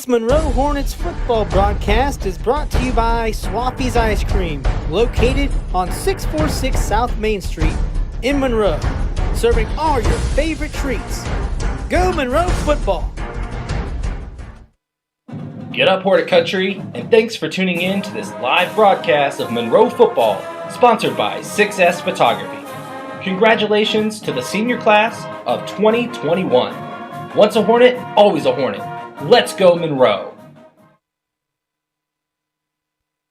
This Monroe Hornets football broadcast is brought to you by Swappy's Ice Cream, located on 646 South Main Street in Monroe, serving all your favorite treats. Go Monroe football! Get up, Hornet Country, and thanks for tuning in to this live broadcast of Monroe football, sponsored by 6S Photography. Congratulations to the senior class of 2021. Once a Hornet, always a Hornet. Let's go Monroe!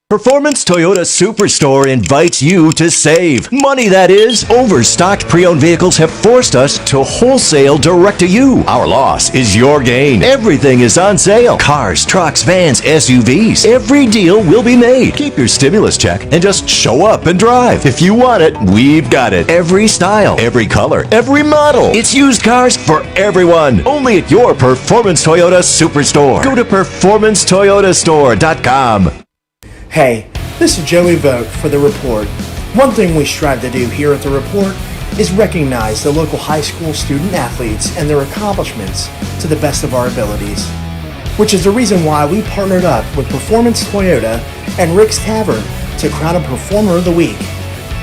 Performance Toyota Superstore invites you to save. Money, that is. Overstocked pre-owned vehicles have forced us to wholesale direct to you. Our loss is your gain. Everything is on sale. Cars, trucks, vans, SUVs. Every deal will be made. Keep your stimulus check and just show up and drive. If you want it, we've got it. Every style, every color, every model. It's used cars for everyone. Only at your Performance Toyota Superstore. Go to performancetoyotastore.com. Hey, this is Joey Vogt for The Report. One thing we strive to do here at The Report is recognize the local high school student athletes and their accomplishments to the best of our abilities, which is the reason why we partnered up with Performance Toyota and Rick's Tavern to crown a Performer of the Week.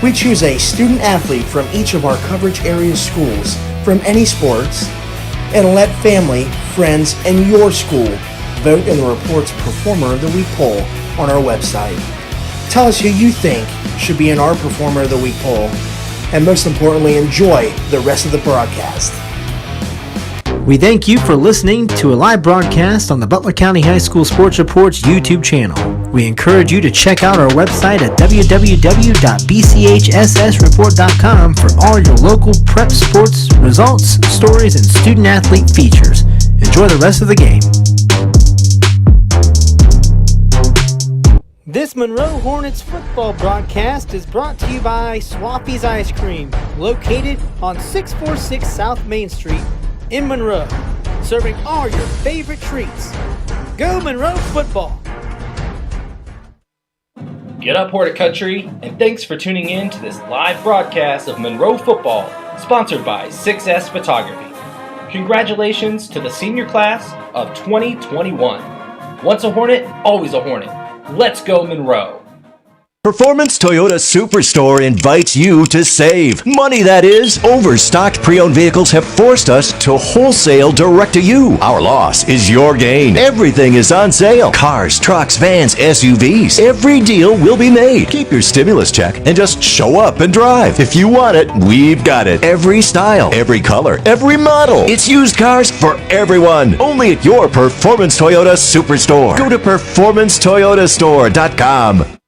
We choose a student athlete from each of our coverage area schools from any sports and let family, friends, and your school vote in the Report's Performer of the Week poll on our website. Tell us who you think should be in our Performer of the Week poll, and most importantly, enjoy the rest of the broadcast. We thank you for listening to a live broadcast on the Butler County High School Sports Report's YouTube channel. We encourage you to check out our website at www.bchssreport.com for all your local prep sports, results, stories, and student athlete features. Enjoy the rest of the game. This Monroe Hornets football broadcast is brought to you by Swappy's Ice Cream, located on 646 South Main Street in Monroe, serving all your favorite treats. Go Monroe football! Get up, Hornet Country, and thanks for tuning in to this live broadcast of Monroe football, sponsored by 6S Photography. Congratulations to the senior class of 2021. Once a Hornet, always a Hornet. Let's go Monroe! Performance Toyota Superstore invites you to save. Money, that is. Overstocked pre-owned vehicles have forced us to wholesale direct to you. Our loss is your gain. Everything is on sale. Cars, trucks, vans, SUVs. Every deal will be made. Keep your stimulus check and just show up and drive. If you want it, we've got it. Every style, every color, every model. It's used cars for everyone. Only at your Performance Toyota Superstore. Go to performancetoyotastore.com.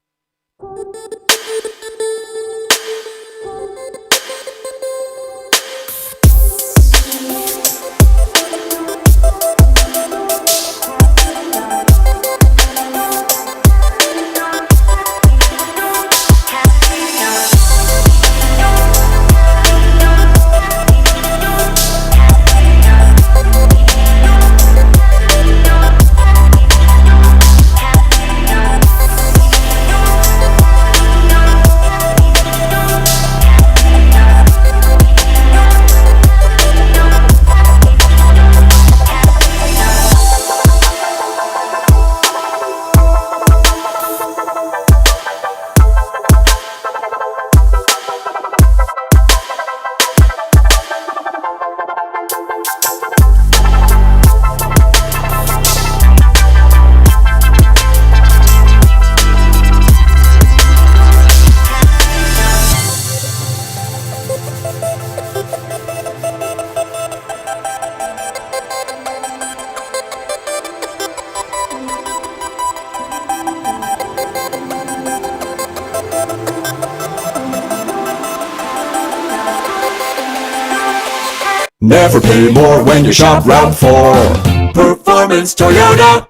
Never pay more when you shop Route 4. Performance Toyota.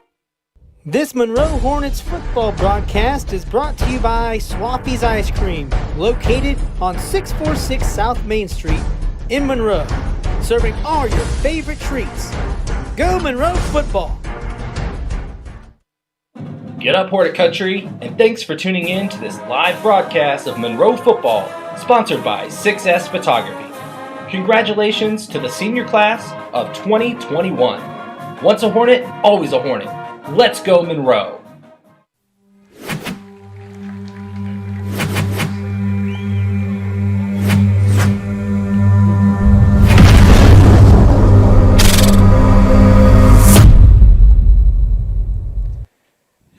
This Monroe Hornets football broadcast is brought to you by Swappy's Ice Cream, located on 646 South Main Street in Monroe, serving all your favorite treats. Go Monroe football! Get up, Hornet Country, and thanks for tuning in to this live broadcast of Monroe football, sponsored by 6S Photography. Congratulations to the senior class of 2021. Once a Hornet, always a Hornet. Let's go Monroe!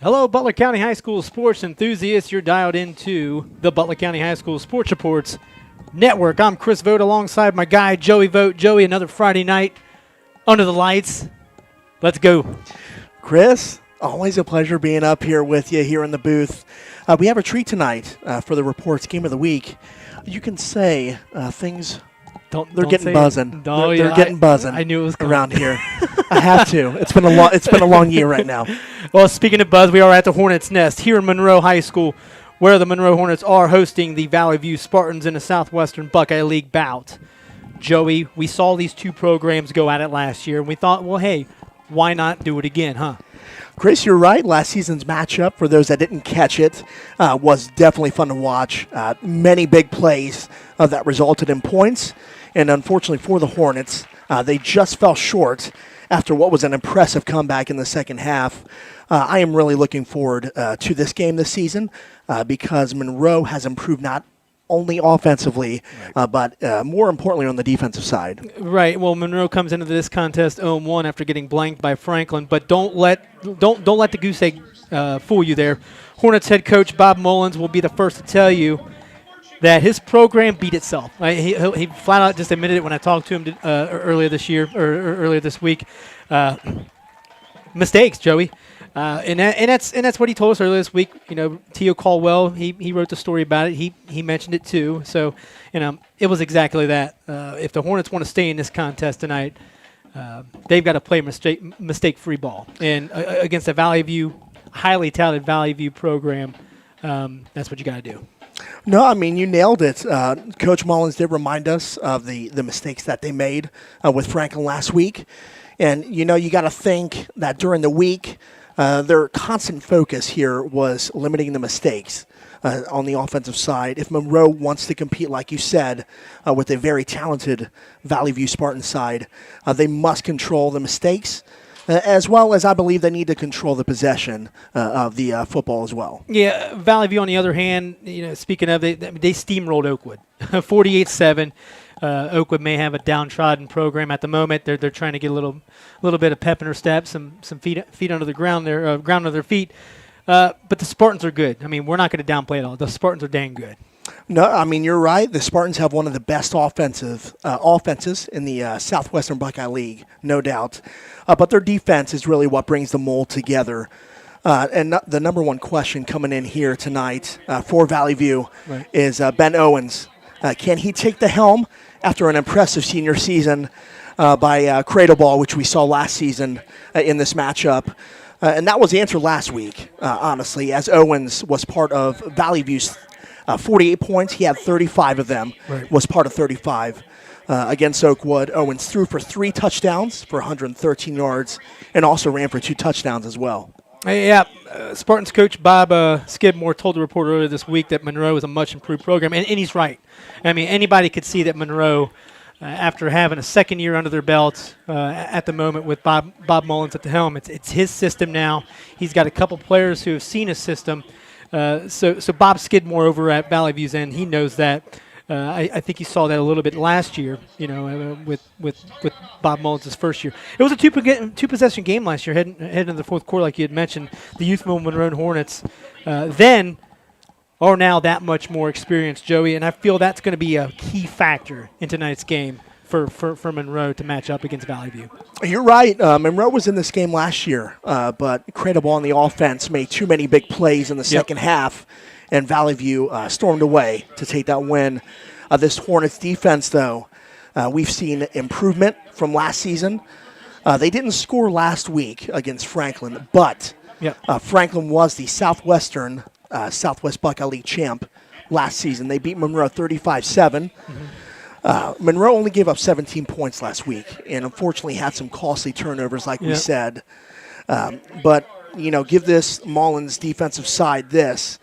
Hello, Butler County High School sports enthusiasts. You're dialed into the Butler County High School Sports Reports Network. I'm Chris Vogt alongside my guy, Joey Vogt. Joey, another Friday night under the lights. Let's go. Chris, always a pleasure being up here with you here in the booth. We have a treat tonight for the Reports Game of the Week. You can say things... They're getting buzzing. They're getting buzzing. I knew it was coming. Around here. I have to. It's been a long year right now. Well, speaking of buzz, we are at the Hornets' Nest here in Monroe High School, where the Monroe Hornets are hosting the Valley View Spartans in a Southwestern Buckeye League bout. Joey, we saw these two programs go at it last year, and we thought, well, hey, why not do it again, huh? Chris, you're right. Last season's matchup, for those that didn't catch it, was definitely fun to watch. Many big plays that resulted in points. And unfortunately for the Hornets, they just fell short after what was an impressive comeback in the second half. I am really looking forward to this game this season because Monroe has improved not only offensively, but more importantly on the defensive side. Right. Well, Monroe comes into this contest 0-1 after getting blanked by Franklin, but don't let the goose egg fool you there. Hornets head coach Bob Mullins will be the first to tell you that his program beat itself. He flat out just admitted it when I talked to him earlier this year or earlier this week. Mistakes, Joey, and that's what he told us earlier this week. You know, Tio Caldwell, he wrote the story about it. He mentioned it too. So, it was exactly that. If the Hornets want to stay in this contest tonight, they've got to play mistake-free ball, and against a Valley View, highly talented Valley View program, that's what you got to do. No, I mean, you nailed it. Coach Mullins did remind us of the mistakes that they made with Franklin last week. And, you got to think that during the week, their constant focus here was limiting the mistakes on the offensive side. If Monroe wants to compete, like you said, with a very talented Valley View Spartan side, they must control the mistakes. As well as I believe they need to control the possession of the football as well. Yeah, Valley View, on the other hand, speaking of, they steamrolled Oakwood, 48-7. Oakwood may have a downtrodden program at the moment. They're trying to get a little bit of pep in their step, some feet under the ground there, ground under their feet. But the Spartans are good. I mean, we're not going to downplay it all. The Spartans are dang good. No, I mean, you're right. The Spartans have one of the best offenses in the Southwestern Buckeye League, no doubt. But their defense is really what brings the mold together. And the number one question coming in here tonight for Valley View is Ben Owens. Can he take the helm after an impressive senior season by Cradle Ball, which we saw last season in this matchup? And that was the answer last week, honestly, as Owens was part of Valley View's 48 points. He had 35 of them, was part of 35. Against Oakwood, Owens threw for 3 touchdowns for 113 yards and also ran for 2 touchdowns as well. Yeah, Spartans coach Bob Skidmore told the reporter earlier this week that Monroe is a much improved program, and he's right. I mean, anybody could see that Monroe, after having a second year under their belt at the moment with Bob Mullins at the helm, it's his system now. He's got a couple players who have seen his system. So Bob Skidmore over at Valley View's end, he knows that. I think you saw that a little bit last year, with Bob Mullins' first year. It was a two-possession game last year, heading into the fourth quarter, like you had mentioned. The youthful Monroe Hornets then are now that much more experienced, Joey, and I feel that's going to be a key factor in tonight's game for Monroe to match up against Valley View. You're right. Monroe was in this game last year, but Cradle Ball on the offense made too many big plays in the second half. And Valley View stormed away to take that win. This Hornets defense, though, we've seen improvement from last season. They didn't score last week against Franklin, but Franklin was the Southwestern Southwest Buckeye League champ last season. They beat Monroe 35-7. Monroe only gave up 17 points last week and unfortunately had some costly turnovers, like we said. But, give this Mullins defensive side this.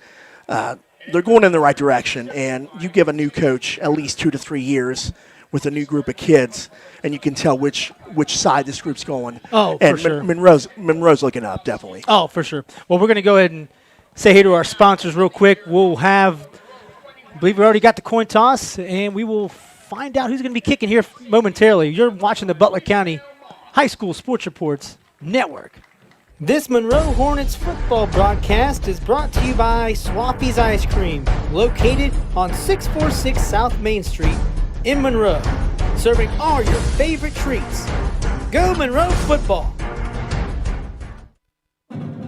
They're going in the right direction, and you give a new coach at least 2 to 3 years with a new group of kids, and you can tell which side this group's going. Oh, and for sure. Monroe's looking up, definitely. Oh, for sure. Well, we're going to go ahead and say hey to our sponsors real quick. We'll have, I believe we already got the coin toss, and we will find out who's going to be kicking here momentarily. You're watching the Butler County High School Sports Reports Network. This Monroe Hornets football broadcast is brought to you by Swaffy's Ice Cream, located on 646 South Main Street in Monroe, serving all your favorite treats. Go Monroe football!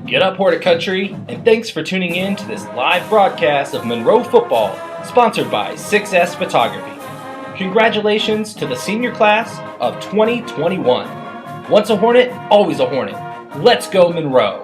Get up, Horticulture, and thanks for tuning in to this live broadcast of Monroe football, sponsored by 6S Photography. Congratulations to the senior class of 2021. Once a Hornet, always a Hornet. Let's go Monroe.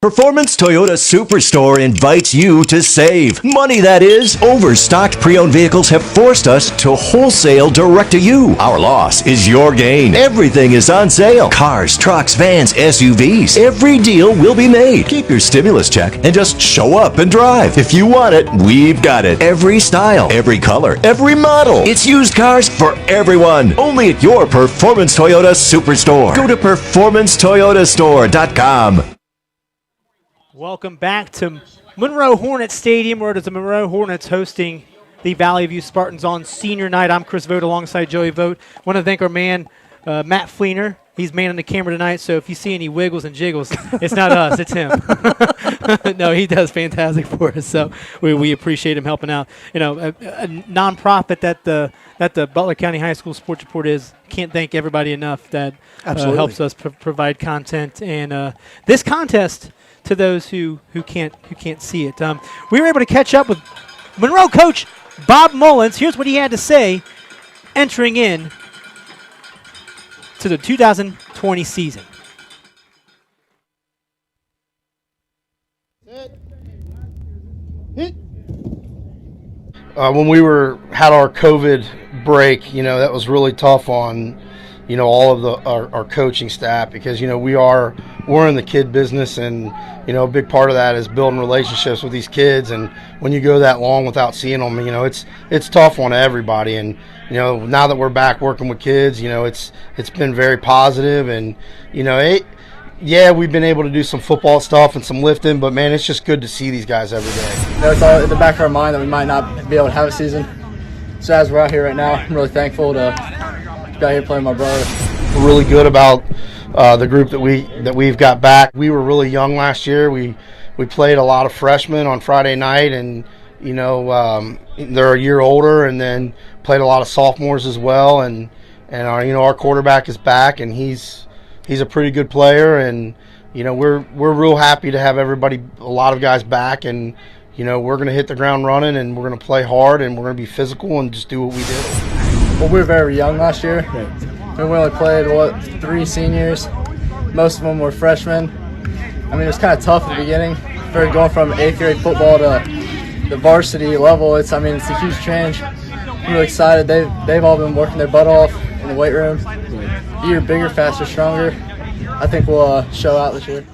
Performance Toyota Superstore invites you to save. Money, that is. Overstocked pre-owned vehicles have forced us to wholesale direct to you. Our loss is your gain. Everything is on sale. Cars, trucks, vans, SUVs. Every deal will be made. Keep your stimulus check and just show up and drive. If you want it, we've got it. Every style, every color, every model. It's used cars for everyone. Only at your Performance Toyota Superstore. Go to performancetoyotastore.com. Welcome back to Monroe Hornets Stadium, where it is the Monroe Hornets hosting the Valley View Spartans on senior night. I'm Chris Vogt alongside Joey Vogt. Want to thank our man, Matt Fleener. He's manning the camera tonight, so if you see any wiggles and jiggles, it's not us, it's him. No, he does fantastic for us, so we appreciate him helping out. You know, a nonprofit that the Butler County High School Sports Report is. Can't thank everybody enough that helps us provide content. And this contest, to those who can't see it, we were able to catch up with Monroe coach Bob Mullins. Here's what he had to say entering in to the 2020 season. When we had our COVID break, that was really tough on, all of our coaching staff, because, we're in the kid business, and, a big part of that is building relationships with these kids. And when you go that long without seeing them, it's tough on everybody. And, now that we're back working with kids, it's been very positive. And, we've been able to do some football stuff and some lifting, but man, it's just good to see these guys every day. It's all in the back of our mind that we might not be able to have a season. So as we're out here right now, I'm really thankful to be out here playing with my brother. We're really good about the group that we've got back. We were really young last year. We played a lot of freshmen on Friday night, and they're a year older, and then played a lot of sophomores as well. And our quarterback is back, and he's a pretty good player, and we're real happy to have a lot of guys back, and we're going to hit the ground running, and we're going to play hard, and we're going to be physical and just do what we did. Well, we were very young last year. We only played 3 seniors. Most of them were freshmen. I mean, it was kind of tough at the beginning. Going from 8th grade football to the varsity level, it's a huge change. I'm really excited. They've all been working their butt off in the weight room. You're bigger, faster, stronger. I think we'll show out this year.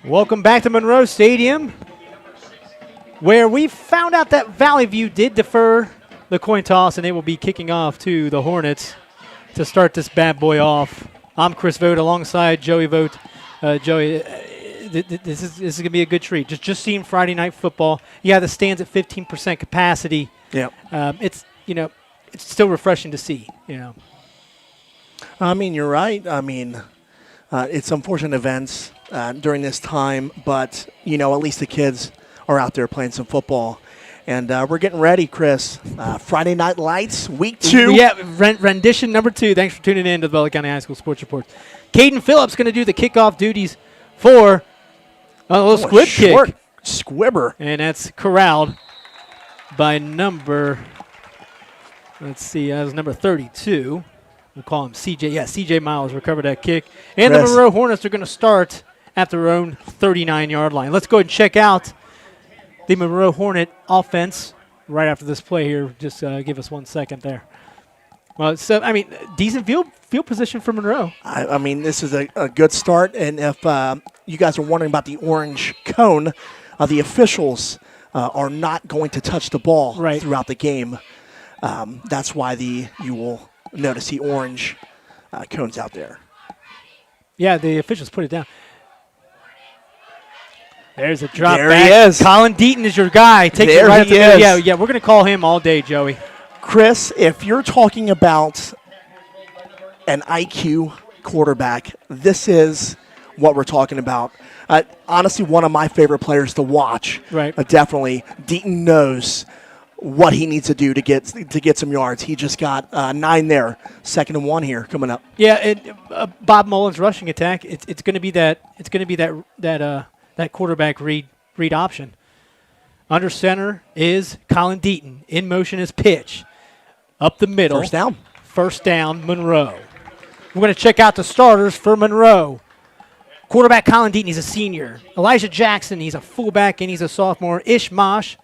Welcome back to Monroe Stadium, where we found out that Valley View did defer the coin toss, and they will be kicking off to the Hornets to start this bad boy off. I'm Chris Vogt alongside Joey Vogt. Joey, this is going to be a good treat. Just seeing Friday night football. Yeah, the stands at 15% capacity. Yeah. It's still refreshing to see. I mean, you're right. It's unfortunate events during this time, but at least the kids are out there playing some football. And we're getting ready, Chris. Friday Night Lights, week 2. Yeah, rendition number 2. Thanks for tuning in to the Butler County High School Sports Report. Caden Phillips going to do the kickoff duties for a little squib kick. Squibber. And that's corralled by number, that was number 32. We'll call him CJ. Yeah, CJ Miles recovered that kick. And Chris, the Monroe Hornets are going to start at their own 39-yard line. Let's go ahead and check out the Monroe Hornet offense right after this play here. Just give us 1 second there. Well, decent field position for Monroe. This is a good start. And if you guys are wondering about the orange cone, the officials are not going to touch the ball Right. throughout the game. That's why you will notice the orange cones out there. Yeah, the officials put it down. There's a drop There back. he is. Colin Deaton is your guy. Takes There it right he up the middle. is. Yeah, we're going to call him all day, Joey. Chris, if you're talking about an IQ quarterback, this is what we're talking about. Honestly, one of my favorite players to watch. Right. Definitely. Deaton knows what he needs to do to get some yards. He just got 9 there. 2nd and 1 here coming up. Yeah, Bob Mullen's rushing attack. It's going to be that. It's going to be that quarterback read option. Under center is Colin Deaton. In motion is pitch. Up the middle. First down. First down, Monroe. We're going to check out the starters for Monroe. Quarterback Colin Deaton, he's a senior. Elijah Jackson, he's a fullback and he's a sophomore. Ishmash,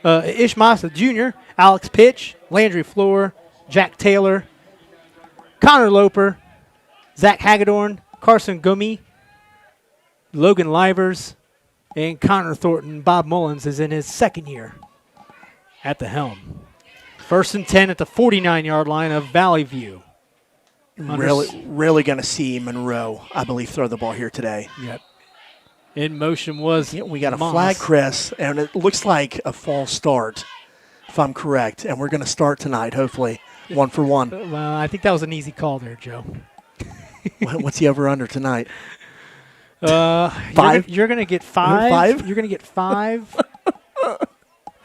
a junior. Alex Pitch, Landry Floor, Jack Taylor, Connor Loper, Zach Hagedorn, Carson Gummy, Logan Livers, and Connor Thornton. Bob Mullins is in his 2nd year at the helm. 1st and 10 at the 49-yard line of Valley View. Really going to see Monroe, I believe, throw the ball here today. Yep. In motion was We got a Moss. flag, Chris, and it looks like a false start, if I'm correct. And we're going to start tonight, hopefully, 1 for 1. Well, I think that was an easy call there, Joe. What's the over-under tonight? 5? You're going to get 5. 5? You're going to get 5.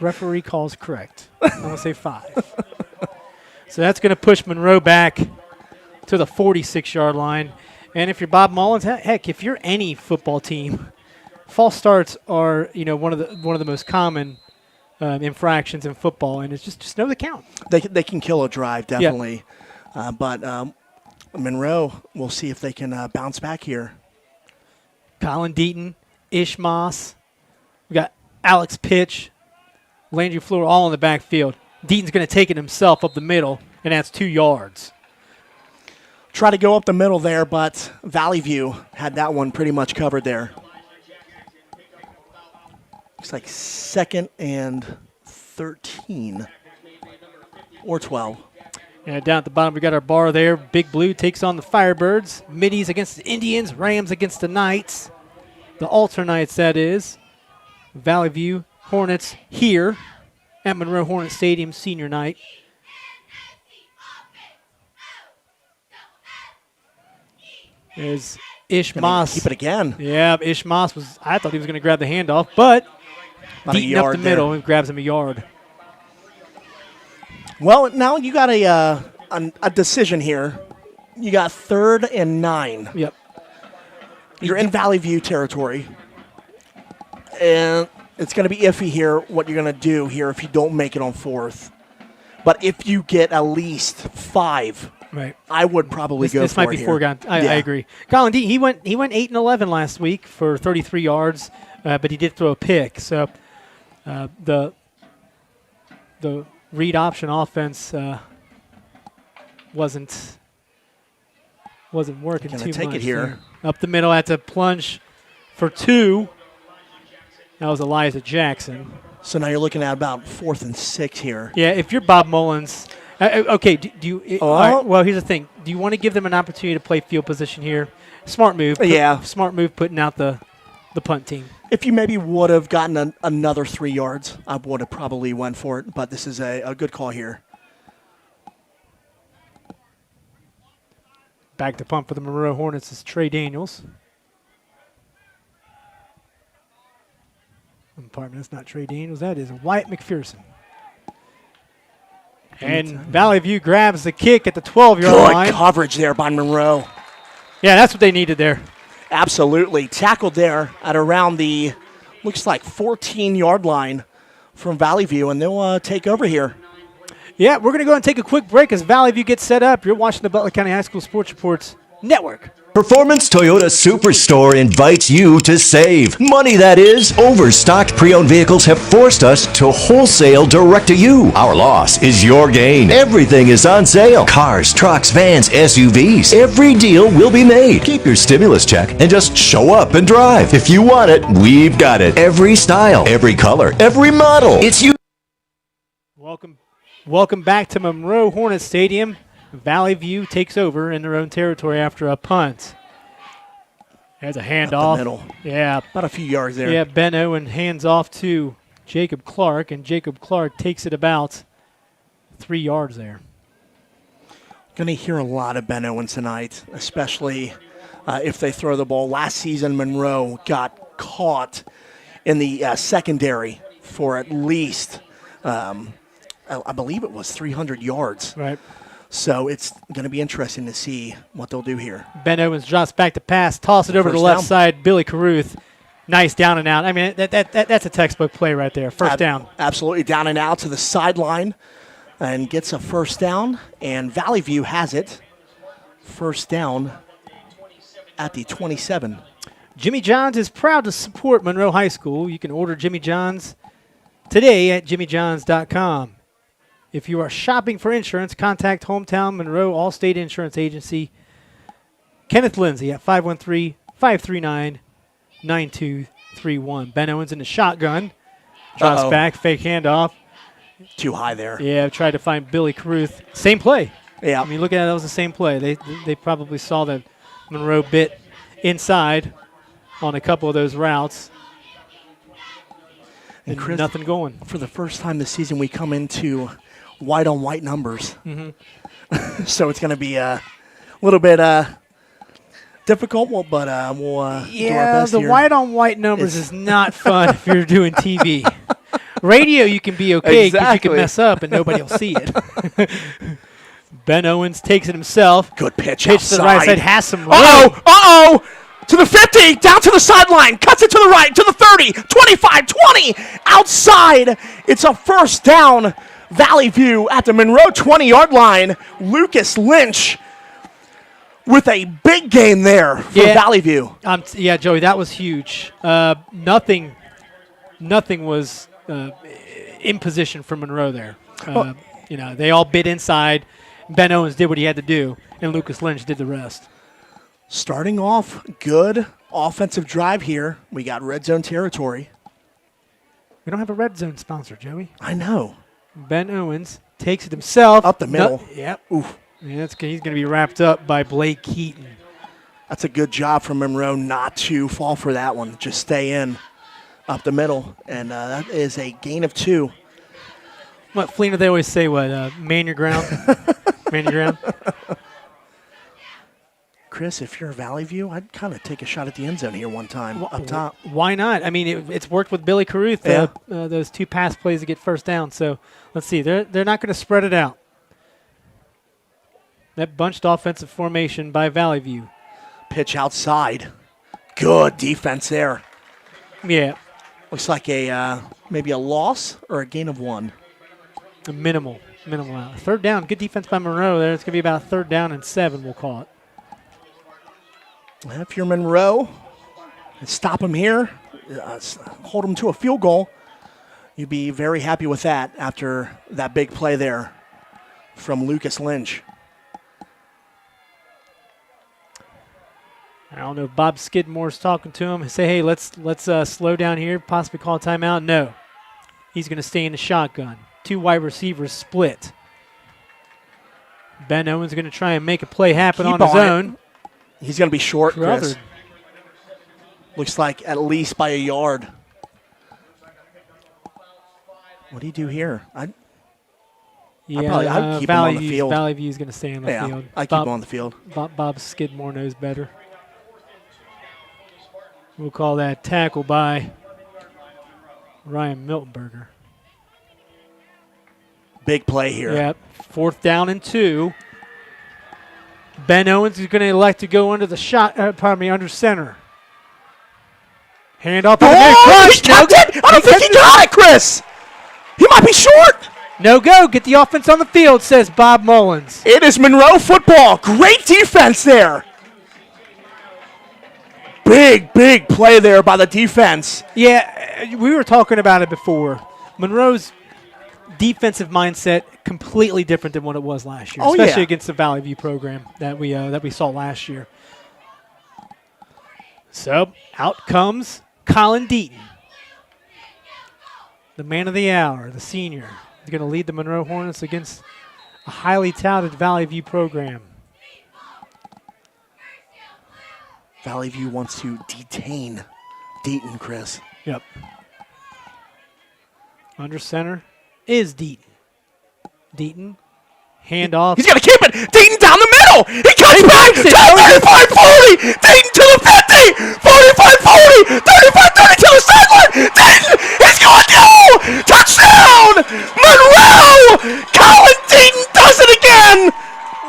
Referee calls correct. I'm going to say 5. So that's going to push Monroe back to the 46-yard line. And if you're Bob Mullins, heck, if you're any football team, false starts are one of the most common infractions in football, and it's just know the count. They can kill a drive, definitely. Yeah. But Monroe, we'll see if they can bounce back here. Colin Deaton, Ish Moss, we got Alex Pitch, Landry Floor all in the backfield. Deaton's going to take it himself up the middle, and that's 2 yards. Try to go up the middle there, but Valley View had that one pretty much covered there. Looks like 2nd and 13 or 12. And down at the bottom, we got our bar there. Big Blue takes on the Firebirds. Middies against the Indians. Rams against the Knights. The Alternites, that is. Valley View Hornets here at Monroe Hornet Stadium senior night. There's Ish Moss. Keep it again. Yeah, Ish Moss I thought he was going to grab the handoff, but About a Deaton up yard the middle there. and grabs him a yard. Well, now you got a decision here. You got 3rd and 9. Yep. You're in Valley View territory. And it's going to be iffy here what you're going to do here if you don't make it on 4th. But if you get at least 5, Right. I would probably go This for might it be here. foregone. I agree. Colin D, he went 8 and 11 last week for 33 yards, but he did throw a pick. So the read option offense wasn't working Gonna too take much. it here. there. Up the middle, that's a plunge for 2. That was Elijah Jackson. So now you're looking at about 4th and 6 here. Yeah, if you're Bob Mullins, okay. Do you? All right, well, here's the thing. Do you want to give them an opportunity to play field position here? Smart move. Yeah. Smart move putting out the punt team. If you maybe would have gotten another 3 yards, I would have probably went for it. But this is a good call here. Back to punt for the Monroe Hornets is Trey Daniels. Pardon me, that's not Trey Daniels. That is Wyatt McPherson. And Valley View grabs the kick at the 12-yard line. Good coverage there by Monroe. Yeah, that's what they needed there. Absolutely. Tackled there at around the, looks like 14-yard line from Valley View, and they'll take over here. Yeah, we're going to go and take a quick break as Valley View gets set up. You're watching the Butler County High School Sports Reports Network. Performance Toyota Superstore invites you to save. Money that is. Overstocked pre-owned vehicles have forced us to wholesale direct to you. Our loss is your gain. Everything is on sale. Cars, trucks, vans, SUVs. Every deal will be made. Keep your stimulus check and just show up and drive. If you want it, we've got it. Every style, every color, every model. It's you. Welcome back to Monroe Hornets Stadium. Valley View takes over in their own territory after a punt. There's a handoff. Up the middle. Yeah. About a few yards there. Yeah, Ben Owen hands off to Jacob Clark, and Jacob Clark takes it about 3 yards there. Going to hear a lot of Ben Owen tonight, especially if they throw the ball. Last season, Monroe got caught in the secondary for at least, I believe it was 300 yards. Right. So it's going to be interesting to see what they'll do here. Ben Owens drops back to pass, toss it over to the left side. Billy Caruth, nice down and out. I mean, that's a textbook play right there. First down. Absolutely, down and out to the sideline and gets a first down. And Valley View has it. First down at the 27. Jimmy John's is proud to support Monroe High School. You can order Jimmy John's today at jimmyjohns.com. If you are shopping for insurance, contact Hometown Monroe Allstate Insurance Agency. Kenneth Lindsay at 513-539-9231. Ben Owens in the shotgun. Drops back, fake handoff. Too high there. Yeah, tried to find Billy Caruth. Same play. Yeah. I mean, look at that was the same play. They probably saw that Monroe bit inside on a couple of those routes. And Chris, nothing going. For the first time this season, we come into white-on-white numbers. Mm-hmm. So it's going to be a little bit difficult, but we'll do our best the here. white-on-white numbers is not fun if you're doing TV. Radio, you can be okay because you can mess up and nobody will see it. Ben Owens takes it himself. Good pitch Pitch outside. to the right side, has some room. Uh-oh! To the 50, down to the sideline, cuts it to the right, to the 30, 25, 20, outside. It's a first down. Valley View at the Monroe 20-yard line. Lucas Lynch with a big game there for Valley View. Joey, that was huge. Nothing was in position for Monroe there. They all bit inside. Ben Owens did what he had to do, and Lucas Lynch did the rest. Starting off good offensive drive here. We got red zone territory. We don't have a red zone sponsor, Joey. I know. Ben Owens takes it himself. Up the middle. Yep. Oof. Yeah, he's going to be wrapped up by Blake Keaton. That's a good job from Monroe not to fall for that one. Just stay in up the middle. And that is a gain of 2. What, Fleener, they always say, man your ground? Man your ground? Chris, if you're a Valley View, I'd kind of take a shot at the end zone here one time up top. Why not? I mean, it's worked with Billy Caruth, those 2 pass plays to get first down. So let's see. They're not going to spread it out. That bunched offensive formation by Valley View. Pitch outside. Good defense there. Yeah. Looks like maybe a loss or a gain of 1. A minimal out. Third down. Good defense by Monroe there. It's going to be about a 3rd down and 7, we'll call it. If you're Monroe, stop them here, hold them to a field goal, you'd be very happy with that after that big play there from Lucas Lynch. I don't know if Bob Skidmore's talking to him. Say, hey, let's slow down here, possibly call a timeout. No. He's going to stay in the shotgun. 2 wide receivers split. Ben Owens going to try and make a play happen on his own. He's going to be short, Chris. Looks like at least by a yard. What do you do here? I'd keep him on the field. Valley View's going to stay on the field. I keep him on the field. Bob Skidmore knows better. We'll call that tackle by Ryan Miltenberger. Big play here. Yep. 4th down and 2. Ben Owens is going to elect to go under the under center. Hand off. He tapped it! I don't think he got it, Chris! He might be short! No go. Get the offense on the field, says Bob Mullins. It is Monroe football. Great defense there. big play there by the defense. Yeah, we were talking about it before. Monroe's defensive mindset completely different than what it was last year, especially against the Valley View program that we saw last year. So out comes Colin Deaton, the man of the hour, the senior. He's going to lead the Monroe Hornets against a highly touted Valley View program. Valley View wants to detain Deaton, Chris. Yep. Under center is Deaton. Deaton, handoff. He's going to keep it. Deaton down the middle. He cuts back to 35-40. Deaton to the 50. 45-40. 35-30 to the sideline. Deaton is going to go. Touchdown. Monroe. Colin Deaton does it again.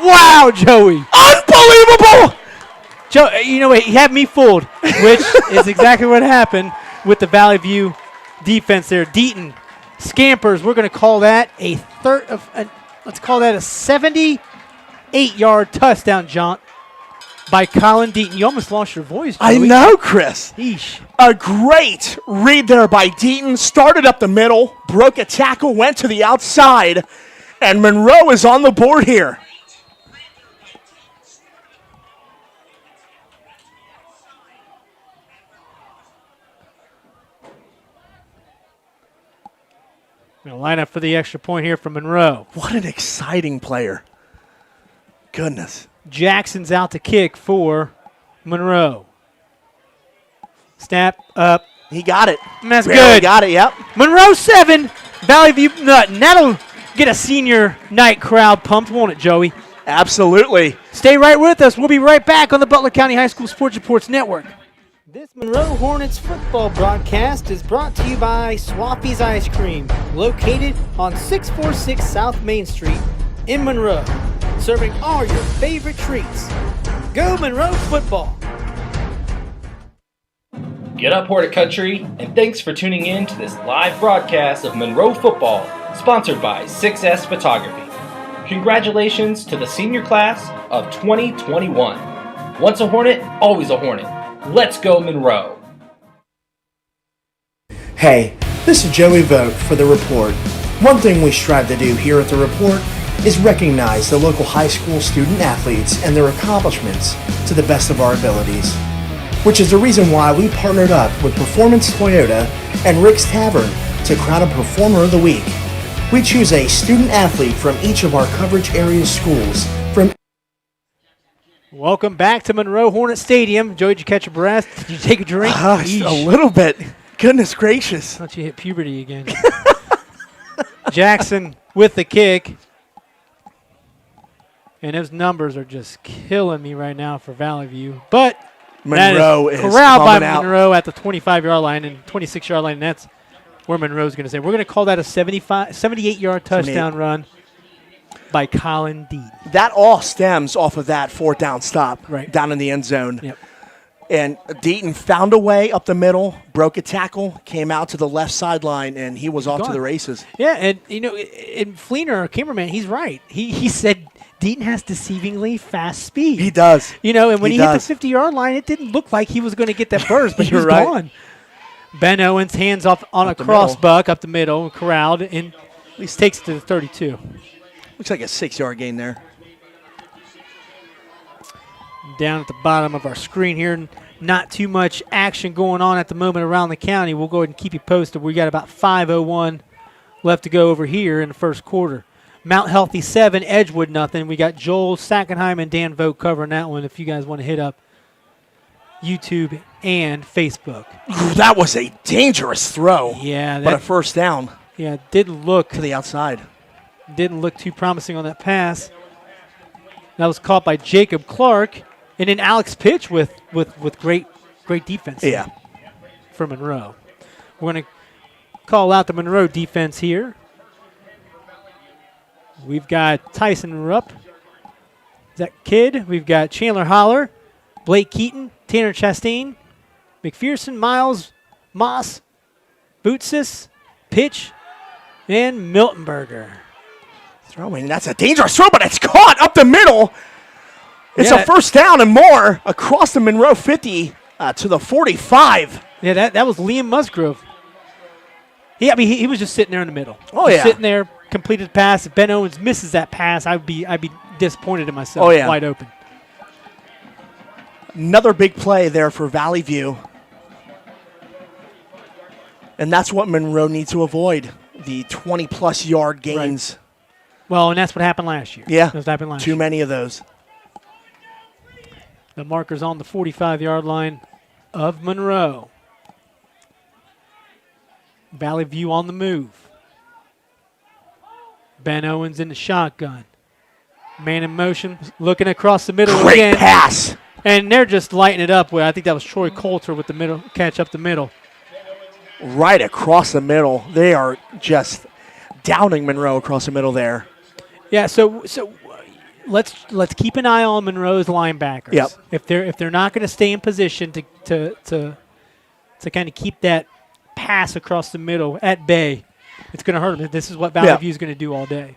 Wow, Joey. Unbelievable. Joe, you know what? He had me fooled, which is exactly what happened with the Valley View defense there. Deaton scampers. We're going to call that let's call that a 78-yard touchdown jaunt by Colin Deaton. You almost lost your voice, Joey. I know, Chris. Eesh. A great read there by Deaton. Started up the middle, broke a tackle, went to the outside, and Monroe is on the board here. Going to line up for the extra point here from Monroe. What an exciting player. Goodness. Jackson's out to kick for Monroe. Snap up. He got it. And that's Barely good. Got it, yep. Monroe 7, Valley View nothing. That'll get a senior night crowd pumped, won't it, Joey? Absolutely. Stay right with us. We'll be right back on the Butler County High School Sports Reports Network. This Monroe Hornets football broadcast is brought to you by Swaffy's Ice Cream, located on 646 South Main Street in Monroe, serving all your favorite treats. Go Monroe football! Get up, Hornet Country, and thanks for tuning in to this live broadcast of Monroe football, sponsored by 6S Photography. Congratulations to the senior class of 2021. Once a Hornet, always a Hornet. Let's go Monroe. Hey, this is Joey Vogt for The Report. One thing we strive to do here at The Report is recognize the local high school student athletes and their accomplishments to the best of our abilities, which is the reason why we partnered up with Performance Toyota and Rick's Tavern to crown a Performer of the Week. We choose a student athlete from each of our coverage area schools. Welcome back to Monroe Hornet Stadium. Joey, did you catch your breath? Did you take a drink? A little bit. Goodness gracious. Thought you hit puberty again. Jackson with the kick. And those numbers are just killing me right now for Valley View. But Monroe is corralled by coming out. Monroe at the 25-yard line and 26-yard line. And that's where Monroe's going to say. We're going to call that a 78-yard touchdown run by Colin Deaton. That all stems off of that fourth down stop down in the end zone. Yep. And Deaton found a way up the middle, broke a tackle, came out to the left sideline, and he was off to the races. Yeah, and, you know, and Fleener, our cameraman, he's right. He said Deaton has deceivingly fast speed. He does. You know, and when he hit the 50-yard line, it didn't look like he was going to get that burst, but he was gone. Ben Owens hands off on a cross buck up the middle, corralled, and at least takes it to the 32. Looks like a 6-yard gain there. Down at the bottom of our screen here, not too much action going on at the moment around the county. We'll go ahead and keep you posted. We got about 5:01 left to go over here in the first quarter. Mount Healthy 7, Edgewood nothing. We got Joel Sackenheim and Dan Vogt covering that one if you guys want to hit up YouTube and Facebook. Ooh, that was a dangerous throw. Yeah. But a first down. Yeah, didn't look to the outside. Didn't look too promising on that pass. That was caught by Jacob Clark. And then Alex Pitch with great defense. Yeah. For Monroe. We're going to call out the Monroe defense here. We've got Tyson Rupp. Is that Kidd? We've got Chandler Holler, Blake Keaton, Tanner Chastain, McPherson, Miles, Moss, Bootsis, Pitch, and Miltonberger. Throwing. That's a dangerous throw, but it's caught up the middle. It's a first down and more across the Monroe 50. to the 45. Yeah, that was Liam Musgrove. He was just sitting there in the middle. Oh, Just yeah. sitting there, completed the pass. If Ben Owens misses that pass, I'd be disappointed in myself. Oh, yeah. Wide open. Another big play there for Valley View. And that's what Monroe needs to avoid, the 20-plus yard gains. Right. Well, and that's what happened last year. Yeah, That's what happened last too year. many of those. The marker's on the 45-yard line of Monroe. Valley View on the move. Ben Owens in the shotgun. Man in motion, looking across the middle Great again. pass. And they're just lighting it up. I think that was Troy Coulter with the middle catch up the middle. Right across the middle. They are just downing Monroe across the middle there. Yeah, so let's keep an eye on Monroe's linebackers. Yep. If they're not going to stay in position to kind of keep that pass across the middle at bay, it's going to hurt them. This is what Valley View is going to do all day.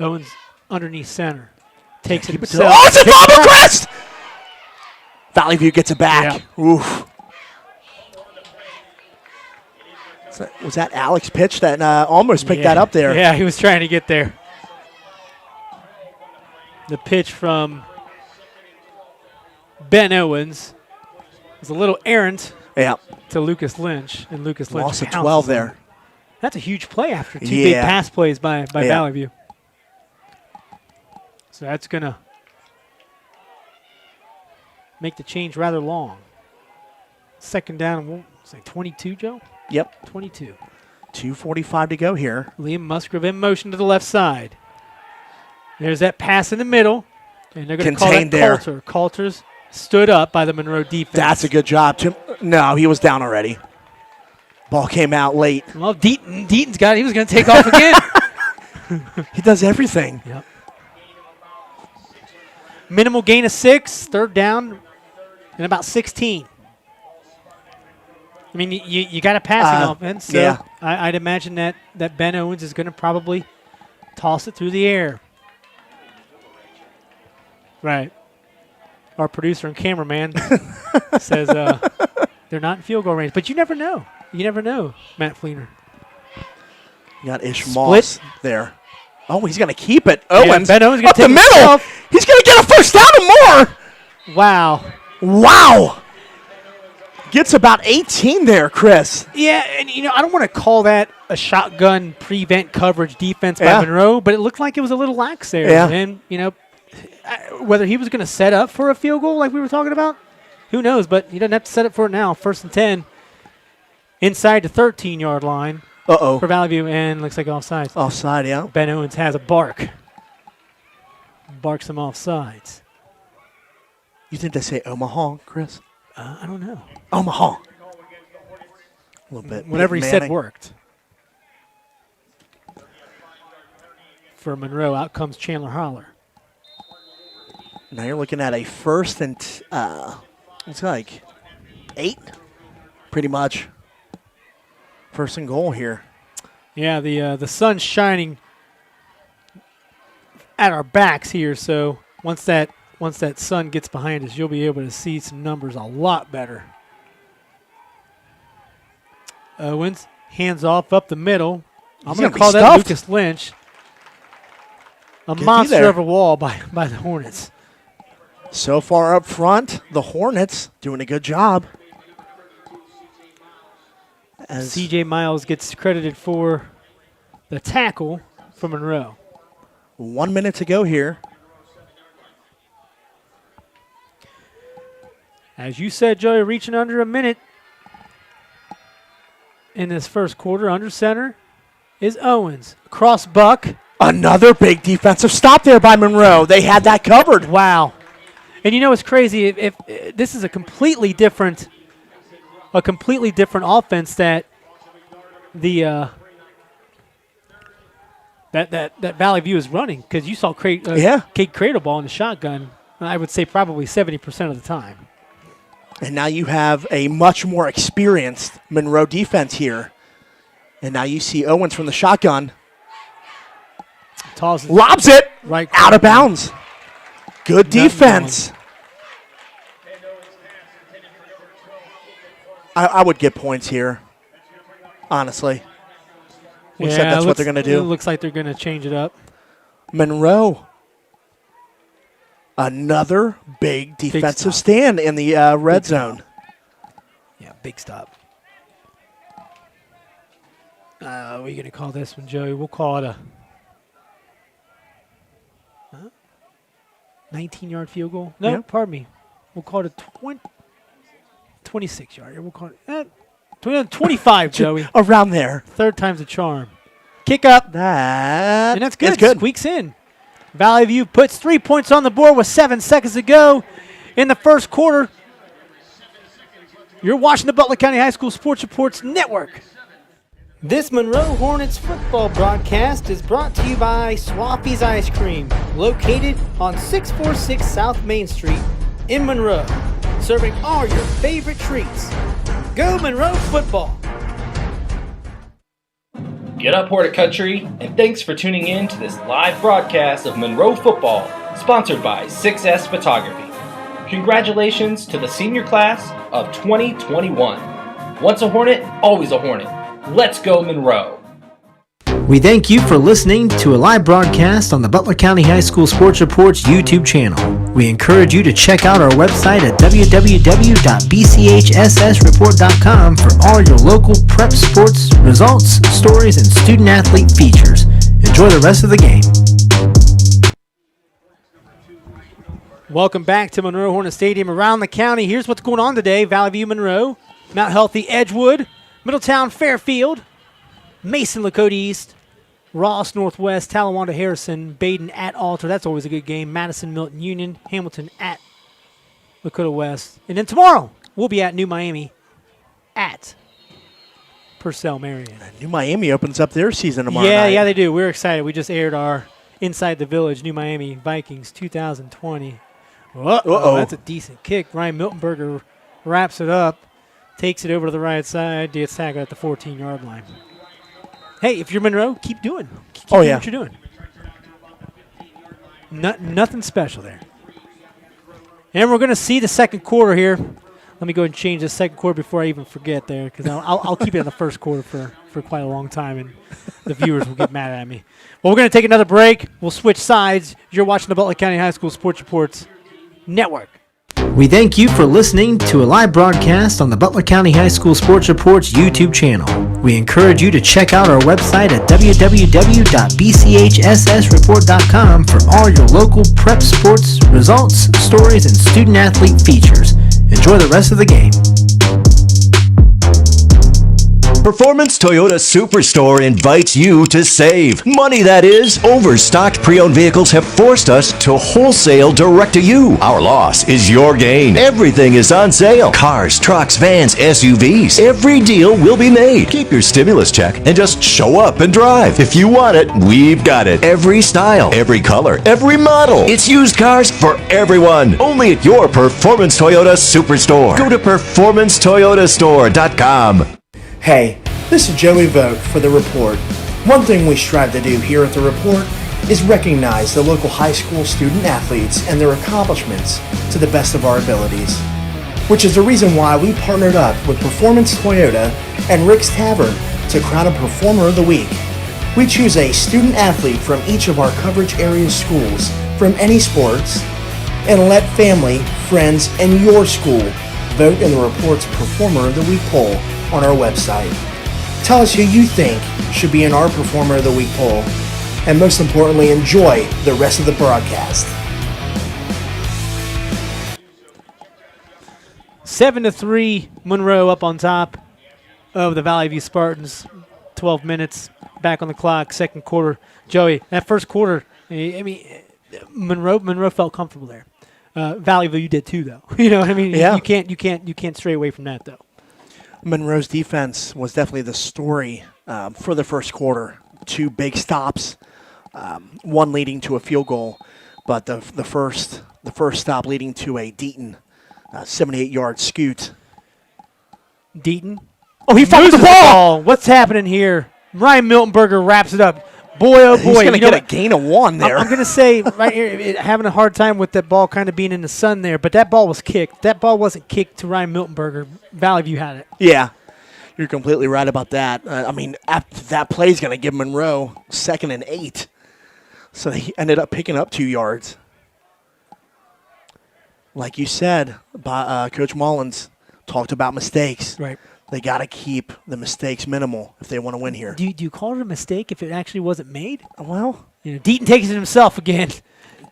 Owens underneath center takes it himself. Oh, it's a double crest! Valley View gets it back. Yeah. Oof. Was that Alex pitch that almost picked that up there? Yeah, he was trying to get there. The pitch from Ben Owens was a little errant to Lucas Lynch, and Lucas Lynch lost at pounces 12 on there. him. That's a huge play after two big pass plays by Valley View. So that's going to make the change rather long. Second down, we'll say 22, Joe? Yep. 22. 2:45 to go here. Liam Musgrove in motion to the left side. There's that pass in the middle, and they're going to call that Coulter. Coulter's stood up by the Monroe defense. That's a good job. No, he was down already. Ball came out late. Well, Deaton's got it. He was going to take off again. He does everything. Yep. Minimal gain of 6, third down, and about 16. I mean, you got a passing offense, so I'd imagine that Ben Owens is going to probably toss it through the air. Right. Our producer and cameraman says they're not in field goal range, but you never know. You never know, Matt Fleener. You got Ish Moss there. Oh, he's going to keep it. Yeah, Owens Ben Owens up the middle. Himself. He's going to get a first down and more. Wow. Gets about 18 there, Chris. Yeah, and I don't want to call that a shotgun prevent coverage defense by Monroe, but it looked like it was a little lax there. Yeah. And whether he was going to set up for a field goal like we were talking about, who knows? But he doesn't have to set up for it now. 1st and 10 inside the 13-yard line for Valley View, and looks like offsides. Offside, yeah. Ben Owens has a bark. Barks him offsides. You think they say Omaha, Chris? I don't know. Omaha. A little bit. Whatever he Manning. said worked. For Monroe, out comes Chandler Holler. Now you're looking at a 1st and it's like 8, pretty much. 1st and goal here. Yeah, the sun's shining at our backs here, so once that sun gets behind us, you'll be able to see some numbers a lot better. Owens hands off up the middle. I'm going to call that Lucas Lynch. A monster of a wall by the Hornets. So far up front, the Hornets doing a good job. As C.J. Miles gets credited for the tackle for Monroe. 1 minute to go here. As you said, Joey, reaching under a minute in this first quarter. Under center is Owens. Cross buck. Another big defensive stop there by Monroe. They had that covered. Wow. And it's crazy. If this is a completely different offense that the that Valley View is running, because you saw Kate Cradleball in the shotgun. I would say probably 70% of the time. And now you have a much more experienced Monroe defense here. And now you see Owens from the shotgun. Lobs it right out of bounds. Good defense. I would get points here, honestly. Looks like that's what they're going to do. It looks like they're going to change it up. Monroe. Another big defensive stand in the red zone. Yeah, big stop. What are you going to call this one, Joey? We'll call it a 19-yard field goal. No, Yeah. pardon me. We'll call it a 26-yard. We'll call it 25, Joey. Around there. Third time's a charm. Kick up. And that's good. It's good. Squeaks in. Valley View puts 3 points on the board with 7 seconds to go in the first quarter. You're watching the Butler County High School Sports Reports Network. This Monroe Hornets football broadcast is brought to you by Swaffy's Ice Cream, located on 646 South Main Street in Monroe, serving all your favorite treats. Go Monroe football! Get up, Horticulture, and thanks for tuning in to this live broadcast of Monroe football, sponsored by 6S Photography. Congratulations to the senior class of 2021. Once a Hornet, always a Hornet. Let's go Monroe. We thank you for listening to a live broadcast on the Butler County High School Sports Reports YouTube channel. We encourage you to check out our website at www.bchssreport.com for all your local prep sports results, stories, and student-athlete features. Enjoy the rest of the game. Welcome back to Monroe Hornet Stadium around the county. Here's what's going on today. Valley View, Monroe, Mount Healthy, Edgewood, Middletown, Fairfield, Mason, Lakota East, Ross, Northwest, Talawanda, Harrison, Baden at Alter. That's always a good game. Madison, Milton, Union, Hamilton at Lakota West. And then tomorrow, we'll be at New Miami at Purcell, Marion. New Miami opens up their season tomorrow night. Yeah, they do. We're excited. We just aired our Inside the Village, New Miami Vikings 2020. Uh-oh. That's a decent kick. Ryan Miltenberger wraps it up, takes it over to the right side, gets tackled at the 14-yard line. Hey, if you're Monroe, keep doing. Keep doing what you're doing. Nothing special there. And we're going to see the second quarter here. Let me go ahead and change the second quarter before I even forget there, because I'll keep it in the first quarter for quite a long time, and the viewers will get mad at me. Well, we're going to take another break. We'll switch sides. You're watching the Butler County High School Sports Reports Network. We thank you for listening to a live broadcast on the Butler County High School Sports Reports YouTube channel. We encourage you to check out our website at www.bchssreport.com for all your local prep sports results, stories, and student-athlete features. Enjoy the rest of the game. Performance Toyota Superstore invites you to save. Money, that is. Overstocked pre-owned vehicles have forced us to wholesale direct to you. Our loss is your gain. Everything is on sale. Cars, trucks, vans, SUVs. Every deal will be made. Keep your stimulus check and just show up and drive. If you want it, we've got it. Every style, every color, every model. It's used cars for everyone. Only at your Performance Toyota Superstore. Go to performancetoyotastore.com. Hey, this is Joey Vogt for The Report. One thing we strive to do here at The Report is recognize the local high school student athletes and their accomplishments to the best of our abilities, which is the reason why we partnered up with Performance Toyota and Rick's Tavern to crown a Performer of the Week. We choose a student athlete from each of our coverage area schools from any sports and let family, friends, and your school vote in the Report's Performer of the Week poll on our website. Tell us who you think should be in our Performer of the Week poll, and most importantly, enjoy the rest of the broadcast. 7-3, Monroe up on top of the Valley View Spartans. 12 minutes back on the clock, second quarter. Joey, that first quarter, I mean, Monroe felt comfortable there. Valley View, you did too, though. You know what I mean? Yeah. You can't stray away from that, though. Monroe's defense was definitely the story for the first quarter. Two big stops, one leading to a field goal, but the first stop leading to a Deaton 78-yard scoot. Deaton? Oh, he fumbled the ball! What's happening here? Ryan Miltenberger wraps it up. Boy, oh boy. He's going to You know get a what? gain of 1 there. I'm going to say right here, having a hard time with that ball kind of being in the sun there, but that ball was kicked. That ball wasn't kicked to Ryan Miltenberger. Valley View had it. Yeah, you're completely right about that. That play is going to give Monroe 2nd and 8. So he ended up picking up 2 yards. Like you said, Coach Mullins talked about mistakes. Right. They got to keep the mistakes minimal if they want to win here. Do you call it a mistake if it actually wasn't made? Well, Deaton takes it himself again.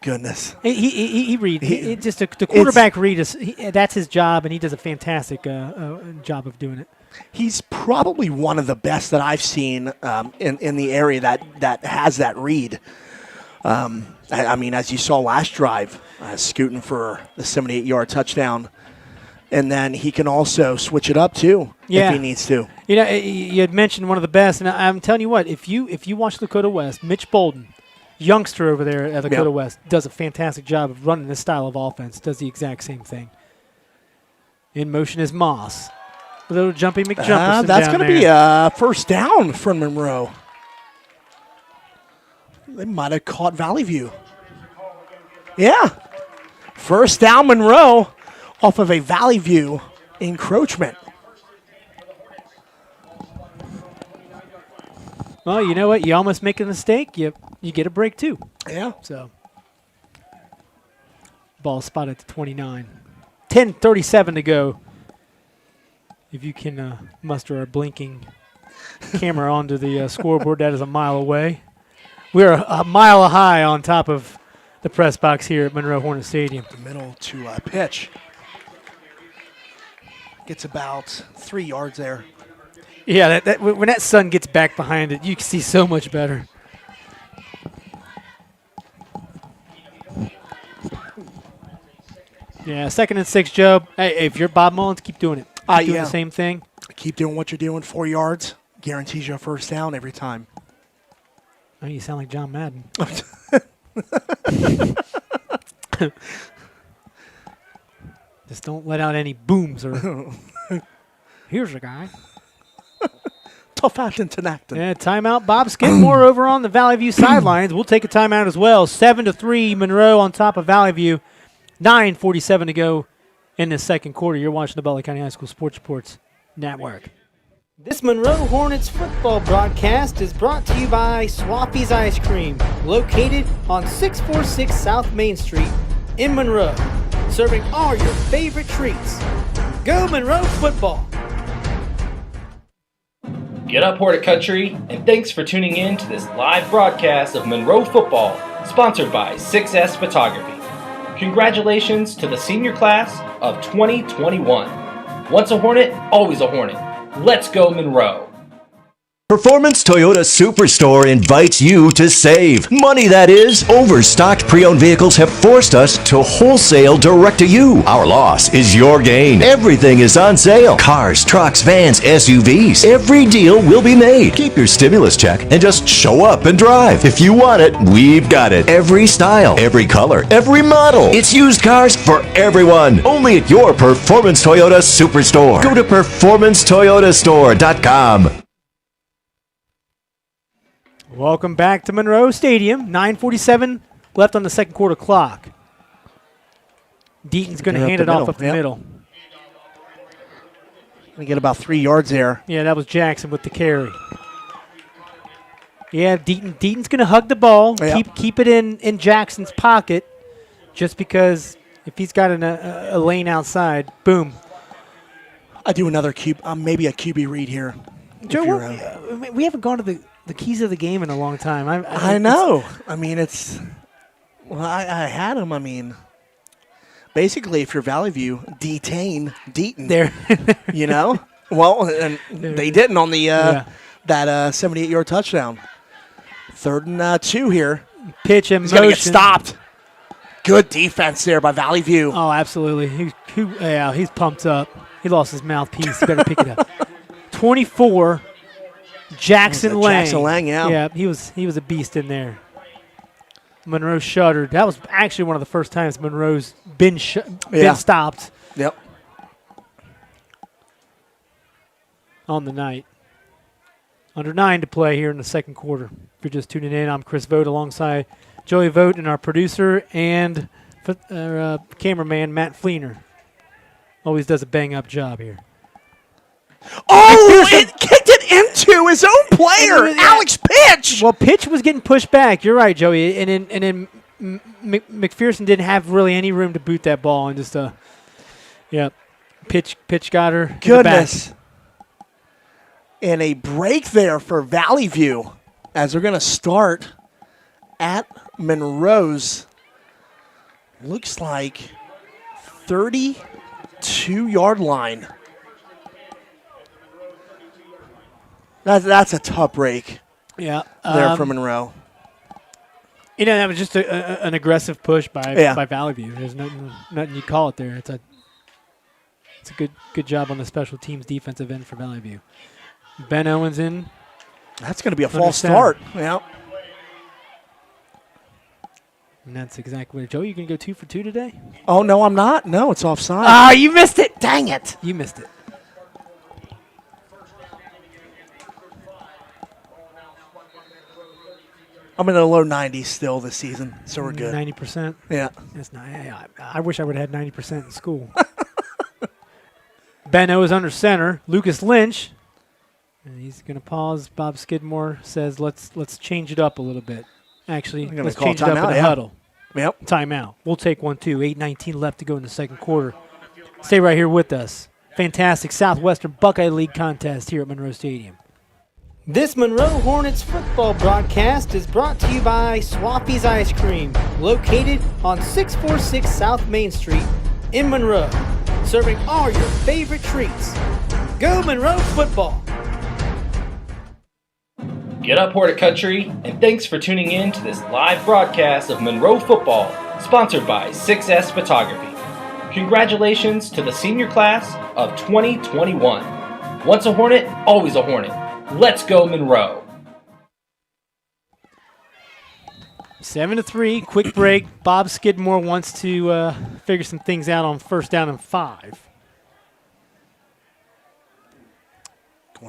goodness. He read. The quarterback read is that's his job, and he does a fantastic job of doing it. He's probably one of the best that I've seen in the area that has that read. As you saw last drive, scooting for the 78-yard touchdown. And then he can also switch it up, too, if he needs to. You had mentioned one of the best, and I'm telling you what, if you watch Lakota West, Mitch Bolden, youngster over there at Lakota West, does a fantastic job of running this style of offense, does the exact same thing. In motion is Moss. A little jumpy McJumperson That's going to be a first down from Monroe. They might have caught Valley View. Yeah. First down, Monroe, off of a Valley View encroachment. Well, you know what? You almost make a mistake, you get a break too. Yeah. So, ball spotted at the 29. 10:37 to go. If you can muster a blinking camera onto the scoreboard, that is a mile away. We're a mile high on top of the press box here at Monroe Hornet Stadium. The middle to pitch. Gets about 3 yards there. Yeah, when that sun gets back behind it, you can see so much better. Yeah, 2nd and 6, Joe. Hey, if you're Bob Mullins, keep doing it. Keep doing the same thing. Keep doing what you're doing. 4 yards guarantees you a first down every time. Oh, you sound like John Madden. Just don't let out any booms or. Here's a guy. Tough acting to acting. Yeah, timeout. Bob Skidmore over on the Valley View sidelines. We'll take a timeout as well. 7-3, Monroe on top of Valley View. 9:47 to go in the second quarter. You're watching the Butler County High School Sports Reports Network. This Monroe Hornets football broadcast is brought to you by Swaffy's Ice Cream, located on 646 South Main Street in Monroe, serving all your favorite treats. Go Monroe football! Get up, Hornet Country, and thanks for tuning in to this live broadcast of Monroe football, sponsored by 6S Photography. Congratulations to the senior class of 2021. Once a Hornet, always a Hornet. Let's go Monroe. Performance Toyota Superstore invites you to save. Money, that is. Overstocked pre-owned vehicles have forced us to wholesale direct to you. Our loss is your gain. Everything is on sale. Cars, trucks, vans, SUVs. Every deal will be made. Keep your stimulus check and just show up and drive. If you want it, we've got it. Every style, every color, every model. It's used cars for everyone. Only at your Performance Toyota Superstore. Go to performancetoyotastore.com. Welcome back to Monroe Stadium. 9:47 left on the second quarter clock. Deaton's going to hand it off up the middle. Going to get about 3 yards there. Yeah, that was Jackson with the carry. Yeah, Deaton's going to hug the ball, keep it in Jackson's pocket, just because if he's got a lane outside, boom. I do another maybe a QB read here. Joe, we haven't gone to the keys of the game in a long time. I know. I had him. Basically, if you're Valley View, detain Deaton. There. You know? Well, and they didn't on the that 78-yard touchdown. 3rd and 2 here. Pitch and He's motion. going to get stopped. Good defense there by Valley View. Oh, absolutely. He's pumped up. He lost his mouthpiece. He better pick it up. 24. Jackson Lang. Yeah, he was a beast in there. Monroe shuddered. That was actually one of the first times Monroe's been stopped. Yep. On the night. Under 9 to play here in the second quarter. If you're just tuning in, I'm Chris Vogt alongside Joey Vogt and our producer and cameraman Matt Fleener. Always does a bang-up job here. Oh, it kicked it into his own player, Alex Pitch. Well, Pitch was getting pushed back. You're right, Joey. And then McPherson didn't have really any room to boot that ball, and just Pitch got her. Goodness. And a break there for Valley View as they're going to start at Monroe's. Looks like 32-yard line. That's a tough break. Yeah, there for Monroe. That was just an aggressive push by Valley View. There's nothing you call it there. It's a good job on the special teams defensive end for Valley View. Ben Owens in. That's going to be a false start. Yeah. And that's exactly what. Joe, you going to go 2 for 2 today? Oh, no, I'm not. No, it's offside. Ah, you missed it. Dang it. You missed it. I'm in the low 90s still this season, so we're good. 90%? Yeah. That's not, I wish I would have had 90% in school. Ben O is under center. Lucas Lynch. And he's going to pause. Bob Skidmore says, let's change it up a little bit. Actually, let's change it up in the huddle. Yep. Timeout. We'll take one, too. 8:19 left to go in the second quarter. Stay right here with us. Fantastic Southwestern Buckeye League contest here at Monroe Stadium. This Monroe Hornets football broadcast is brought to you by Swappy's Ice Cream, located on 646 South Main Street in Monroe, serving all your favorite treats. Go Monroe football! Get up, Hornet Country, and thanks for tuning in to this live broadcast of Monroe football, sponsored by 6S Photography. Congratulations to the senior class of 2021. Once a Hornet, always a Hornet. Let's go Monroe. 7-3, quick break. Bob Skidmore wants to figure some things out on 1st down and 5.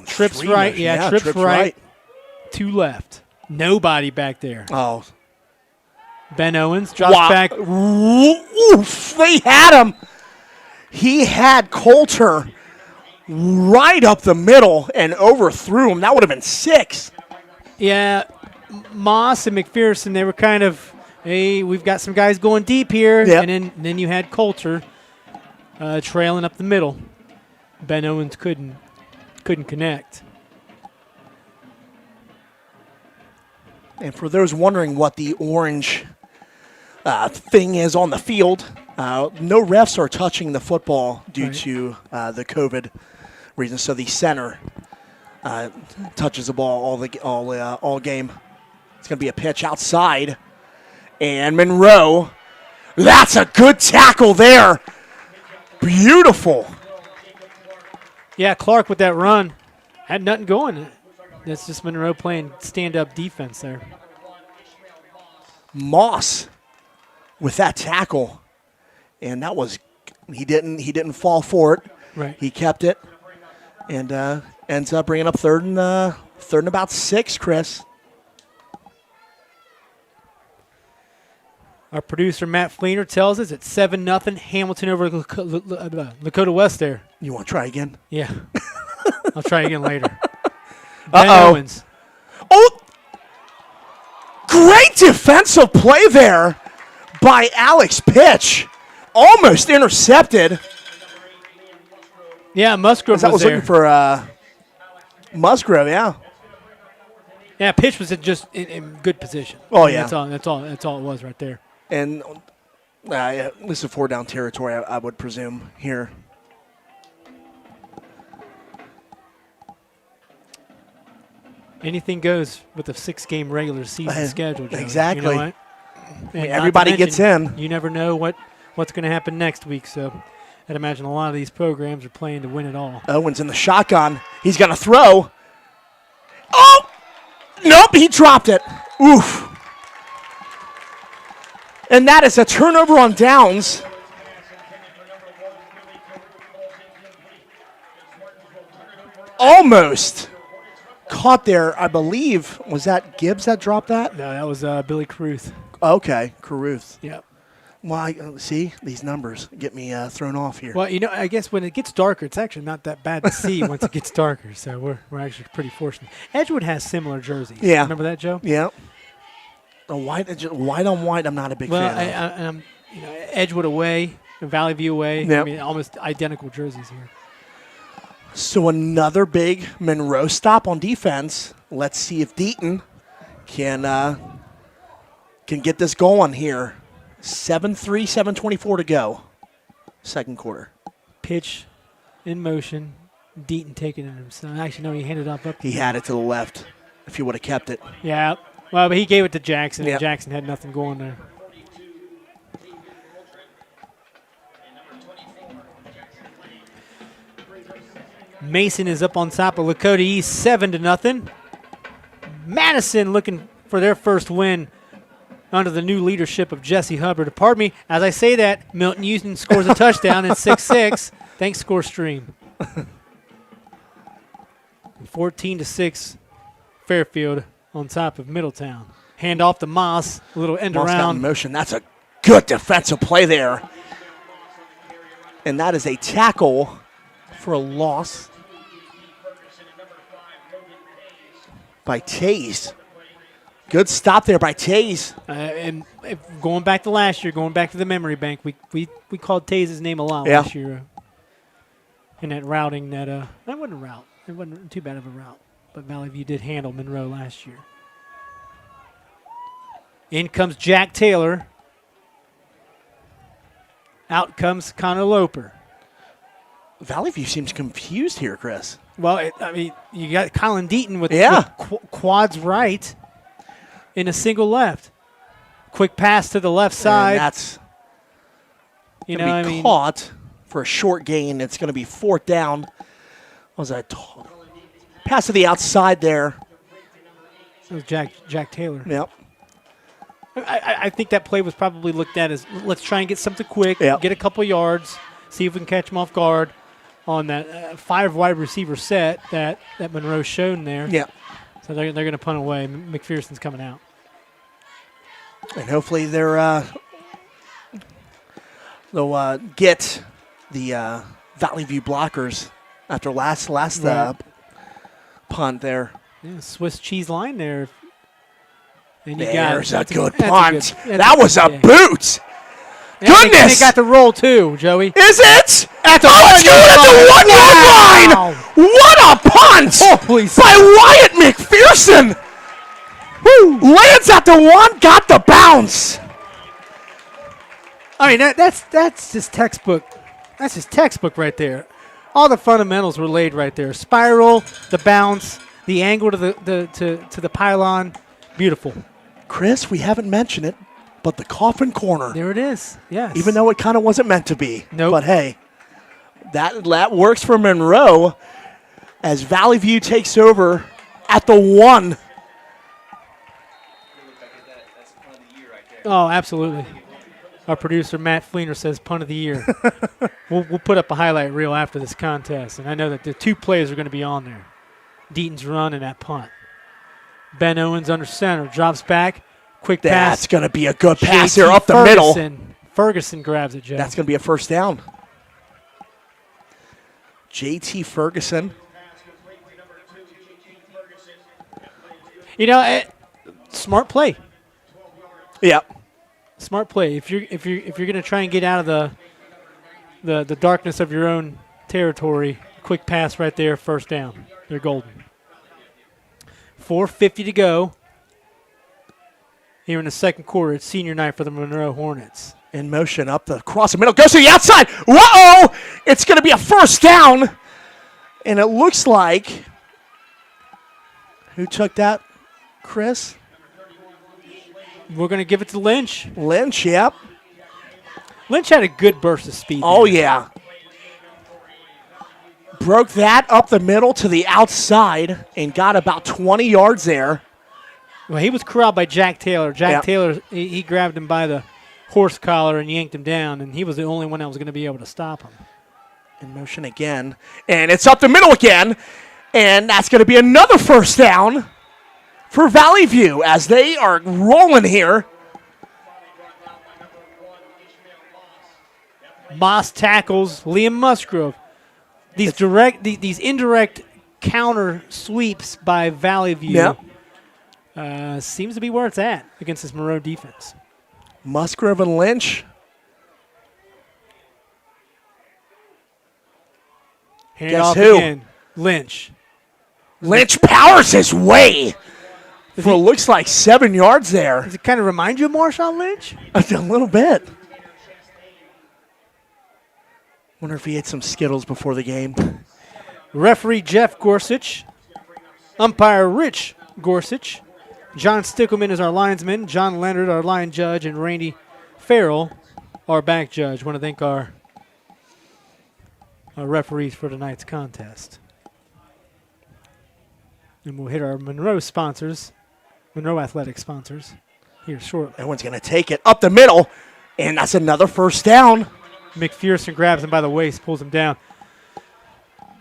Trips right, trips right. 2 left. Nobody back there. Oh. Ben Owens drops back. Oof, they had him. He had Coulter right up the middle and overthrew him. That would have been 6. Yeah, Moss and McPherson, they were kind of, hey, we've got some guys going deep here. Yep. And then you had Coulter trailing up the middle. Ben Owens couldn't connect. And for those wondering what the orange thing is on the field, no refs are touching the football due to the COVID reason. So the center touches the ball all game. It's going to be a pitch outside. And Monroe, that's a good tackle there. Beautiful. Yeah, Clark with that run had nothing going. That's just Monroe playing stand-up defense there. Moss with that tackle, and that was he didn't fall for it. Right. He kept it, and ends up bringing up third and about 6. Chris. Our producer Matt Fleener tells us it's 7-0 Hamilton over Lakota West there. You want to try again? Yeah. I'll try again later. Ben Uh-oh. Owens. Oh, great defensive play there by Alex Pitch. Almost intercepted. Yeah, Musgrove That was there. looking for Musgrove, yeah. Yeah, Pitch was just in good position. Oh, I mean, yeah. That's all it was right there. And this is 4 down territory, I would presume, here. Anything goes with a 6-game regular season schedule, Joe. Exactly. You know what? And not everybody to gets mention, in. You never know what's going to happen next week, so I'd imagine a lot of these programs are playing to win it all. Owens in the shotgun. He's going to throw. Oh! Nope, he dropped it. Oof. And that is a turnover on downs. caught there, I believe, was that Gibbs that dropped that? No, that was Billy Caruth. Okay, Caruth. Yep. Well, see, these numbers get me thrown off here. Well, I guess when it gets darker, it's actually not that bad to see once it gets darker. So we're actually pretty fortunate. Edgewood has similar jerseys. Yeah. Remember that, Joe? Yeah. White on white, I'm not a big fan of. Edgewood away, Valley View away. Yep. I mean, almost identical jerseys here. So another big Monroe stop on defense. Let's see if Deaton can get this going here. 7-3, 7:24 to go. Second quarter. Pitch in motion. Deaton taking it himself. Actually, no, he handed off up. He had it to the left if he would have kept it. Yeah. Well, but he gave it to Jackson, Yep. and Jackson had nothing going there. Mason is up on top of Lakota East, 7-0. Madison looking for their first win under the new leadership of Jesse Hubbard. Pardon me, as I say that, Milton Houston scores a touchdown at 6-6. Thanks, Score Stream. 14-6, Fairfield on top of Middletown. Hand off to Moss, a little end Moss got in around. motion. That's a good defensive play there. And that is a tackle for a loss by Taze. Good stop there by Taze. And going back to last year, going back to the memory bank, we called Taze's name a lot Yeah. last year. In that routing that wasn't a route. It wasn't too bad of a route. But Valley View did handle Monroe last year. In comes Jack Taylor. Out comes Connor Loper. Valley View seems confused here, Chris. Well, you got Colin Deaton with, Yeah. with quads right and a single left. Quick pass to the left side. And that's going to be caught for a short gain. It's going to be fourth down. What was that? Pass to the outside there. It was Jack Taylor. Yep. I think that play was probably looked at as, let's try and get something quick, Yep. get a couple yards, see if we can catch them off guard on that 5 wide receiver set that Monroe's shown there. Yeah. So they're going to punt away. McPherson's coming out. And hopefully they'll get the Valley View blockers after last punt there. Yeah, Swiss cheese line there. And you There's got a good punt. That was a yeah. boot. And they Goodness. got the roll too, Joey. Is it? At the 1-yard line. What a punt Holy by Wyatt McPherson. Woo. Lands at the 1, got the bounce. I mean, that's just textbook. That's just textbook right there. All the fundamentals were laid right there. Spiral, the bounce, the angle to the pylon. Beautiful. Chris, we haven't mentioned it, but the coffin corner. There it is. Yes. Even though it kind of wasn't meant to be. Nope. But hey, that works for Monroe as Valley View takes over at the 1. Oh, absolutely. Our producer, Matt Fleener, says punt of the year. We'll put up a highlight reel after this contest, and I know that the 2 plays are going to be on there. Deaton's run and that punt. Ben Owens under center, drops back, quick pass. That's going to be a good pass JT here up the Ferguson. middle. Ferguson grabs it, Joe. That's going to be a first down. JT Ferguson. Smart play. Yeah. Smart play. If you're going to try and get out of the darkness of your own territory, quick pass right there, first down. They're golden. 4:50 to go here in the second quarter. It's senior night for the Monroe Hornets. In motion up the across the middle, goes to the outside. Whoa! It's going to be a first down, and it looks like who took that? Chris We're going to give it to Lynch. Lynch. Yep. Lynch had a good burst of speed. Oh there. yeah. Broke that up the middle to the outside and got about 20 yards there. Well, he was corralled by Jack Taylor. Yeah. Taylor, he grabbed him by the horse collar and yanked him down, and he was the only one that was going to be able to stop him. In motion again. And it's up the middle again. And that's going to be another first down for Valley View as they are rolling here. Moss tackles Liam Musgrove. These indirect counter sweeps by Valley View seems to be where it's at against this Monroe defense. Musgrove and Lynch. Hand Guess off who? again. Lynch. Lynch powers his way for looks like 7 yards there. Does it kind of remind you of Marshawn Lynch? A little bit. Wonder if he ate some Skittles before the game. Referee Jeff Gorsuch. Umpire Rich Gorsuch. John Stickelman is our linesman. John Leonard, our line judge. And Randy Farrell, our back judge. Want to thank our referees for tonight's contest. And we'll hit our Monroe sponsors, Monroe Athletic sponsors, here shortly. Everyone's going to take it up the middle, and that's another first down. McPherson grabs him by the waist, pulls him down.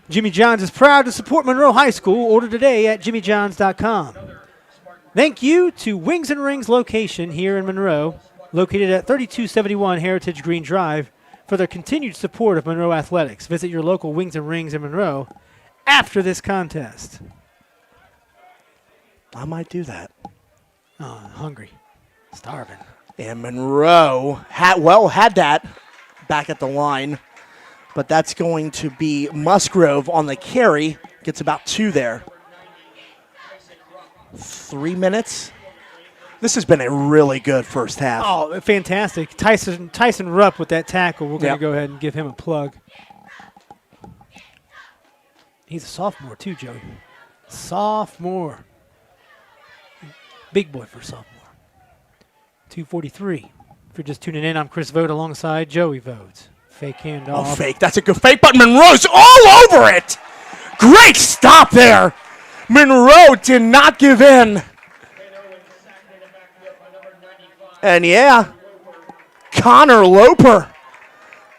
Jimmy John's is proud to support Monroe High School. Order today at jimmyjohns.com. Thank you to Wings and Rings location here in Monroe, located at 3271 Heritage Green Drive, for their continued support of Monroe Athletics. Visit your local Wings and Rings in Monroe after this contest. I might do that. Oh, I'm hungry. Starving. And Monroe had that back at the line, but that's going to be Musgrove on the carry. Gets about 2 there. 3 minutes. This has been a really good first half. Oh, fantastic. Tyson Rupp with that tackle. We're going to go ahead and give him a plug. He's a sophomore too, Joey. Sophomore. Big boy for sophomore. 243. If you're just tuning in, I'm Chris Vogt alongside Joey Vogt. Fake handoff. Oh, fake. That's a good fake, but Monroe's all over it. Great stop there. Monroe did not give in. And yeah, Connor Loper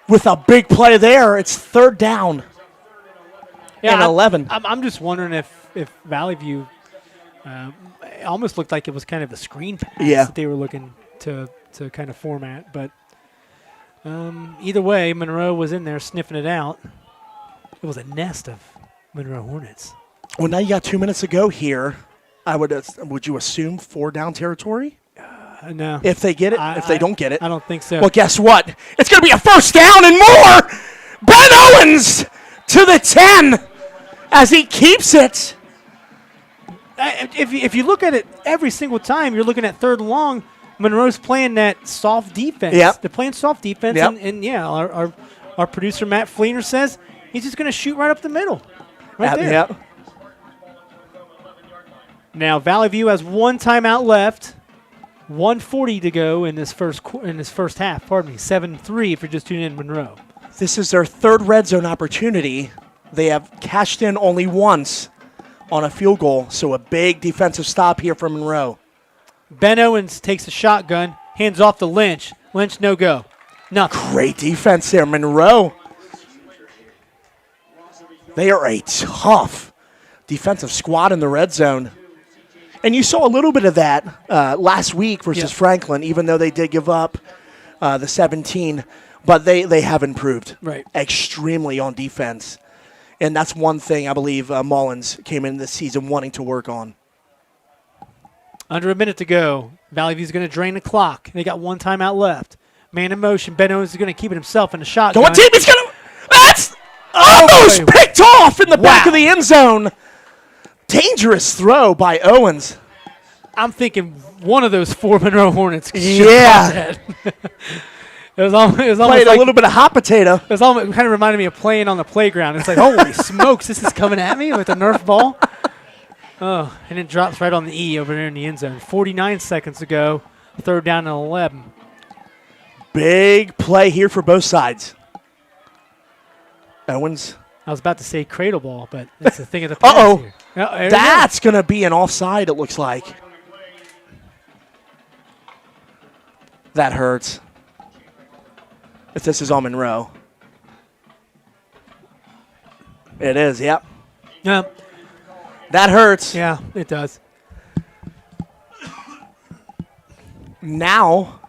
with a big play there. It's third down. And 11. I'm just wondering if Valley View it almost looked like it was kind of a screen pass that they were looking to kind of format. But either way, Monroe was in there sniffing it out. It was a nest of Monroe Hornets. Well, now you got 2 minutes to go here. Would you assume 4 down territory? No. If they get it, if they don't get it. I don't think so. Well, guess what? It's going to be a first down and more. Ben Owens to the 10 as he keeps it. If you look at it every single time, you're looking at third and long. Monroe's playing that soft defense. Yep. They're playing soft defense. Yep. And our producer, Matt Fleener, says he's just going to shoot right up the middle. Right there. Yep. Now, Valley View has 1 timeout left. 1:40 to go in this first half. 7-3 if you're just tuning in, Monroe. This is their third red zone opportunity. They have cashed in only once on a field goal, so a big defensive stop here for Monroe. Ben Owens takes a shotgun, hands off to Lynch. Lynch, no go. Nothing. Great defense there, Monroe. They are a tough defensive squad in the red zone. And you saw a little bit of that last week versus Franklin, even though they did give up the 17. But they have improved extremely on defense. And that's one thing I believe Mullins came in this season wanting to work on. Under a minute to go. Valley View's going to drain the clock. They got 1 timeout left. Man in motion. Ben Owens is going to keep it himself in the shotgun. What team is going to... That's almost picked off in the back of the end zone. Dangerous throw by Owens. I'm thinking one of those 4 Monroe Hornets. Yeah. It was almost played like a little bit of hot potato. It was almost kind of reminded me of playing on the playground. It's like, holy smokes, this is coming at me with a Nerf ball. Oh, and it drops right on the E over there in the end zone. 49 seconds to go. 3rd down and 11. Big play here for both sides. Owens. I was about to say cradle ball, but it's the thing of the past here. Oh, that's going to be an offside, it looks like. That hurts. If this is on Monroe. It is, yep. Yeah. That hurts. Yeah, it does. Now,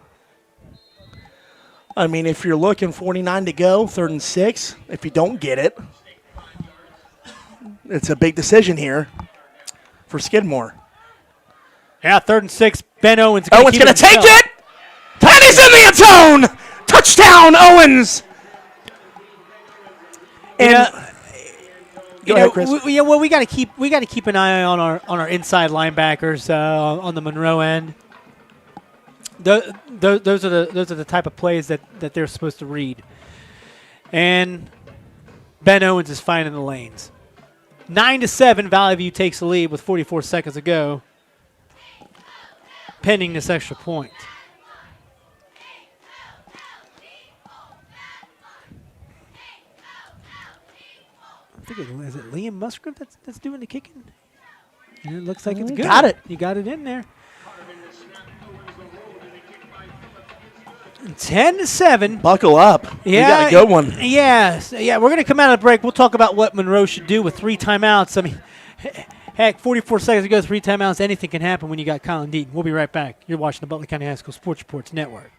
I mean, if you're looking 49 to go, 3rd and 6, if you don't get it, it's a big decision here for Skidmore. Yeah, 3rd and 6. Ben Owens. Owens going to take it. And he's in the end zone. Touchdown, Owens. And go ahead, Chris. We got to keep an eye on our inside linebackers on the Monroe end. Those are the type of plays that they're supposed to read. And Ben Owens is finding the lanes. 9-7, Valley View takes the lead with 44 seconds to go, pending this extra point. I think is it Liam Musgrave that's doing the kicking? And it looks like it's good. Got it. You got it in there. 10-7. Buckle up. Yeah, you got a good one. Yes. Yeah, we're going to come out of the break. We'll talk about what Monroe should do with 3 timeouts. I mean, heck, 44 seconds to go, 3 timeouts. Anything can happen when you got Colin Deaton. We'll be right back. You're watching the Butler County High School Sports Reports Network.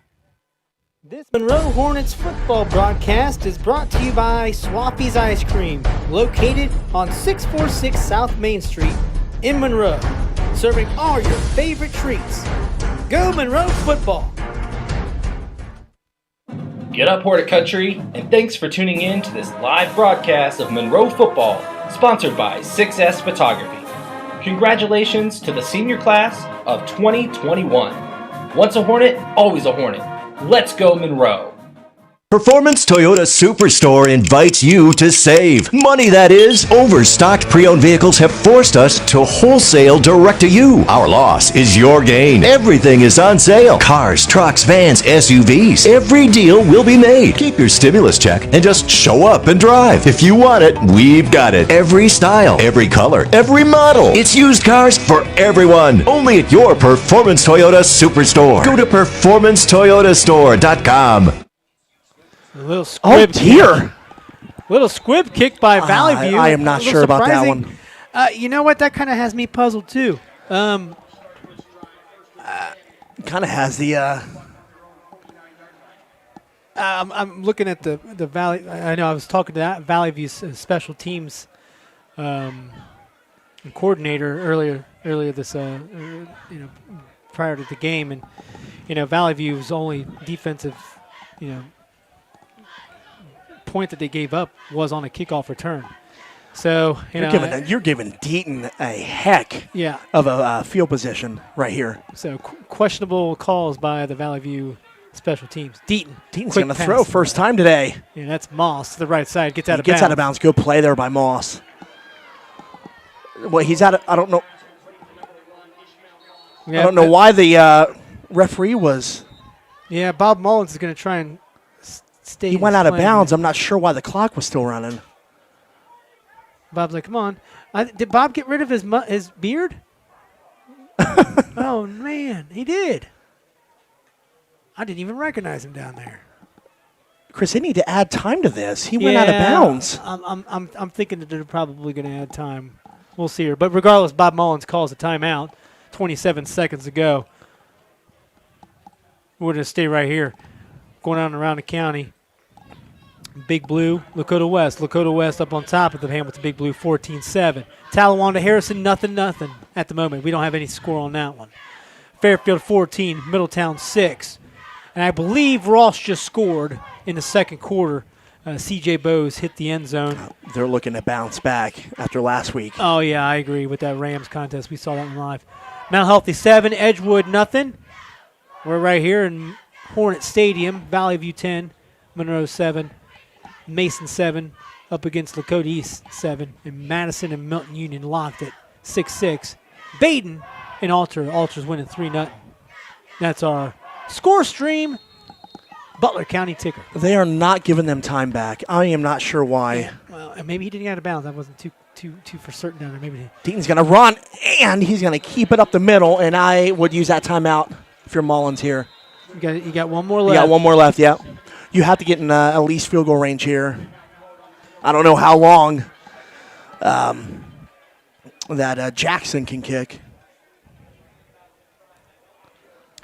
This Monroe Hornets football broadcast is brought to you by Swaffy's Ice Cream, located on 646 South Main Street in Monroe, serving all your favorite treats. Go Monroe football! Get up, Horticulture, and thanks for tuning in to this live broadcast of Monroe football, sponsored by 6S Photography. Congratulations to the senior class of 2021. Once a Hornet, always a Hornet. Let's go, Monroe. Performance Toyota Superstore invites you to save. Money, that is. Overstocked pre-owned vehicles have forced us to wholesale direct to you. Our loss is your gain. Everything is on sale. Cars, trucks, vans, SUVs. Every deal will be made. Keep your stimulus check and just show up and drive. If you want it, we've got it. Every style, every color, every model. It's used cars for everyone. Only at your Performance Toyota Superstore. Go to performancetoyotastore.com. A little squib dear. Little squib kick by Valley View. I am not sure about that one. You know what? That kind of has me puzzled, too. Kind of has the... I'm looking at the Valley. I know I was talking to that Valley View's special teams coordinator earlier this, prior to the game. And, Valley View's only defensive, point that they gave up was on a kickoff return. So you're giving Deaton a heck of a field position right here. So questionable calls by the Valley View special teams. Deaton's going to throw first time today. Yeah, that's Moss to the right side. Gets out of bounds. Good play there by Moss. Well, he's out of, I don't know. Yeah, I don't know why the referee was. Yeah, Bob Mullins is going to try and stay. He went out of bounds. I'm not sure why the clock was still running. Bob's like, come on. Did Bob get rid of his beard? Oh, man, he did. I didn't even recognize him down there. Chris, they need to add time to this. He went out of bounds. I'm thinking that they're probably going to add time. We'll see here. But regardless, Bob Mullins calls a timeout. 27 seconds to go. We're going to stay right here. Going on around the county. Big Blue, Lakota West. Lakota West up on top of the hand with the Big Blue, 14-7. Talawanda Harrison, nothing at the moment. We don't have any score on that one. Fairfield 14, Middletown 6. And I believe Ross just scored in the second quarter. C.J. Bowes hit the end zone. They're looking to bounce back after last week. Oh, yeah, I agree with that Rams contest. We saw that one live. Mount Healthy 7, Edgewood nothing. We're right here in Hornet Stadium. Valley View 10, Monroe 7, Mason 7, up against Lakota East 7, and Madison and Milton Union locked at 6-6. Baden and Alter. Alter's winning 3-0. That's our score stream. Butler County ticker. They are not giving them time back. I am not sure why. Yeah, well, maybe he didn't get out of bounds. I wasn't too for certain down there. Maybe Deaton's going to run, and he's going to keep it up the middle, and I would use that timeout if you're Mullins here. You got one more left. You got one more left, yeah. You have to get in at least field goal range here. I don't know how long that Jackson can kick.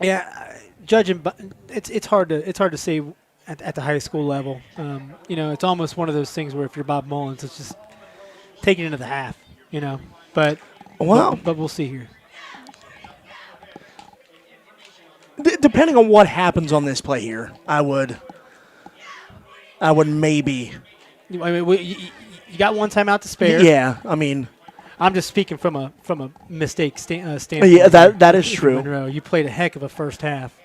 Yeah, judging, but it's hard to say at the high school level. It's almost one of those things where if you're Bob Mullins, it's just take it into the half. But we'll see here. Depending on what happens on this play here, I would maybe. I mean, you got one timeout to spare. Yeah, I mean, I'm just speaking from a mistake standpoint. Yeah, that is true. Monroe, you played a heck of a first half.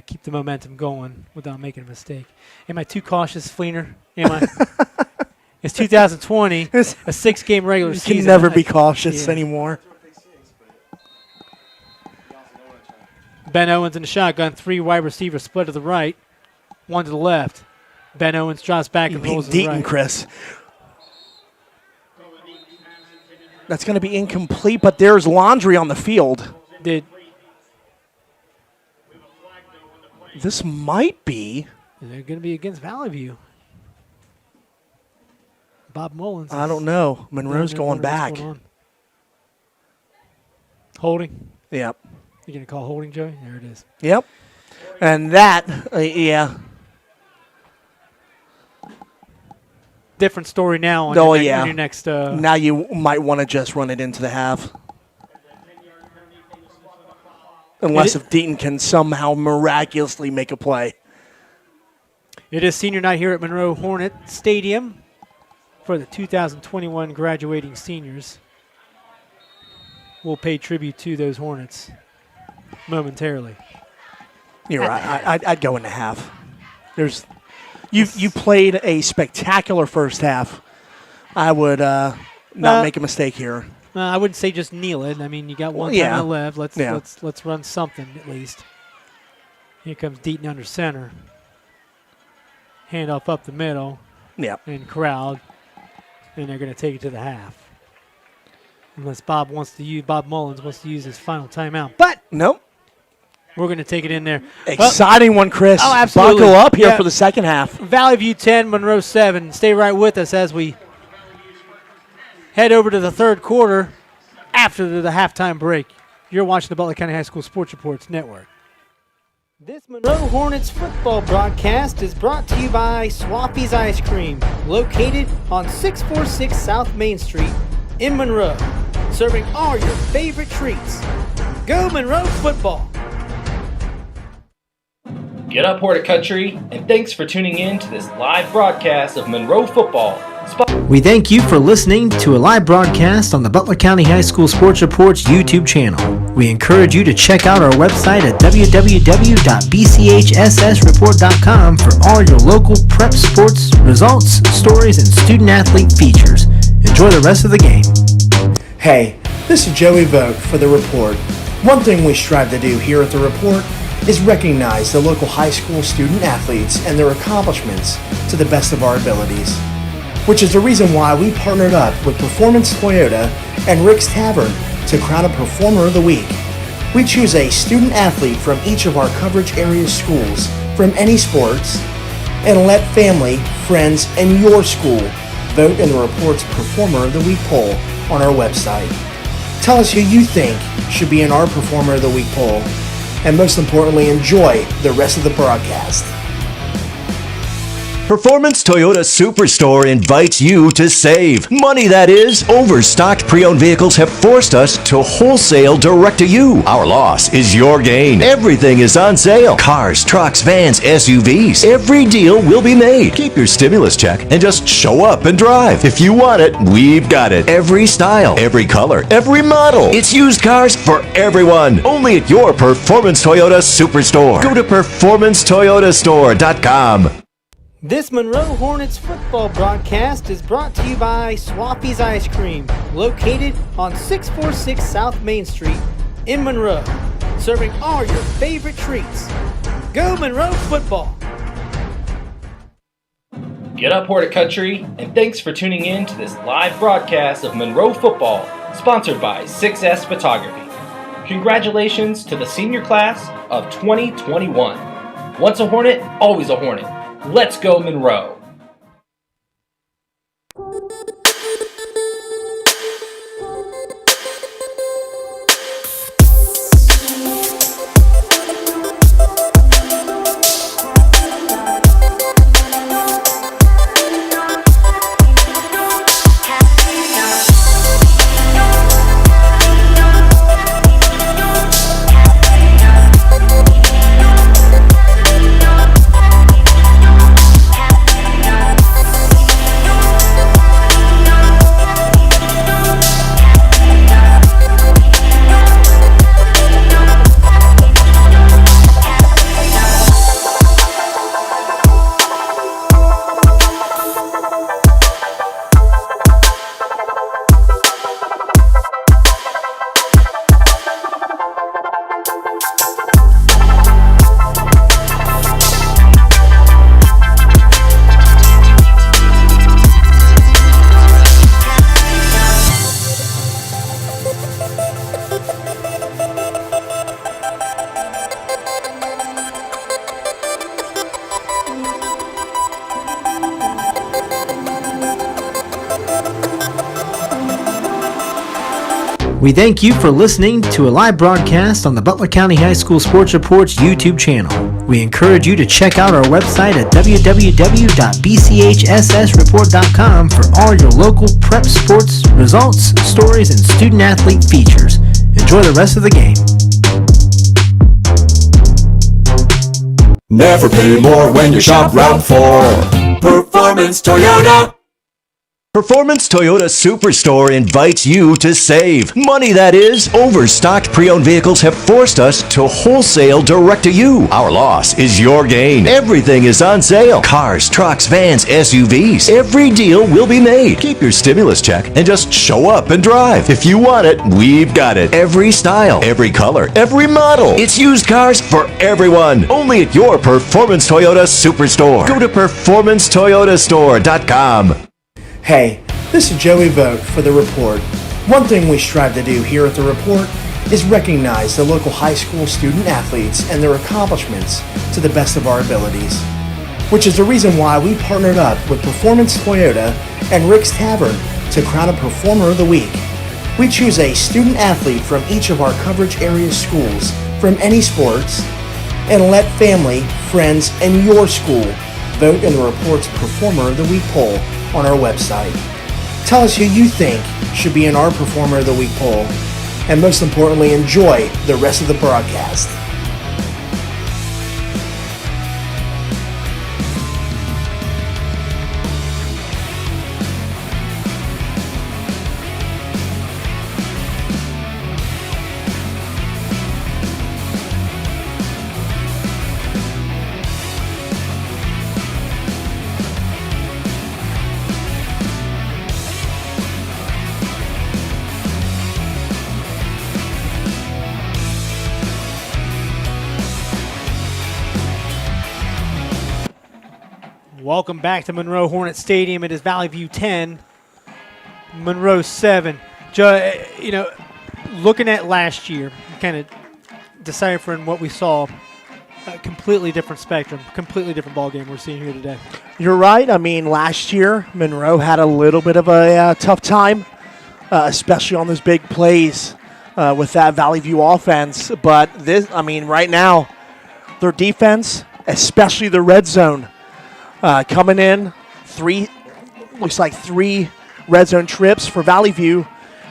Keep the momentum going without making a mistake. Am I too cautious, Fleener? Am I? It's 2020, a 6-game regular season. You can never be cautious anymore. Ben Owens in the shotgun, 3 wide receivers split to the right, 1 to the left. Ben Owens drops back and rolls to the right. Chris. That's going to be incomplete, but there's laundry on the field. This might be. They're going to be against Valley View. Bob Mullins. I don't know. Monroe's going back. Holding. Yep. You're going to call holding, Joey? There it is. Yep. And that, yeah. Different story now on your next. Now you might want to just run it into the half. Unless if Deaton can somehow miraculously make a play. It is senior night here at Monroe Hornet Stadium for the 2021 graduating seniors. We'll pay tribute to those Hornets momentarily. You're right. I'd go in the half. You played a spectacular first half. I would not make a mistake here. I wouldn't say just kneel it. I mean, you got one time left. Let's run something at least. Here comes Deaton under center. Handoff up the middle. Yep. And crowd, and they're going to take it to the half. Unless Bob Mullins wants to use his final timeout. But nope. We're going to take it in there. Exciting one, Chris. Oh, absolutely. Buckle up here for the second half. Valley View 10, Monroe 7. Stay right with us as we head over to the third quarter after the halftime break. You're watching the Butler County High School Sports Reports Network. This Monroe Hornets football broadcast is brought to you by Swaffy's Ice Cream, located on 646 South Main Street in Monroe, serving all your favorite treats. Go Monroe football! Get up, Hornet Country, and thanks for tuning in to this live broadcast of Monroe football. We thank you for listening to a live broadcast on the Butler County High School Sports Reports YouTube channel. We encourage you to check out our website at www.bchssreport.com for all your local prep sports, results, stories, and student-athlete features. Enjoy the rest of the game. Hey, this is Joey Vogt for The Report. One thing we strive to do here at The Report is recognize the local high school student athletes and their accomplishments to the best of our abilities, which is the reason why we partnered up with Performance Toyota and Rick's Tavern to crown a Performer of the Week. We choose a student athlete from each of our coverage area schools from any sports and let family, friends, and your school vote in the Report's Performer of the Week poll on our website. Tell us who you think should be in our Performer of the Week poll, and most importantly, enjoy the rest of the broadcast. Performance Toyota Superstore invites you to save. Money, that is. Overstocked pre-owned vehicles have forced us to wholesale direct to you. Our loss is your gain. Everything is on sale. Cars, trucks, vans, SUVs. Every deal will be made. Keep your stimulus check and just show up and drive. If you want it, we've got it. Every style, every color, every model. It's used cars for everyone. Only at your Performance Toyota Superstore. Go to performancetoyotastore.com. This Monroe Hornets football broadcast is brought to you by Swaffy's Ice Cream, located on 646 South Main Street in Monroe, serving all your favorite treats. Go Monroe football! Get up, Hornet Country, and thanks for tuning in to this live broadcast of Monroe football, sponsored by 6S Photography. Congratulations to the senior class of 2021. Once a Hornet, always a Hornet. Let's go Monroe! We thank you for listening to a live broadcast on the Butler County High School Sports Report's YouTube channel. We encourage you to check out our website at www.bchssreport.com for all your local prep sports results, stories, and student-athlete features. Enjoy the rest of the game. Never pay more when you shop Route 4. Performance Toyota. Performance Toyota Superstore invites you to save. Money, that is. Overstocked pre-owned vehicles have forced us to wholesale direct to you. Our loss is your gain. Everything is on sale. Cars, trucks, vans, SUVs. Every deal will be made. Keep your stimulus check and just show up and drive. If you want it, we've got it. Every style, every color, every model. It's used cars for everyone. Only at your Performance Toyota Superstore. Go to performancetoyotastore.com. Hey, this is Joey Vogt for The Report. One thing we strive to do here at The Report is recognize the local high school student athletes and their accomplishments to the best of our abilities, which is the reason why we partnered up with Performance Toyota and Rick's Tavern to crown a Performer of the Week. We choose a student athlete from each of our coverage area schools from any sports and let family, friends, and your school vote in The Report's Performer of the Week poll on our website. Tell us who you think should be in our Performer of the Week poll, and most importantly, enjoy the rest of the broadcast. Welcome back to Monroe Hornet Stadium. It is Valley View 10, Monroe 7. Looking at last year, kind of deciphering what we saw, a completely different spectrum, completely different ball game we're seeing here today. You're right. I mean, last year, Monroe had a little bit of a tough time, especially on those big plays with that Valley View offense. But right now, their defense, especially the red zone, coming in, looks like three red zone trips for Valley View,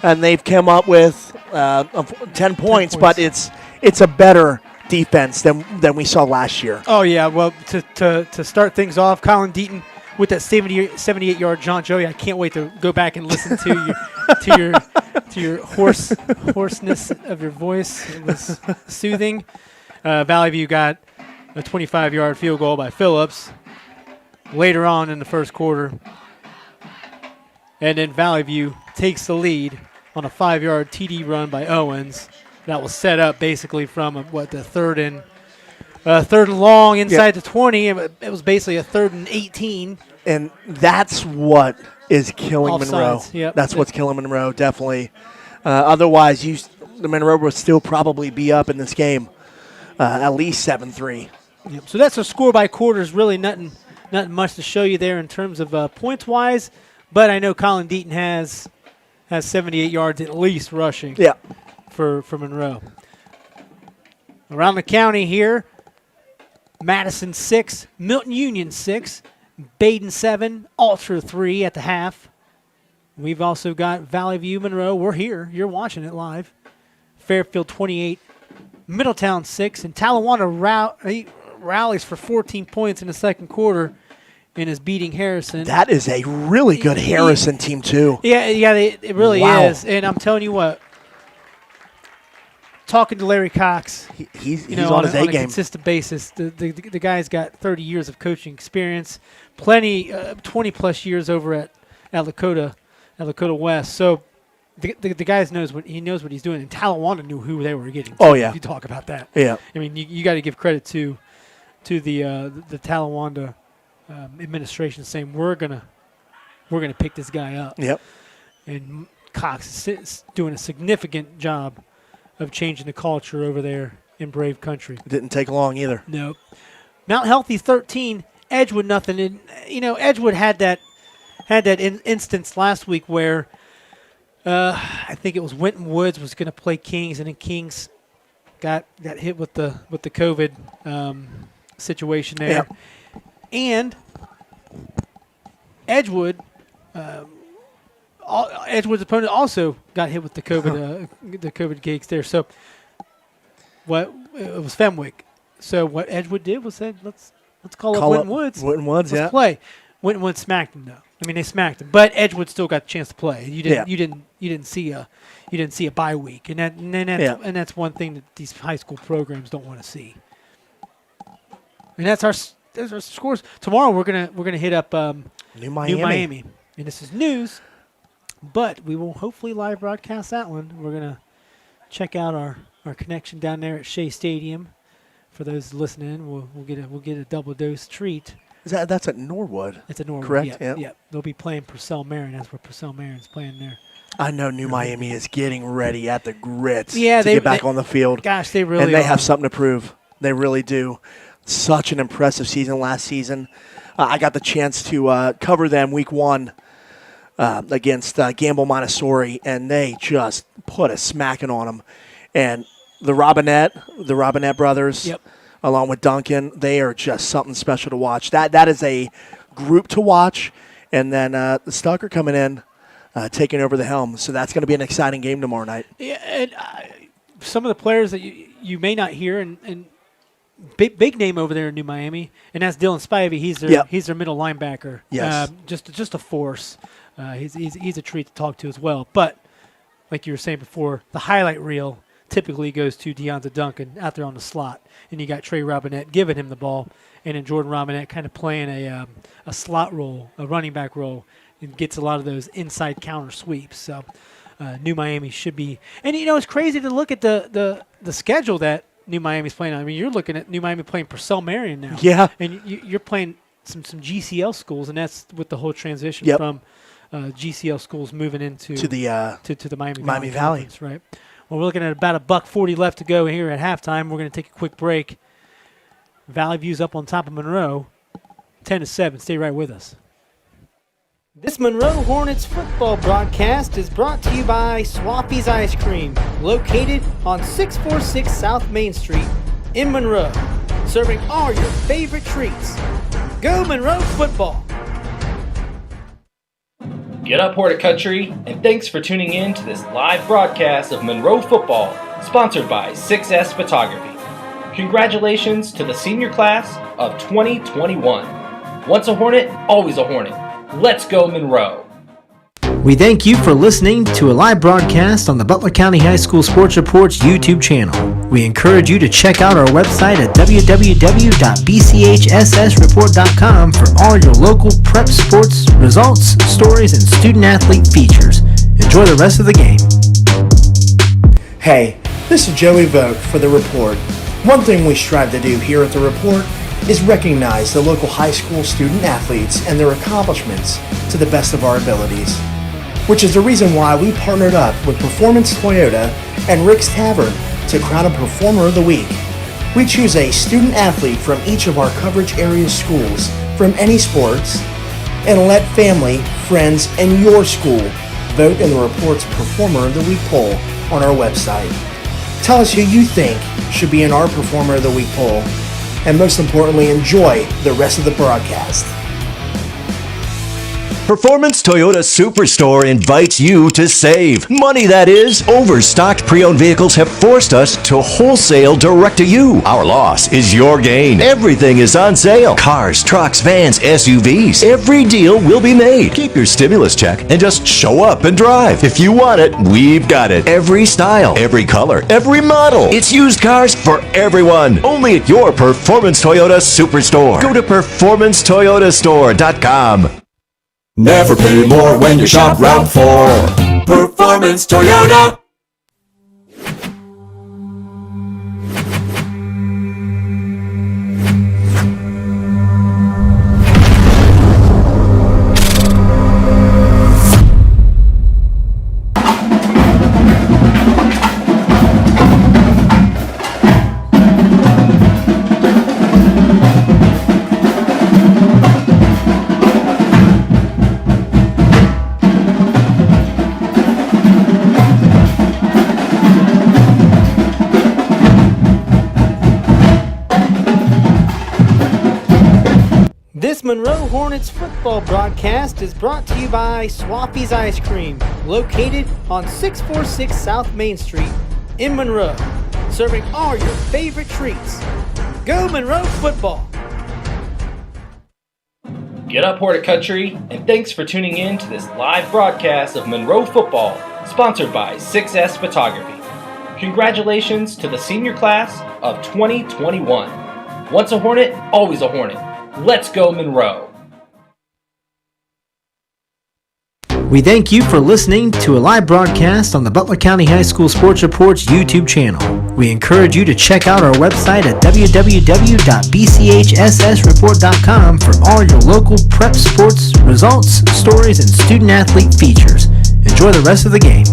and they've come up with 10 points, but it's a better defense than we saw last year. Oh, yeah. Well, to start things off, Colin Deaton with that 78-yard jaunt. Joey, I can't wait to go back and listen to your hoarseness of your voice. It was soothing. Valley View got a 25-yard field goal by Phillips later on in the first quarter. And then Valley View takes the lead on a 5-yard TD run by Owens. That was set up basically from the third and long inside the 20. It was basically a 3rd and 18. And that's what is killing Monroe. Yep. That's what's killing Monroe, definitely. Otherwise, the Monroe would still probably be up in this game, at least 7-3. Yep. So that's a score by quarters. Really nothing much to show you there in terms of points-wise, but I know Colin Deaton has 78 yards at least rushing for Monroe. Around the county here, Madison 6, Milton Union 6, Baden 7, Alter 3 at the half. We've also got Valley View, Monroe. We're here. You're watching it live. Fairfield 28, Middletown 6, and Talawanda rallies for 14 points in the second quarter and is beating Harrison. That is a really good Harrison team, too. Yeah, it really is. And I'm telling you what, talking to Larry Cox, he's on his A game. On a consistent basis. The guy's got 30 years of coaching experience, plenty, 20-plus years over at Lakota West. So the guy knows what he's doing. And Talawanda knew who they were getting. Oh, yeah. If you talk about that. Yeah. I mean, you got to give credit to the Talawanda administration saying we're gonna pick this guy up. Yep. And Cox is doing a significant job of changing the culture over there in Brave Country. It didn't take long either. No. Mount Healthy 13, Edgewood nothing. And Edgewood had that instance last week where I think it was Winton Woods was going to play Kings, and then Kings got hit with the COVID situation there. Yeah. And Edgewood, Edgewood's opponent also got hit with the COVID gigs there. So it was Fenwick. So what Edgewood did was said, let's call up Winton Woods. Winton Woods, let's play. Winton Woods smacked him though. I mean, they smacked him, but Edgewood still got a chance to play. You didn't see a bye week, and that's one thing that these high school programs don't want to see. And that's our scores. Tomorrow we're gonna hit up New Miami, and this is news, but we will hopefully live broadcast that one. We're gonna check out our connection down there at Shea Stadium. For those listening, we'll get a double dose treat. That's at Norwood? It's at Norwood, correct? Yeah. They'll be playing Purcell Marion. That's where Purcell Marion's playing there. I know New Miami is getting ready at the grits to they get back on the field. Gosh, they really and they are. have something to prove. They really do. Such an impressive season last season. I got the chance to cover them week 1 against Gamble Montessori, and they just put a smacking on them. And the Robinette brothers, yep, along with Duncan, they are just something special to watch. That is a group to watch. And then the Stucker coming in, taking over the helm. So that's going to be an exciting game tomorrow night. Yeah, and some of the players that you may not hear, and big name over there in New Miami, and that's Dylan Spivey. He's their middle linebacker. Yes, just a force. He's a treat to talk to as well. But like you were saying before, the highlight reel typically goes to Deonta Duncan out there on the slot, and you got Trey Robinette giving him the ball, and then Jordan Robinette kind of playing a slot role, a running back role, and gets a lot of those inside counter sweeps. So New Miami should be, and it's crazy to look at the schedule that New Miami's playing on. I mean, you're looking at New Miami playing Purcell Marion now. Yeah, and you're playing some GCL schools, and that's with the whole transition from GCL schools moving into to the Miami Valley, right? Well, we're looking at about $1.40 left to go here at halftime. We're going to take a quick break. Valley View's up on top of Monroe, 10-7. Stay right with us. This Monroe Hornets football broadcast is brought to you by Swaffy's Ice Cream, located on 646 South Main Street in Monroe, serving all your favorite treats. Go Monroe football! Get up, Hornet Country, and thanks for tuning in to this live broadcast of Monroe football, sponsored by 6S Photography. Congratulations to the senior class of 2021. Once a Hornet, always a Hornet. Let's go Monroe. We thank you for listening to a live broadcast on the Butler County High School Sports Report's YouTube channel. We encourage you to check out our website at www.bchssreport.com for all your local prep sports results, stories, and student-athlete features. Enjoy the rest of the game. Hey, this is Joey Vogt for The Report. One thing we strive to do here at The Report is recognize the local high school student-athletes and their accomplishments to the best of our abilities, which is the reason why we partnered up with Performance Toyota and Rick's Tavern to crown a Performer of the Week. We choose a student-athlete from each of our coverage area schools from any sports and let family, friends, and your school vote in the Report's Performer of the Week poll on our website. Tell us who you think should be in our Performer of the Week poll, and most importantly, enjoy the rest of the broadcast. Performance Toyota Superstore invites you to save. Money, that is. Overstocked pre-owned vehicles have forced us to wholesale direct to you. Our loss is your gain. Everything is on sale. Cars, trucks, vans, SUVs. Every deal will be made. Keep your stimulus check and just show up and drive. If you want it, we've got it. Every style, every color, every model. It's used cars for everyone. Only at your Performance Toyota Superstore. Go to performancetoyotastore.com. Never pay more when you shop Route 4. Performance Toyota. Monroe Hornets football broadcast is brought to you by Swaffy's Ice Cream, located on 646 South Main Street in Monroe, serving all your favorite treats. Go Monroe football! Get up, Hornet Country, and thanks for tuning in to this live broadcast of Monroe football, sponsored by 6S Photography. Congratulations to the senior class of 2021. Once a Hornet, always a Hornet. Let's go Monroe! We thank you for listening to a live broadcast on the Butler County High School Sports Report's YouTube channel. We encourage you to check out our website at www.bchssreport.com for all your local prep sports results, stories, and student-athlete features. Enjoy the rest of the game.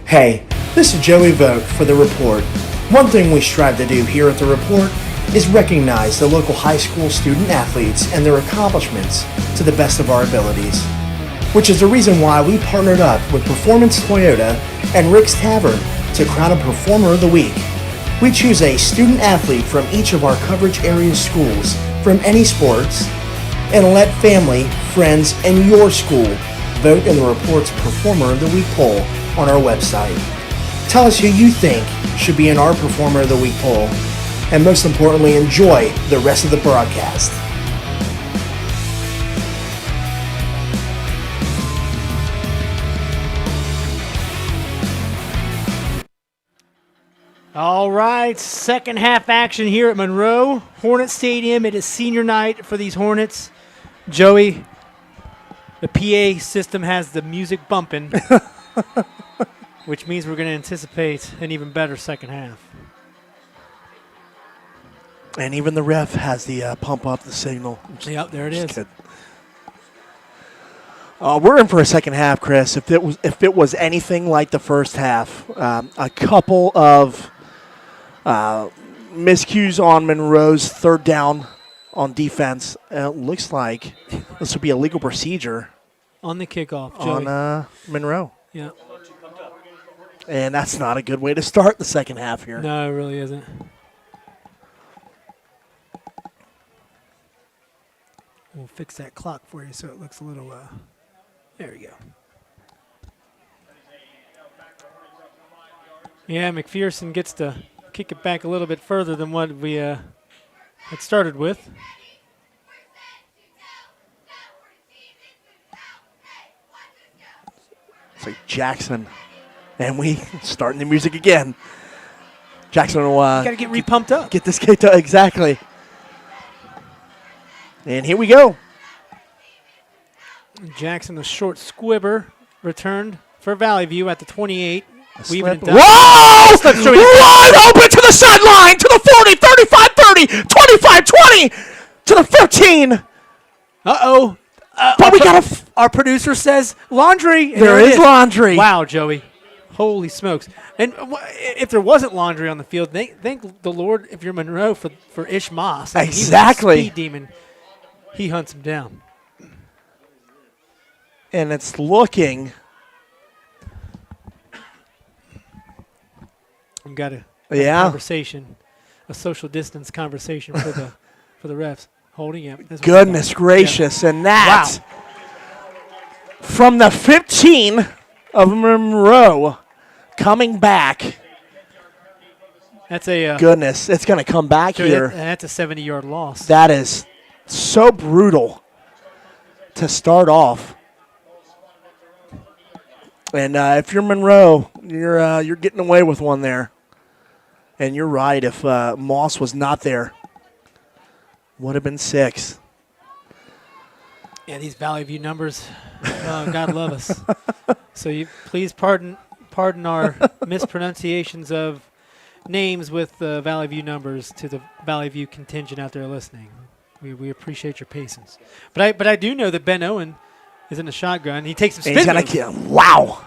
Hey, this is Joey Vogt for The Report. One thing we strive to do here at The Report is recognize the local high school student athletes and their accomplishments to the best of our abilities, which is the reason why we partnered up with Performance Toyota and Rick's Tavern to crown a Performer of the Week. We choose a student athlete from each of our coverage area schools from any sports and let family, friends, and your school vote in the Report's Performer of the Week poll on our website. Tell us who you think should be in our Performer of the Week poll, and most importantly, enjoy the rest of the broadcast. All right, second half action here at Monroe Hornet Stadium. It is senior night for these Hornets. Joey, the PA system has the music bumping, which means we're going to anticipate an even better second half. And even the ref has the pump up the signal. Yep, there it is. We're in for a second half, Chris. If it was anything like the first half, a couple of miscues on Monroe's third down on defense. It looks like this would be a legal procedure on the kickoff, Joey. On Monroe. Yeah. And that's not a good way to start the second half here. No, it really isn't. We'll fix that clock for you so it looks a little, there we go. Yeah, McPherson gets to kick it back a little bit further than what we had started with. It's like Jackson. And we starting the music again. Jackson will got to get re-pumped up. Get this kicked up, exactly. And here we go. Jackson, a short squibber, returned for Valley View at the 28. Whoa! Wide open to the sideline, to the 40, 35, 30, 25, 20, to the 15. Uh-oh. But we got our producer says laundry. There is laundry. Wow, Joey. Holy smokes. And if there wasn't laundry on the field, thank the Lord if you're Monroe for Ish Moss. I mean, exactly. He's a speed demon. He hunts him down. And it's looking. We've got a conversation, a social distance conversation for the refs. Holding him. Goodness gracious. Yeah. And that from the 15 of Monroe coming back. That's a goodness. It's going to come back here. That's a 70-yard loss. That is so brutal to start off. And if you're Monroe, you're getting away with one there. And you're right. If Moss was not there, would have been 6. Yeah, these Valley View numbers, God love us. So you please pardon our mispronunciations of names with Valley View numbers to the Valley View contingent out there listening. We appreciate your patience. But I do know that Ben Owen is in the shotgun. He takes some spin. He's gonna kill. Wow.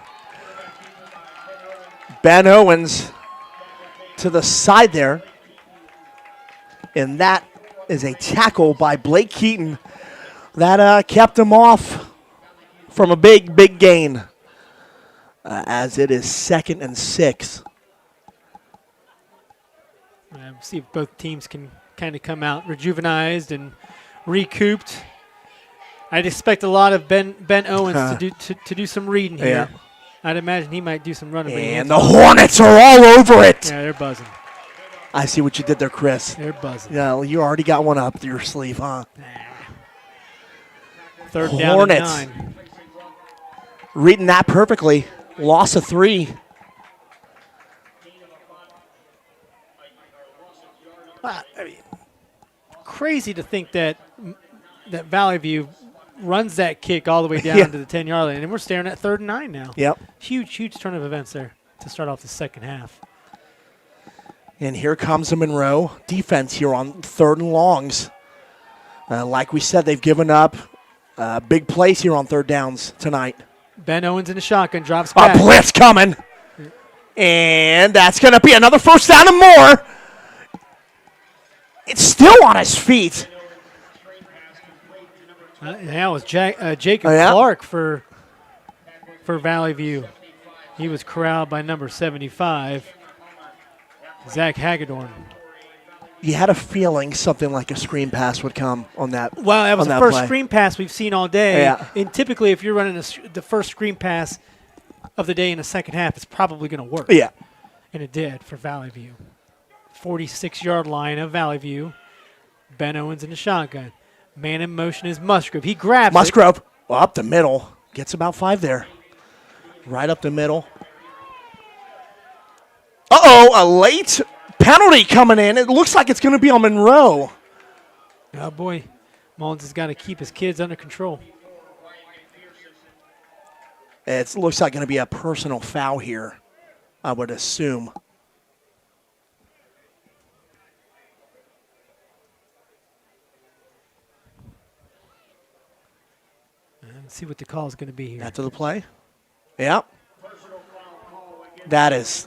Ben Owens to the side there. And that is a tackle by Blake Keaton that kept him off from a big gain as it is 2nd and 6. See if both teams can kind of come out rejuvenized and recouped I'd expect a lot of Ben Owens to do some reading here. Yeah. I'd imagine he might do some running. And the Hornets are all over it. Yeah, they're buzzing. I see what you did there, Chris. They're buzzing. Yeah, well, you already got one up your sleeve, huh? Third down and 9. Reading that perfectly. Loss of 3. I mean, crazy to think that Valley View runs that kick all the way down to the 10-yard line, and we're staring at 3rd and 9 now. Yep. Huge turn of events there to start off the second half. And here comes the Monroe defense here on 3rd and longs. Like we said, they've given up big plays here on 3rd downs tonight. Ben Owens in the shotgun, drops back. A blitz coming. And that's going to be another 1st down and more. It's still on his feet. That was Jacob Clark for Valley View. He was corralled by number 75, Zach Hagedorn. You had a feeling something like a screen pass would come on that. Well, that was the first play. screen pass we've seen all day. Yeah. And typically, if you're running the first screen pass of the day in the second half, it's probably going to work. Yeah. And it did for Valley View. 46-yard line of Valley View. Ben Owens in the shotgun. Man in motion is Musgrove. He grabs Musgrove up the middle. Gets about 5 there. Right up the middle. A late penalty coming in. It looks like it's going to be on Monroe. Oh, boy. Mullins has got to keep his kids under control. It looks like going to be a personal foul here, I would assume. Let's see what the call is going to be here. After the play? Yep. That is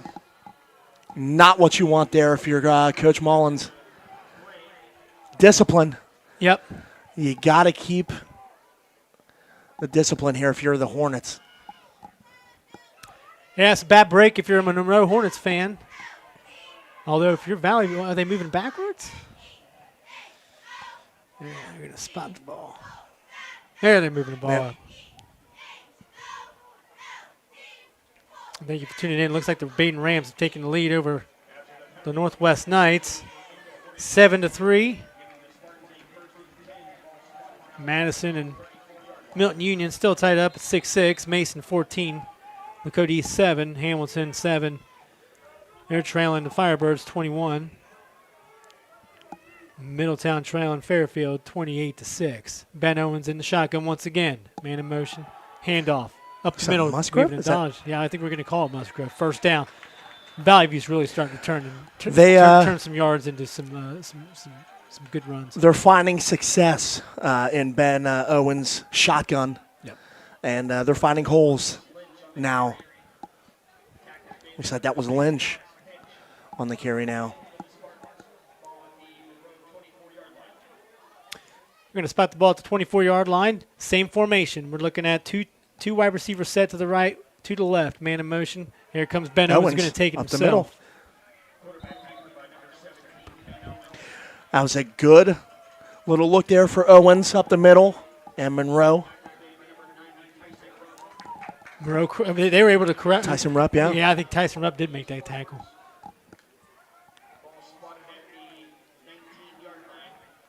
not what you want there if you're Coach Mullins. Discipline. Yep. You got to keep the discipline here if you're the Hornets. Yeah, it's a bad break if you're a Monroe Hornets fan. Although if you're Valley View, are they moving backwards? Yeah, they're going to spot the ball. There, they're moving the ball up. Thank you for tuning in. Looks like the Baden Rams have taken the lead over the Northwest Knights. 7-3. Madison and Milton Union still tied up at 6-6. Mason 14. Lakota East 7. Hamilton 7. They're trailing the Firebirds 21. Middletown trailing Fairfield 28-6. Ben Owens in the shotgun once again. Man in motion. Handoff. Up the middle. Musgrove? Yeah, I think we're going to call it Musgrove. First down. Valley View's really starting to turn some yards into some good runs. They're finding success in Ben Owens' shotgun. Yep. And they're finding holes now. Looks like that was Lynch on the carry now. We're going to spot the ball at the 24-yard line. Same formation. We're looking at two wide receivers set to the right, 2 to the left. Man in motion. Here comes Ben Owens. Going to take it up himself. The middle. That was a good little look there for Owens up the middle and Monroe. They were able to correct. Tyson Rupp, yeah. Yeah, I think Tyson Rupp did make that tackle.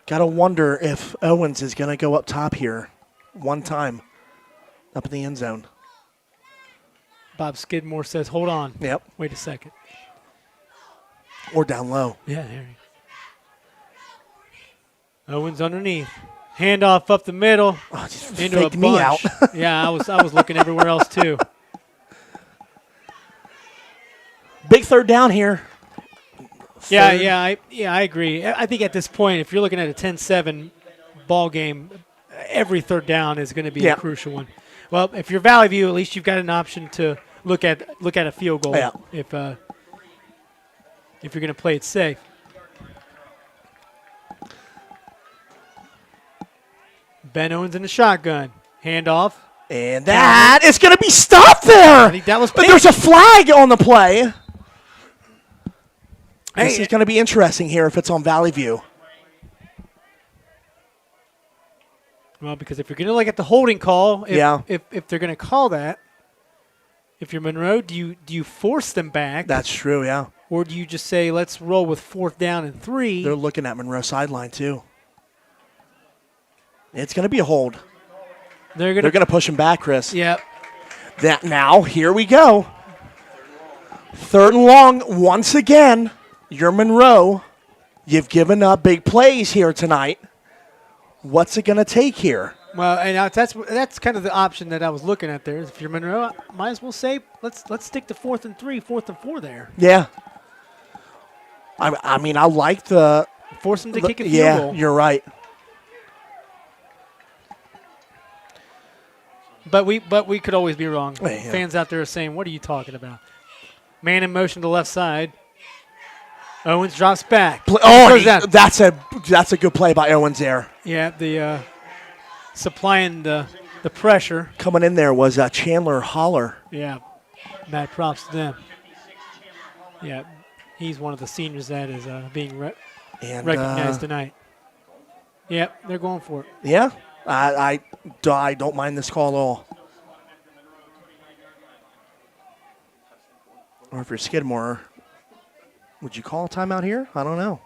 Got to wonder if Owens is going to go up top here one time up in the end zone. Bob Skidmore says, hold on. Yep. Wait a second. Or down low. Yeah, there he Owens underneath. Handoff up the middle. Oh, just into a faked me bunch. out. Yeah, I was looking everywhere else too. Big third down here. I agree. I think at this point, if you're looking at a 10-7 ball game, every third down is going to be a crucial one. Well, if you're Valley View, at least you've got an option to look at a field goal if you're going to play it safe. Ben Owens in the shotgun. Handoff. And that is going to be stopped there. I think that was but there's a flag on the play. Hey, this is going to be interesting here if it's on Valley View. Well, because if you're going to look at the holding call, if they're going to call that, if you're Monroe, do you force them back? That's true, yeah. Or do you just say, let's roll with 4th down and 3? They're looking at Monroe sideline, too. It's going to be a hold. They're going to push him back, Chris. Yep. Now, here we go. 3rd and long, once again. You're Monroe. You've given up big plays here tonight. What's it going to take here? Well, and that's kind of the option that I was looking at there. If you're Monroe, I might as well say let's stick to 4th and 3, 4th and 4 there. Yeah. I mean, I like the force them to kick a field goal. Yeah, you're right. But we could always be wrong. Yeah. Fans out there are saying, "What are you talking about?" Man in motion to left side. Owens drops back. That's a good play by Owens there. Yeah, the supplying the pressure. Coming in there was Chandler Holler. Yeah, mad props to them. Yeah, he's one of the seniors that is being recognized tonight. Yep, they're going for it. Yeah, I don't mind this call at all. Or if you're Skidmore, would you call a timeout here? I don't know.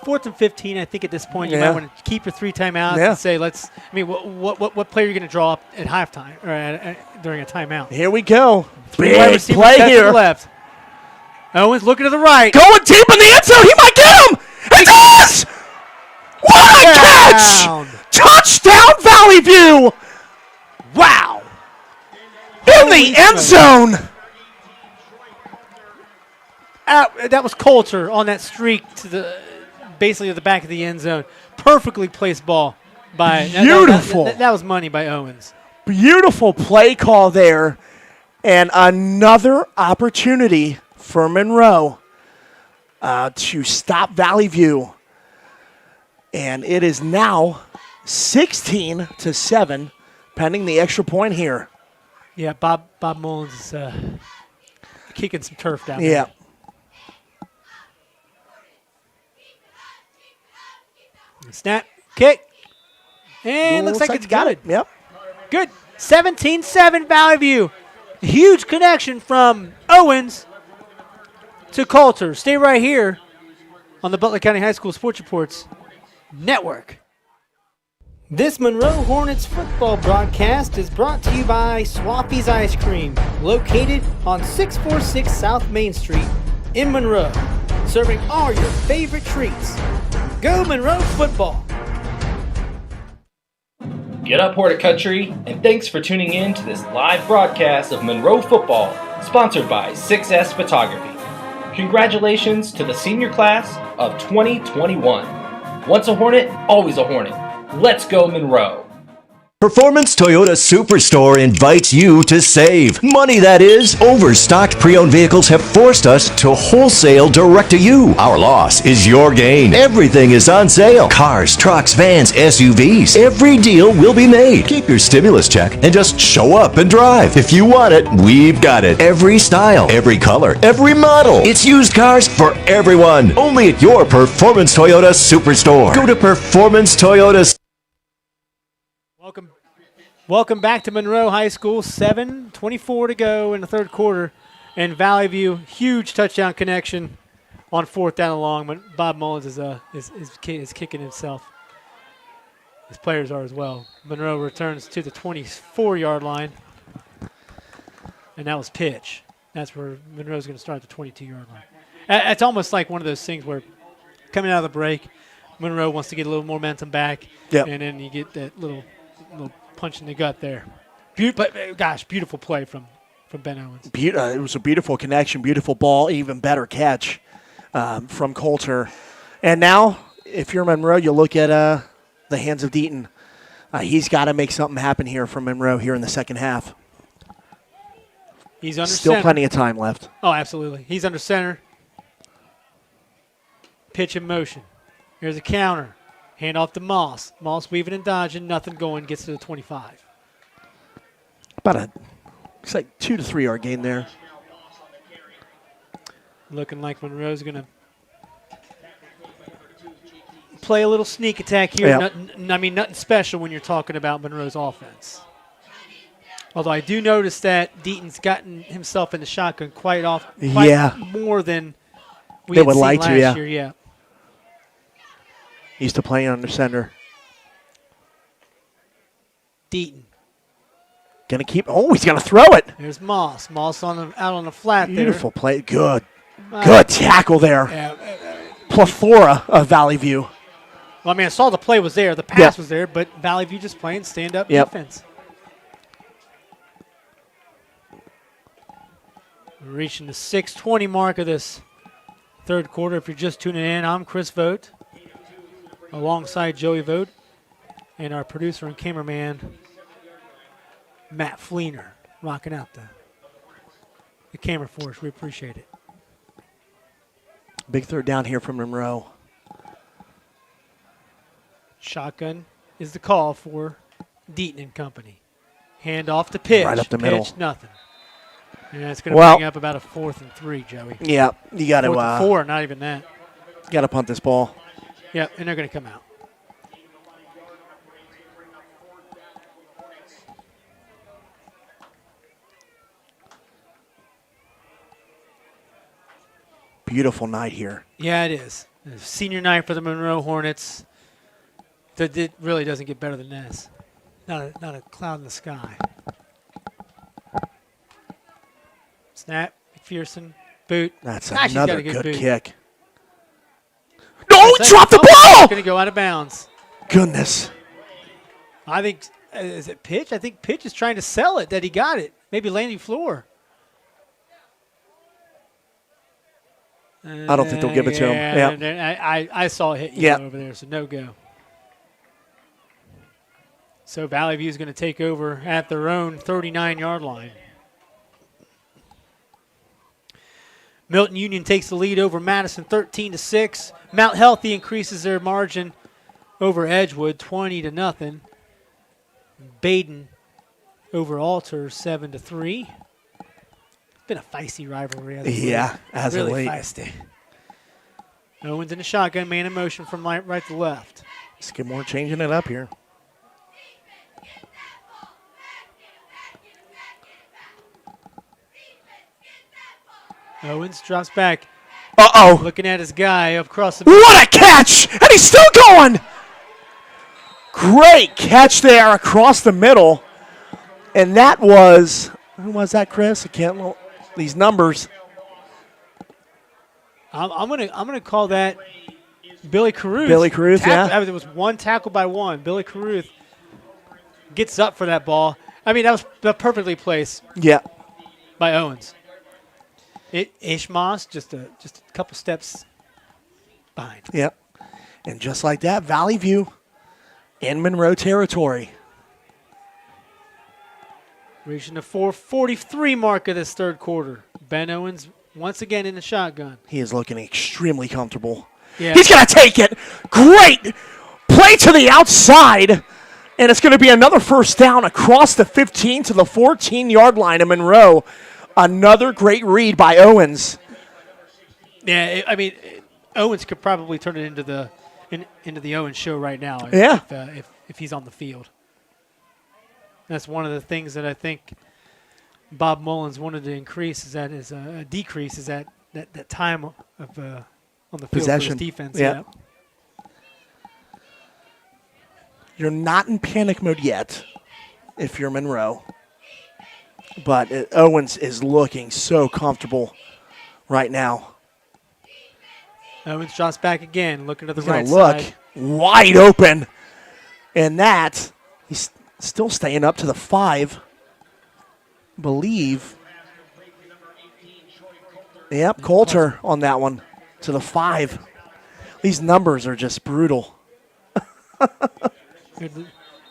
4th and 15, I think at this point you might want to keep your 3 timeouts and say, what player are you going to draw up at halftime or during a timeout? Here we go. Big play here. To the left. Owens looking to the right. Going deep in the end zone. He might get him. It does! What a catch! Touchdown, Valley View! Wow. In the end zone. That was Coulter on that streak to basically the back of the end zone. Perfectly placed ball by beautiful. That was money by Owens. Beautiful play call there, and another opportunity for Monroe to stop Valley View. And it is now 16-7, pending the extra point here. Yeah, Bob Mullins is kicking some turf down there. Yeah. Snap, kick, and looks like it's got good. It. Yep. Good. 17-7 Valley View. Huge connection from Owens to Coulter. Stay right here on the Butler County High School Sports Reports Network. This Monroe Hornets football broadcast is brought to you by Swaffy's Ice Cream, located on 646 South Main Street in Monroe, serving all your favorite treats. Go Monroe football! Get up, Hornet Country, and thanks for tuning in to this live broadcast of Monroe football, sponsored by 6S Photography. Congratulations to the senior class of 2021. Once a Hornet, always a Hornet. Let's go Monroe! Performance Toyota Superstore invites you to save. Money, that is. Overstocked pre-owned vehicles have forced us to wholesale direct to you. Our loss is your gain. Everything is on sale. Cars, trucks, vans, SUVs. Every deal will be made. Keep your stimulus check and just show up and drive. If you want it, we've got it. Every style, every color, every model. It's used cars for everyone. Only at your Performance Toyota Superstore. Go to Performance Toyota. Welcome back to Monroe High School. 7:24 to go in the third quarter. And Valley View, huge touchdown connection on 4th down and long. But Bob Mullins is kicking himself. His players are as well. Monroe returns to the 24-yard line. And that was pitch. That's where Monroe's going to start at the 22-yard line. It's almost like one of those things where coming out of the break, Monroe wants to get a little momentum back. Yep. And then you get that little punch in the gut there. Beautiful play from Ben Owens. It was a beautiful connection, beautiful ball, even better catch from Coulter. And now, if you're Monroe, you look at the hands of Deaton. He's got to make something happen here for Monroe here in the second half. He's under Still center. plenty of time left. Oh, absolutely. He's under center. Pitch in motion. Here's a counter. Hand off to Moss. Moss weaving and dodging. Nothing going. Gets to the 25. It's like 2 to 3 yard gain there. Looking like Monroe's going to play a little sneak attack here. Yep. Nothing special when you're talking about Monroe's offense. Although I do notice that Deaton's gotten himself in the shotgun quite more than we They had would seen like to, last year. Yeah. Used to playing under center. Deaton. Gonna keep. Oh, he's gonna throw it. There's Moss. Moss out on the flat Beautiful there. play. Good tackle there. Plethora of Valley View. Well, I mean, I saw the play was there. The pass was there, but Valley View just playing stand-up defense. We're reaching the 6:20 mark of this third quarter. If you're just tuning in, I'm Chris Vogt, alongside Joey Vogt, and our producer and cameraman, Matt Fleener, rocking out the camera for us. We appreciate it. Big third down here from Monroe. Shotgun is the call for Deaton and company. Hand off to pitch. Right up the middle. Pitch, nothing. And that's going to bring up about a 4th and 3, Joey. Yeah, you got to 4th and 4, not even that. Got to punt this ball. Yep, and they're going to come out. Beautiful night here. Yeah, it is. Senior night for the Monroe Hornets. It really doesn't get better than this. Not a cloud in the sky. Snap, McPherson, boot. That's She's another got a good boot. kick. No, he dropped the It's ball! going to go out of bounds. Goodness. I think, is it Pitch? I think Pitch is trying to sell it that he got it. Maybe landing floor. I don't think they'll give it to him. Yeah. I saw it hit over there, so no go. So Valley View is going to take over at their own 39-yard line. Milton Union takes the lead over Madison 13-6. Mount Healthy increases their margin over Edgewood 20-0. Baden over Alter 7-3. Been a feisty rivalry. As of really late. feisty. Owens in the shotgun, man in motion from right to left. Skidmore changing it up here. Owens drops back. Uh-oh. Looking at his guy up across the. What a catch! And he's still going! Great catch there across the middle. And that was, who was that, Chris? I can't, these numbers. I'm gonna call that Billy Caruth. Billy Caruth, yeah. It was one tackle by one. Billy Caruth gets up for that ball. I mean, that was perfectly placed. Yeah. By Owens. Ishmael just a couple steps behind. Yep. And just like that, Valley View in Monroe territory. Reaching the 4:43 mark of this third quarter. Ben Owens once again in the shotgun. He is looking extremely comfortable. Yeah. He's going to take it. Great play to the outside. And it's going to be another first down across the 15 to the 14-yard line of Monroe. Another great read by Owens. Yeah, I mean, Owens could probably turn it into the Owens show right now. If he's on the field. That's one of the things that I think Bob Mullins wanted to increase is that decrease is that time of on the field possession for his defense. Yeah. You're not in panic mode yet if you're Monroe. But Owens is looking so comfortable right now. Owens drops back again, looking to the right look side. Wide open. And that, he's still staying up to the 5. Believe. Yep, Coulter on that one to the 5. These numbers are just brutal.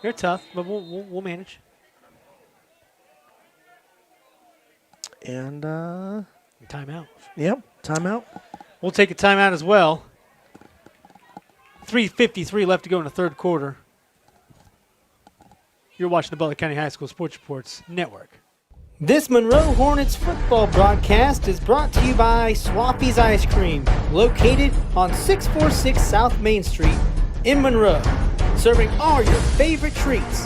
They're tough, but we'll manage. And timeout. Yep, timeout. We'll take a timeout as well. 3:53 left to go in the third quarter. You're watching the Butler County High School Sports Reports Network. This Monroe Hornets football broadcast is brought to you by Swaffy's Ice Cream, located on 646 South Main Street in Monroe, serving all your favorite treats.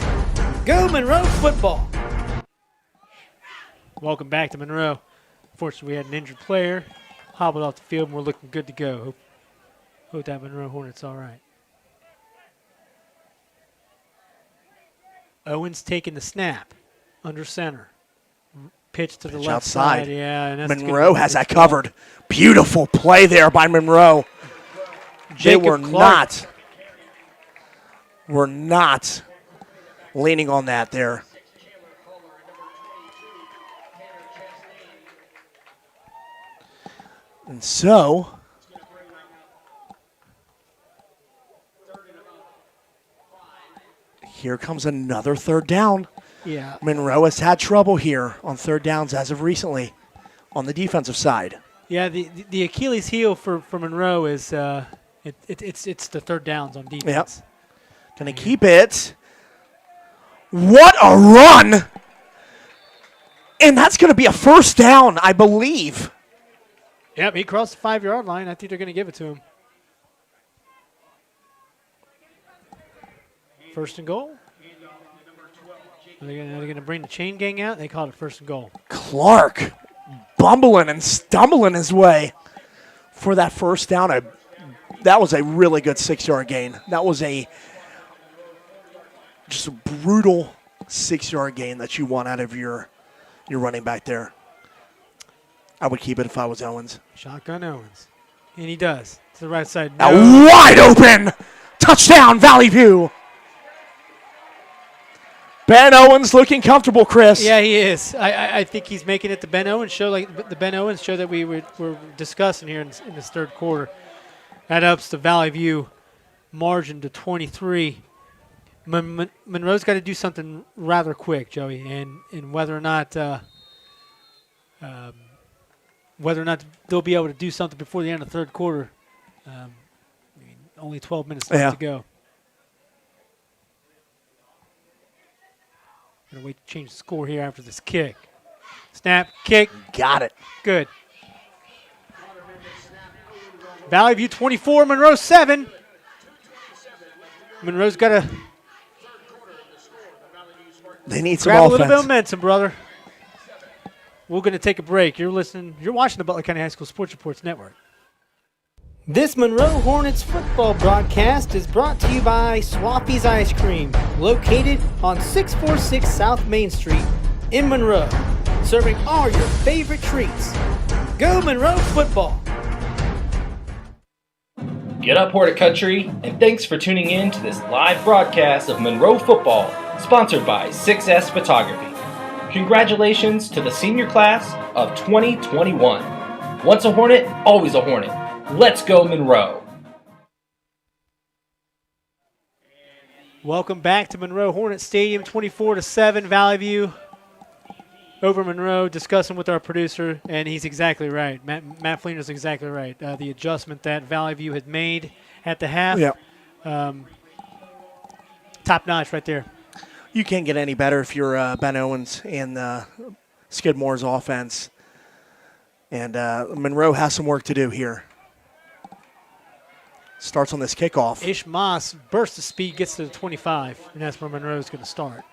Go Monroe football! Welcome back to Monroe. Unfortunately, we had an injured player, hobbled off the field, and we're looking good to go. Hope that Monroe Hornets all right. Owens taking the snap under center. Pitch to the left outside. side. Yeah, and that's Monroe has that covered. Beautiful play there by Monroe. They were not leaning on that there. And so, here comes another third down. Yeah. Monroe has had trouble here on third downs as of recently on the defensive side. Yeah, the Achilles heel for Monroe is it's the third downs on defense. Yep. Gonna keep it. What a run! And that's gonna be a first down, I believe. Yep, he crossed the 5-yard line. I think they're gonna give it to him. First and goal. Are they going to bring the chain gang out? They call it first and goal. Clark bumbling and stumbling his way for that first down. That was a really good 6-yard gain. That was just a brutal 6-yard gain that you want out of your running back there. I would keep it if I was Owens. Shotgun Owens. And he does. To the right side. Now wide open. Touchdown, Valley View. Ben Owens looking comfortable, Chris. Yeah, he is. I think he's making it the Ben Owens show, like the Ben Owens show that we were discussing here in this third quarter. That ups the Valley View margin to 23. Monroe's got to do something rather quick, Joey, and whether or not they'll be able to do something before the end of the third quarter. Only 12 minutes left to go. Gonna wait to change the score here after this kick. Snap, kick. Got it. Good. Valley View 24, Monroe 7. Monroe's got to grab a little bit of momentum, brother. We're going to take a break. You're watching the Butler County High School Sports Reports Network. This Monroe Hornets football broadcast is brought to you by Swappy's Ice Cream, located on 646 South Main Street in Monroe, serving all your favorite treats. Go Monroe football! Get up, Hornet Country, and thanks for tuning in to this live broadcast of Monroe football, sponsored by 6S Photography. Congratulations to the senior class of 2021. Once a Hornet, always a Hornet. Let's go Monroe. Welcome back to Monroe Hornet Stadium, 24-7 Valley View over Monroe, discussing with our producer, and he's exactly right. Matt Fleener's exactly right. The adjustment that Valley View had made at the half, top notch right there. You can't get any better if you're Ben Owens and Skidmore's offense. And Monroe has some work to do here. Starts on this kickoff. Ish Moss burst of speed, gets to the 25, and that's where Monroe's going to start.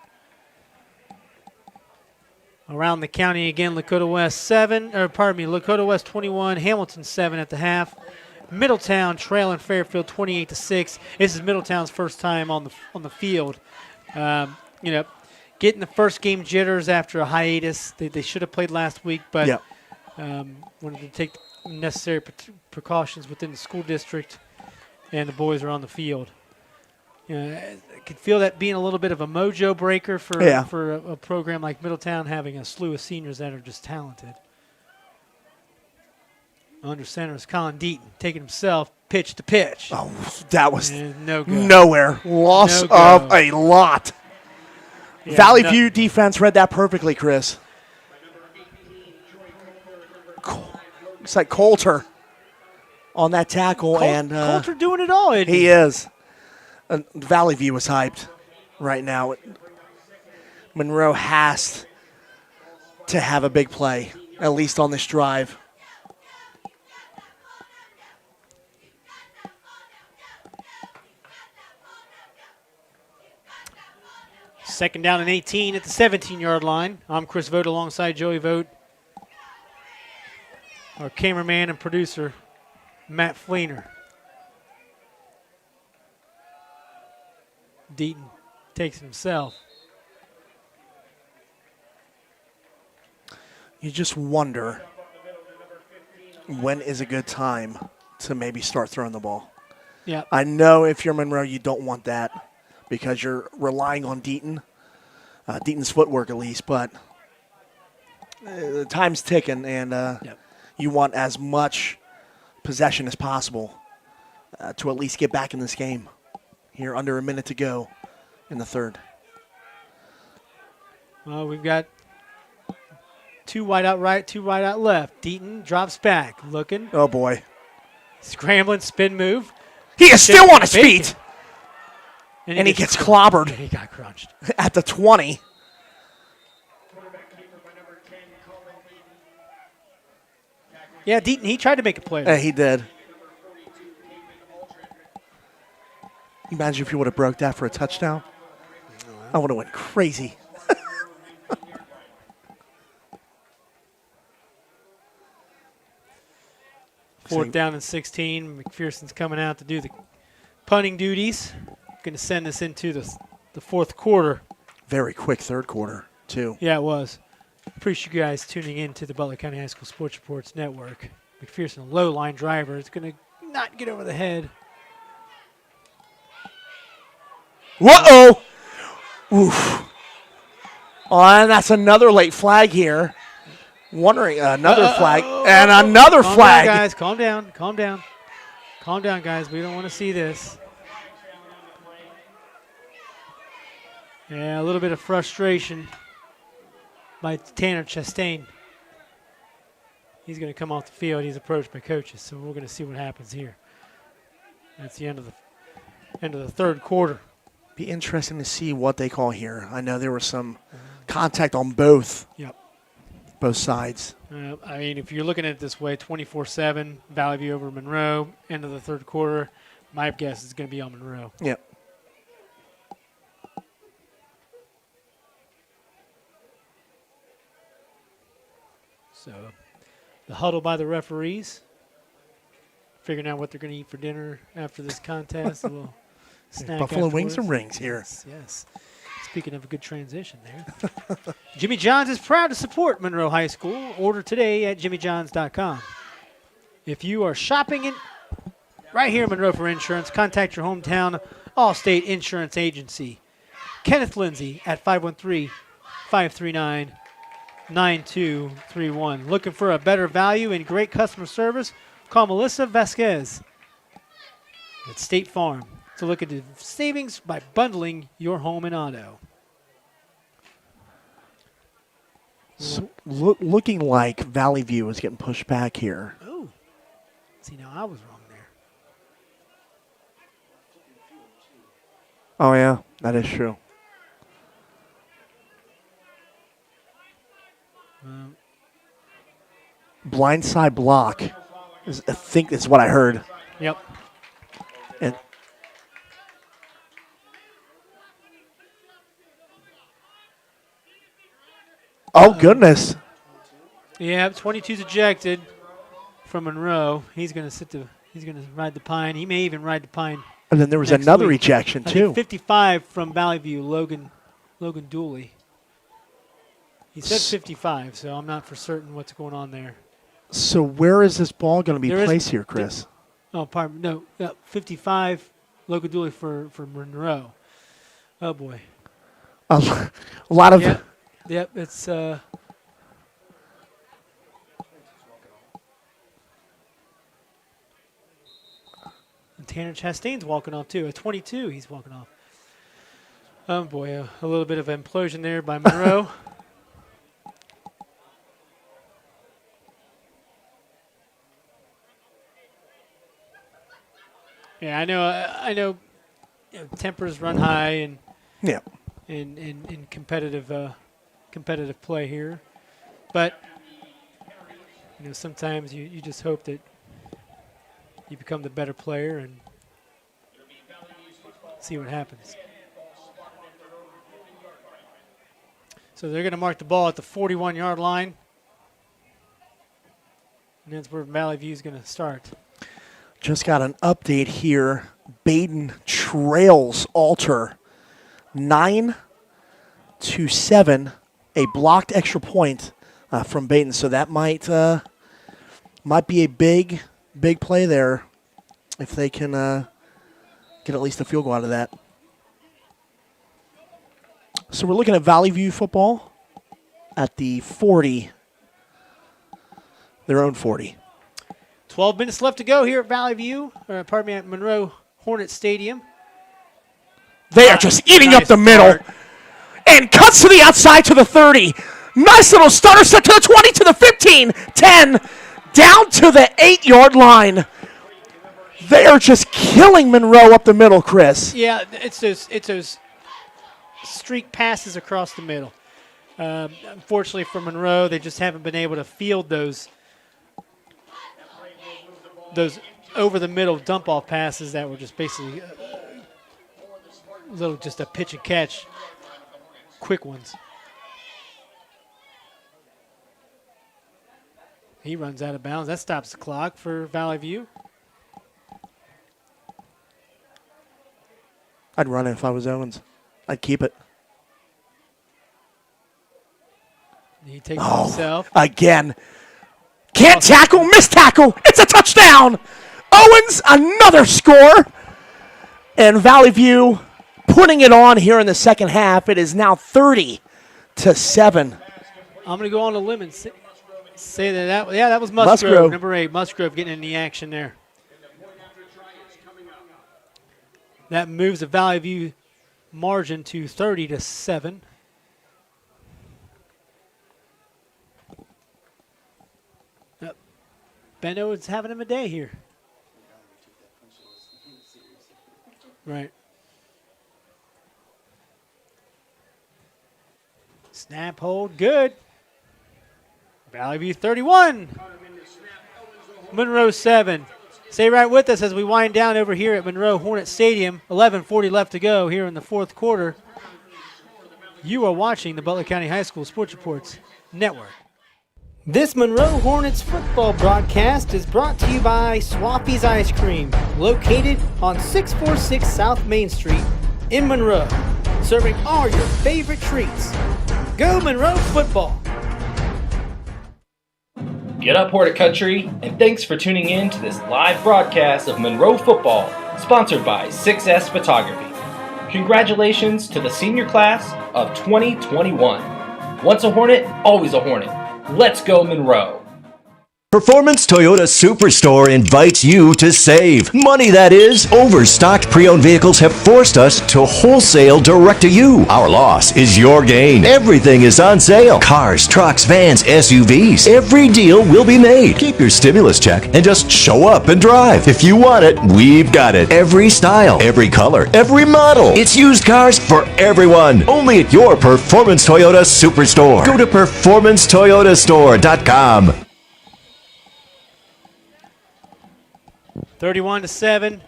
Around the county again, Lakota West 21, Hamilton 7 at the half. Middletown trailing Fairfield 28-6. This is Middletown's first time on the field. Getting the first game jitters after a hiatus. They should have played last week, but wanted to take necessary precautions within the school district, and the boys are on the field. I could feel that being a little bit of a mojo breaker for a program like Middletown, having a slew of seniors that are just talented. Under center is Colin Deaton, taking himself pitch to pitch. Oh, that was no go. Nowhere. Loss of a lot. Yeah, Valley View defense read that perfectly, Chris. Looks like Coulter on that tackle. Coulter doing it all, isn't he? He is. Valley View is hyped right now. Monroe has to have a big play, at least on this drive. Second down and 18 at the 17-yard line. I'm Chris Vogt alongside Joey Vogt. Our cameraman and producer, Matt Fleener. Deaton takes it himself. You just wonder when is a good time to maybe start throwing the ball. Yeah. I know if you're Monroe, you don't want that because you're relying on Deaton, Deaton's footwork at least, but the time's ticking, and you want as much possession as possible to at least get back in this game. Here, under a minute to go in the third. Well, we've got two wide out right, two wide out left. Deaton drops back, looking. Oh, boy. Scrambling, spin move. He is still on his Bacon. feet. And he gets clobbered. He got crunched. At the 20. Yeah, Deaton, he tried to make a play. Yeah, he did. Imagine if you would have broke that for a touchdown. I would have went crazy. Fourth down and 16. McPherson's coming out to do the punting duties. Going to send us into the fourth quarter. Very quick third quarter, too. Yeah, it was. Appreciate you guys tuning in to the Butler County High School Sports Reports Network. McPherson, a low line driver. It's going to not get over the head. Whoa! Oof. Oh, and that's another late flag here. Wondering, another flag. And another Calm flag. down, guys. Calm down. Calm down. Calm down, guys. We don't want to see this. Yeah, a little bit of frustration by Tanner Chastain. He's going to come off the field. He's approached by coaches, so we're going to see what happens here. That's the end of the third quarter. Be interesting to see what they call here. I know there was some contact on both. Yep. Both sides. I mean, if you're looking at it this way, 24-7, Valley View over Monroe, end of the third quarter, my guess is going to be on Monroe. Yep. So the huddle by the referees, figuring out what they're going to eat for dinner after this contest. A little snack Buffalo wings afterwards. and rings here. Yes, yes. Speaking of a good transition there. Jimmy John's is proud to support Monroe High School. Order today at jimmyjohns.com. If you are shopping right here in Monroe for insurance, contact your hometown Allstate Insurance Agency. Kenneth Lindsay at 513-539-9231. Looking for a better value and great customer service? Call Melissa Vasquez at State Farm to look at the savings by bundling your home and auto. So, looking like Valley View is getting pushed back here. Oh, see, now I was wrong there. Oh, yeah, that is true. Blindside block, I think is what I heard. Yep. And oh, goodness. Yeah, 22's ejected from Monroe. He's going to ride the pine. He may even ride the pine. And then there was next another week. ejection, I too. think 55 from Valley View, Logan Dooley. He said 55, so I'm not for certain what's going on there. So where is this ball going to be There is- placed here, Chris? Oh, pardon. No, 55, Logan Dooley for Monroe. Oh, boy. A lot of... Yep, it's... And Tanner Chastain's walking off, too. At 22, he's walking off. Oh, boy, a little bit of implosion there by Monroe. Yeah, I know tempers run high and Yeah. in competitive play here. But sometimes you just hope that you become the better player and see what happens. So they're going to mark the ball at the 41-yard line. And that's where Valley View is going to start. Just got an update here. Baden trails Alter 9-7. A blocked extra point from Baden. So that might be a big play there if they can get at least a field goal out of that. So we're looking at Valley View football at the 40, their own 40. 12 minutes left to go here at Valley View, at Monroe Hornets Stadium. They are just eating up the middle. And cuts to the outside to the 30. Nice little stutter set to the 20, to the 15, 10, down to the 8-yard line. They are just killing Monroe up the middle, Chris. Yeah, it's those streak passes across the middle. Unfortunately for Monroe, they just haven't been able to field those over-the-middle dump-off passes that were just basically just a pitch and catch, quick ones. He runs out of bounds. That stops the clock for Valley View. I'd run it if I was Owens. I'd keep it. He takes it himself. Again. Can't tackle, miss tackle. It's a touchdown. Owens, another score. And Valley View putting it on here in the second half. It is now 30-7. I'm going to go on a limb and say that was Musgrove. Number 8, Musgrove getting in the action there. That moves the Valley View margin to 30-7. Ben Owens having him a day here. Right. Snap, hold, good. Valley View 31. Monroe 7. Stay right with us as we wind down over here at Monroe Hornet Stadium. 11:40 left to go here in the fourth quarter. You are watching the Butler County High School Sports Reports Network. This Monroe Hornets football broadcast is brought to you by Swaffy's Ice Cream, located on 646 South Main Street in Monroe, serving all your favorite treats. Go Monroe football! Get up, Horticulture, and thanks for tuning in to this live broadcast of Monroe football, sponsored by 6S Photography. Congratulations to the senior class of 2021. Once a Hornet, always a Hornet. Let's go Monroe. Performance Toyota Superstore invites you to save. Money, that is. Overstocked pre-owned vehicles have forced us to wholesale direct to you. Our loss is your gain. Everything is on sale. Cars, trucks, vans, SUVs. Every deal will be made. Keep your stimulus check and just show up and drive. If you want it, we've got it. Every style, every color, every model. It's used cars for everyone. Only at your Performance Toyota Superstore. Go to performancetoyotastore.com. 31-7.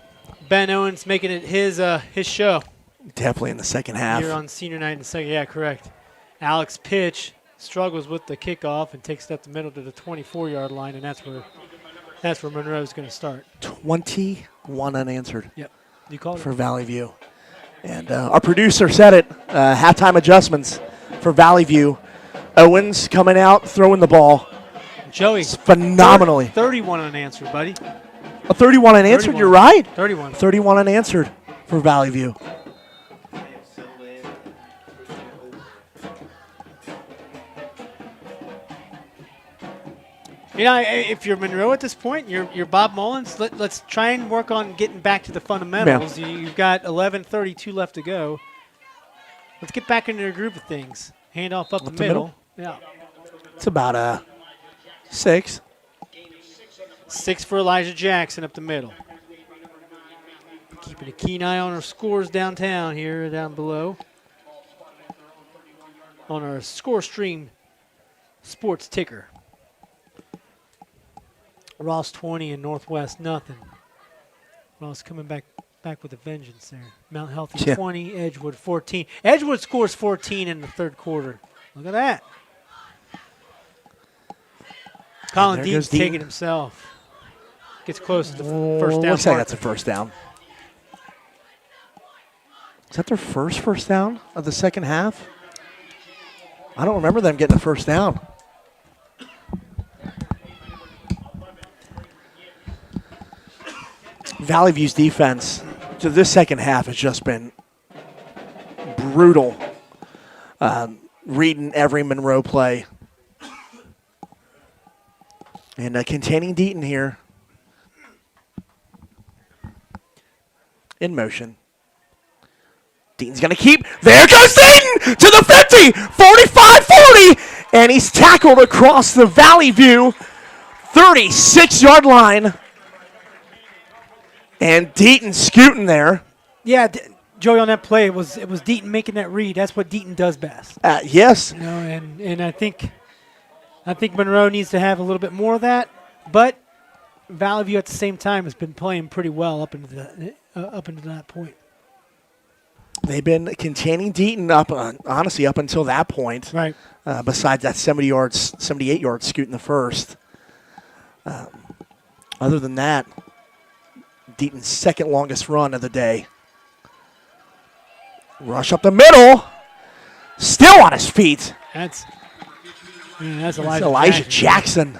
Ben Owens making it his show. Definitely in the second half. Here on senior night in the second. Yeah, correct. Alex Pitch struggles with the kickoff and takes it up the middle to the 24-yard line, and that's where Monroe's going to start. 21 unanswered. Yep. You called for it. Valley View. And our producer said it. Halftime adjustments for Valley View. Owens coming out, throwing the ball. Joey. Phenomenally. 31 unanswered, buddy. A 31 unanswered, 31. you're right. 31. 31 unanswered for Valley View. You know, if you're Monroe at this point, you're Bob Mullins, let's try and work on getting back to the fundamentals. Yeah. You've got 11:32 left to go. Let's get back into the groove of things. Hand off up the middle. Yeah. It's about a 6. 6 for Elijah Jackson up the middle. Keeping a keen eye on our scores downtown here, down below. On our Score Stream sports ticker. Ross 20 and Northwest nothing. Ross coming back with a vengeance there. Mount Healthy 20, Edgewood 14. Edgewood scores 14 in the third quarter. Look at that. Colin there Dean's goes Dean. taking himself. Gets close to the first down. Looks like mark. that's a first down. Is that their first down of the second half? I don't remember them getting a first down. Valley View's defense to this second half has just been brutal. Reading every Monroe play. And containing Deaton here. In motion. Deaton's going to keep. There goes Deaton to the 50, 45-40, and he's tackled across the Valley View 36-yard line. And Deaton scooting there. Yeah, Joey, on that play, it was Deaton making that read. That's what Deaton does best. Yes. You know, and I think Monroe needs to have a little bit more of that. But Valley View at the same time has been playing pretty well up into that point. They've been containing Deaton honestly up until that point. Right. Besides that 78 yards scoot in the first. Other than that, Deaton's second longest run of the day. Rush up the middle. Still on his feet. That's Elijah Jackson.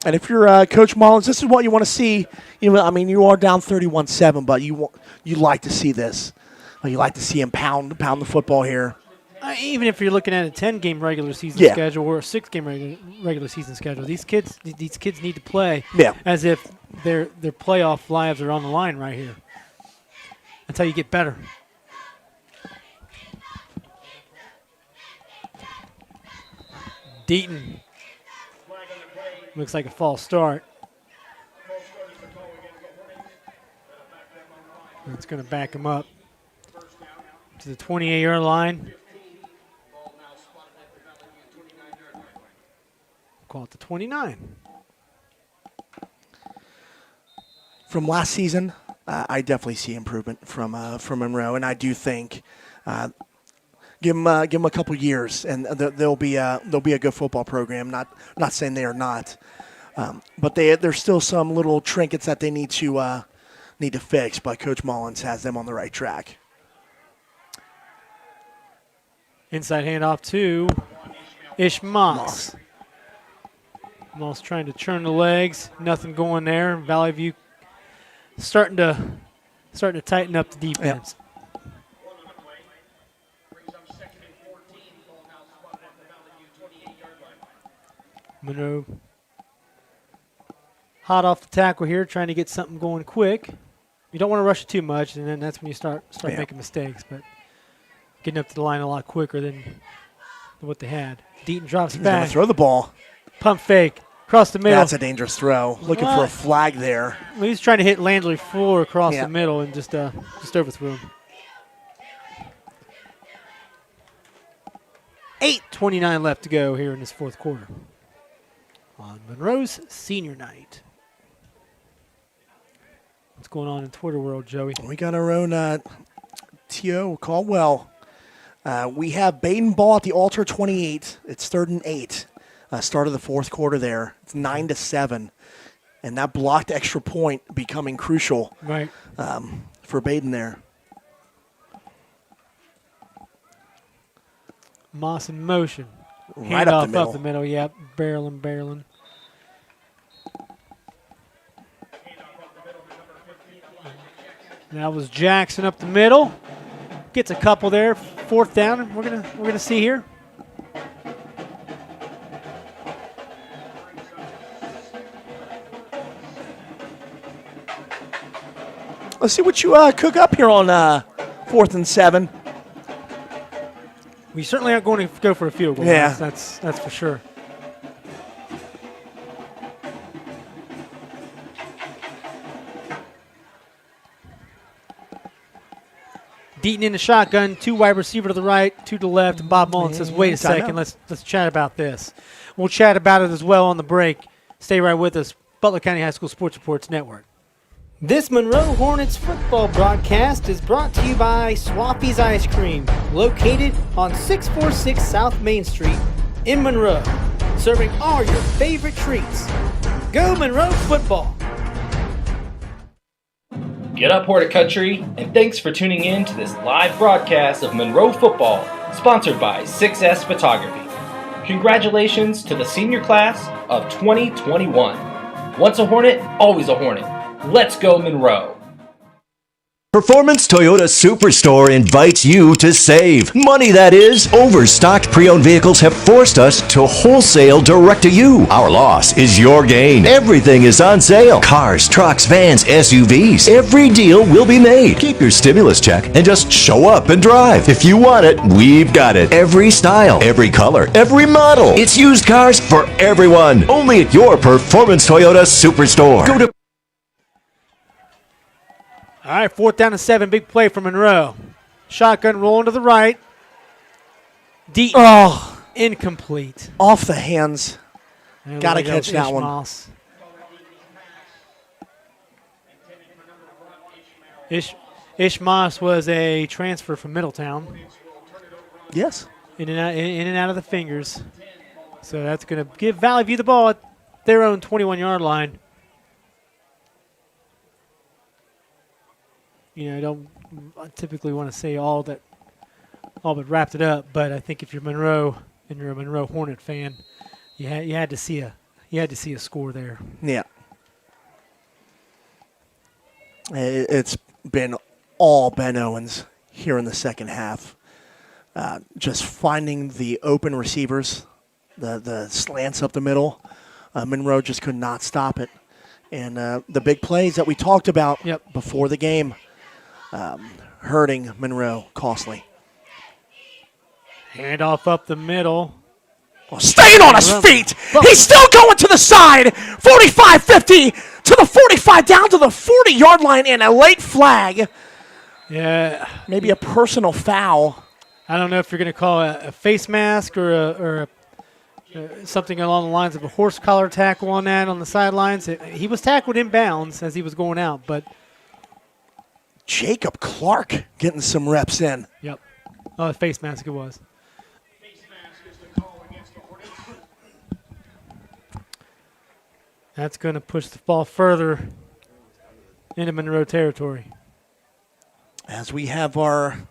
And if you're Coach Mullins, this is what you want to see. You are down 31-7, but you like to see this. You like to see him pound the football here. Even if you're looking at a 10-game regular season schedule or a 6-game regular season schedule, these kids need to play as if their playoff lives are on the line right here. That's how you get better. Deaton. Looks like a false start. That's going to back him up to the 28-yard line. Call it the 29. From last season, I definitely see improvement from Monroe, and I do think give them a couple years, and they'll be a good football program. Not saying they are not, but there's still some little trinkets that they need to fix. But Coach Mullins has them on the right track. Inside handoff to Ish Moss. Moss trying to churn the legs. Nothing going there. Valley View starting to tighten up the defense. Yep. Monroe hot off the tackle here, trying to get something going quick. You don't want to rush it too much, and then that's when you start making mistakes. But getting up to the line a lot quicker than what they had. Deaton drops He's back. going to throw the ball. Pump fake across the middle. That's a dangerous throw. Looking for a flag there. Well, he's trying to hit Landry Fuller across the middle and just overthrew him. 8:29 left to go here in this fourth quarter on Monroe's senior night. What's going on in Twitter world, Joey? We got our own T.O. Caldwell. We have Baden ball at the Altar 28. It's 3rd and 8. Start of the fourth quarter there. It's 9-7. And that blocked extra point becoming crucial for Baden there. Moss in motion. Right Hand up off the middle. Up the middle, yep. Barreling. That was Jackson up the middle. Gets a couple there. 4th down. We're gonna see here. Let's see what you cook up here on 4th and 7. We certainly aren't going to go for a field goal. Yeah. That's for sure. Deaton in the shotgun, 2 wide receiver to the right, 2 to the left, and Bob Mullins says, wait a second, let's chat about this. We'll chat about it as well on the break. Stay right with us. Butler County High School Sports Reports Network. This Monroe Hornets football broadcast is brought to you by Swaffy's Ice Cream, located on 646 South Main Street in Monroe, serving all your favorite treats. Go Monroe football! Get up, Hornet Country, and thanks for tuning in to this live broadcast of Monroe football, sponsored by 6S Photography. Congratulations to the senior class of 2021. Once a Hornet, always a Hornet. Let's go Monroe. Performance Toyota Superstore invites you to save. Money that is. Overstocked pre-owned vehicles have forced us to wholesale direct to you. Our loss is your gain. Everything is on sale. Cars, trucks, vans, SUVs. Every deal will be made. Keep your stimulus check and just show up and drive. If you want it, we've got it. Every style, every color, every model. It's used cars for everyone. Only at your Performance Toyota Superstore. Go to All right, 4th down and 7, big play for Monroe. Shotgun rolling to the right. Deep. Oh, Incomplete. off the hands. And Gotta there catch goes that one. Ishmaels. Ishmaels was a transfer from Middletown. Yes. In and out of the fingers. So that's going to give Valley View the ball at their own 21-yard line. You know, I don't typically want to say all but wrapped it up, but I think if you're Monroe and you're a Monroe Hornet fan, you had to see a score there. Yeah. It's been all Ben Owens here in the second half. Just finding the open receivers, the slants up the middle. Monroe just could not stop it. And the big plays that we talked about before the game, hurting Monroe costly. Handoff up the middle. Well, staying on his feet. He's still going to the side. 45-50 to the 45, down to the 40-yard line, and a late flag. Yeah. Maybe a personal foul. I don't know if you're going to call a face mask or something along the lines of a horse collar tackle on that on the sidelines. He was tackled in bounds as he was going out, but Jacob Clark getting some reps in. Yep. Oh, face mask it was. That's going to push the ball further into Monroe territory. As we have our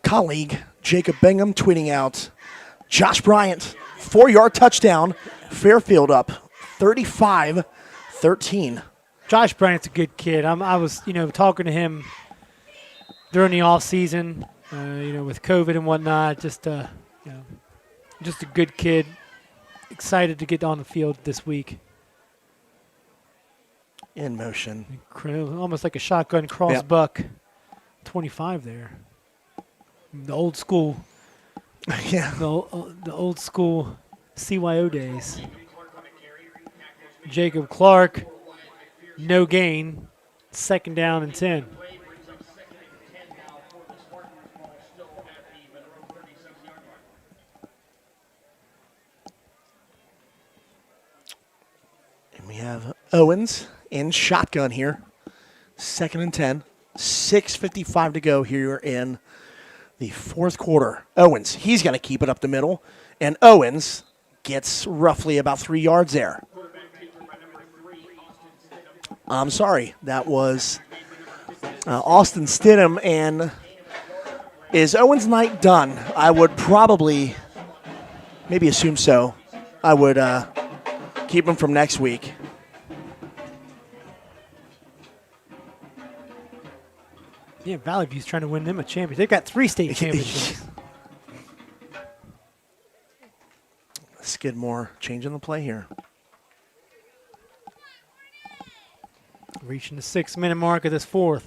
colleague, Jacob Bingham, tweeting out, Josh Bryant, 4-yard touchdown, Fairfield up 35-13. Josh Bryant's a good kid. I was, talking to him during the off season, with COVID and whatnot. Just a good kid. Excited to get on the field this week. In motion. Incredible. Almost like a shotgun cross buck. 25 there. The old school. Yeah. The old school CYO days. Jacob Clark. No gain. 2nd down and 10. And we have Owens in shotgun here. 2nd and 10. 6:55 to go here in the 4th quarter. Owens, he's going to keep it up the middle. And Owens gets roughly about 3 yards there. I'm sorry, that was Austin Stidham. And is Owens' night done? I would probably maybe assume so. I would keep him from next week. Yeah, Valley View's trying to win them a championship. They've got 3 state championships. Skidmore changing the play here. Reaching the 6-minute mark of this 4th.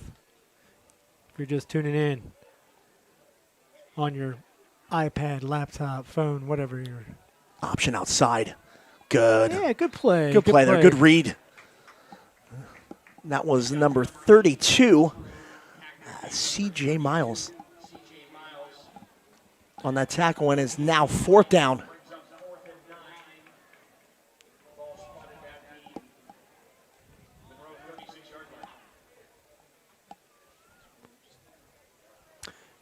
If you're just tuning in on your iPad, laptop, phone, whatever you're. Option outside. Good. Yeah, good play. Good play there. Good read. That was number 32, C.J. Miles. On that tackle, and is now 4th down.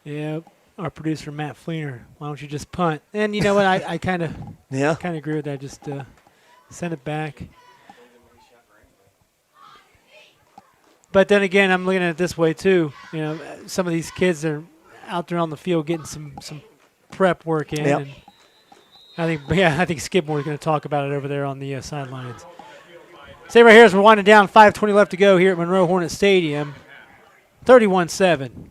Yeah, our producer Matt Fleener. Why don't you just punt? And you know what? I kind of agree with that. Just send it back. But then again, I'm looking at it this way too. You know, some of these kids are out there on the field getting some prep work in. Yep. And I think Skidmore's going to talk about it over there on the sidelines. Say right here as we're winding down, 5:20 left to go here at Monroe Hornet Stadium. 31-7.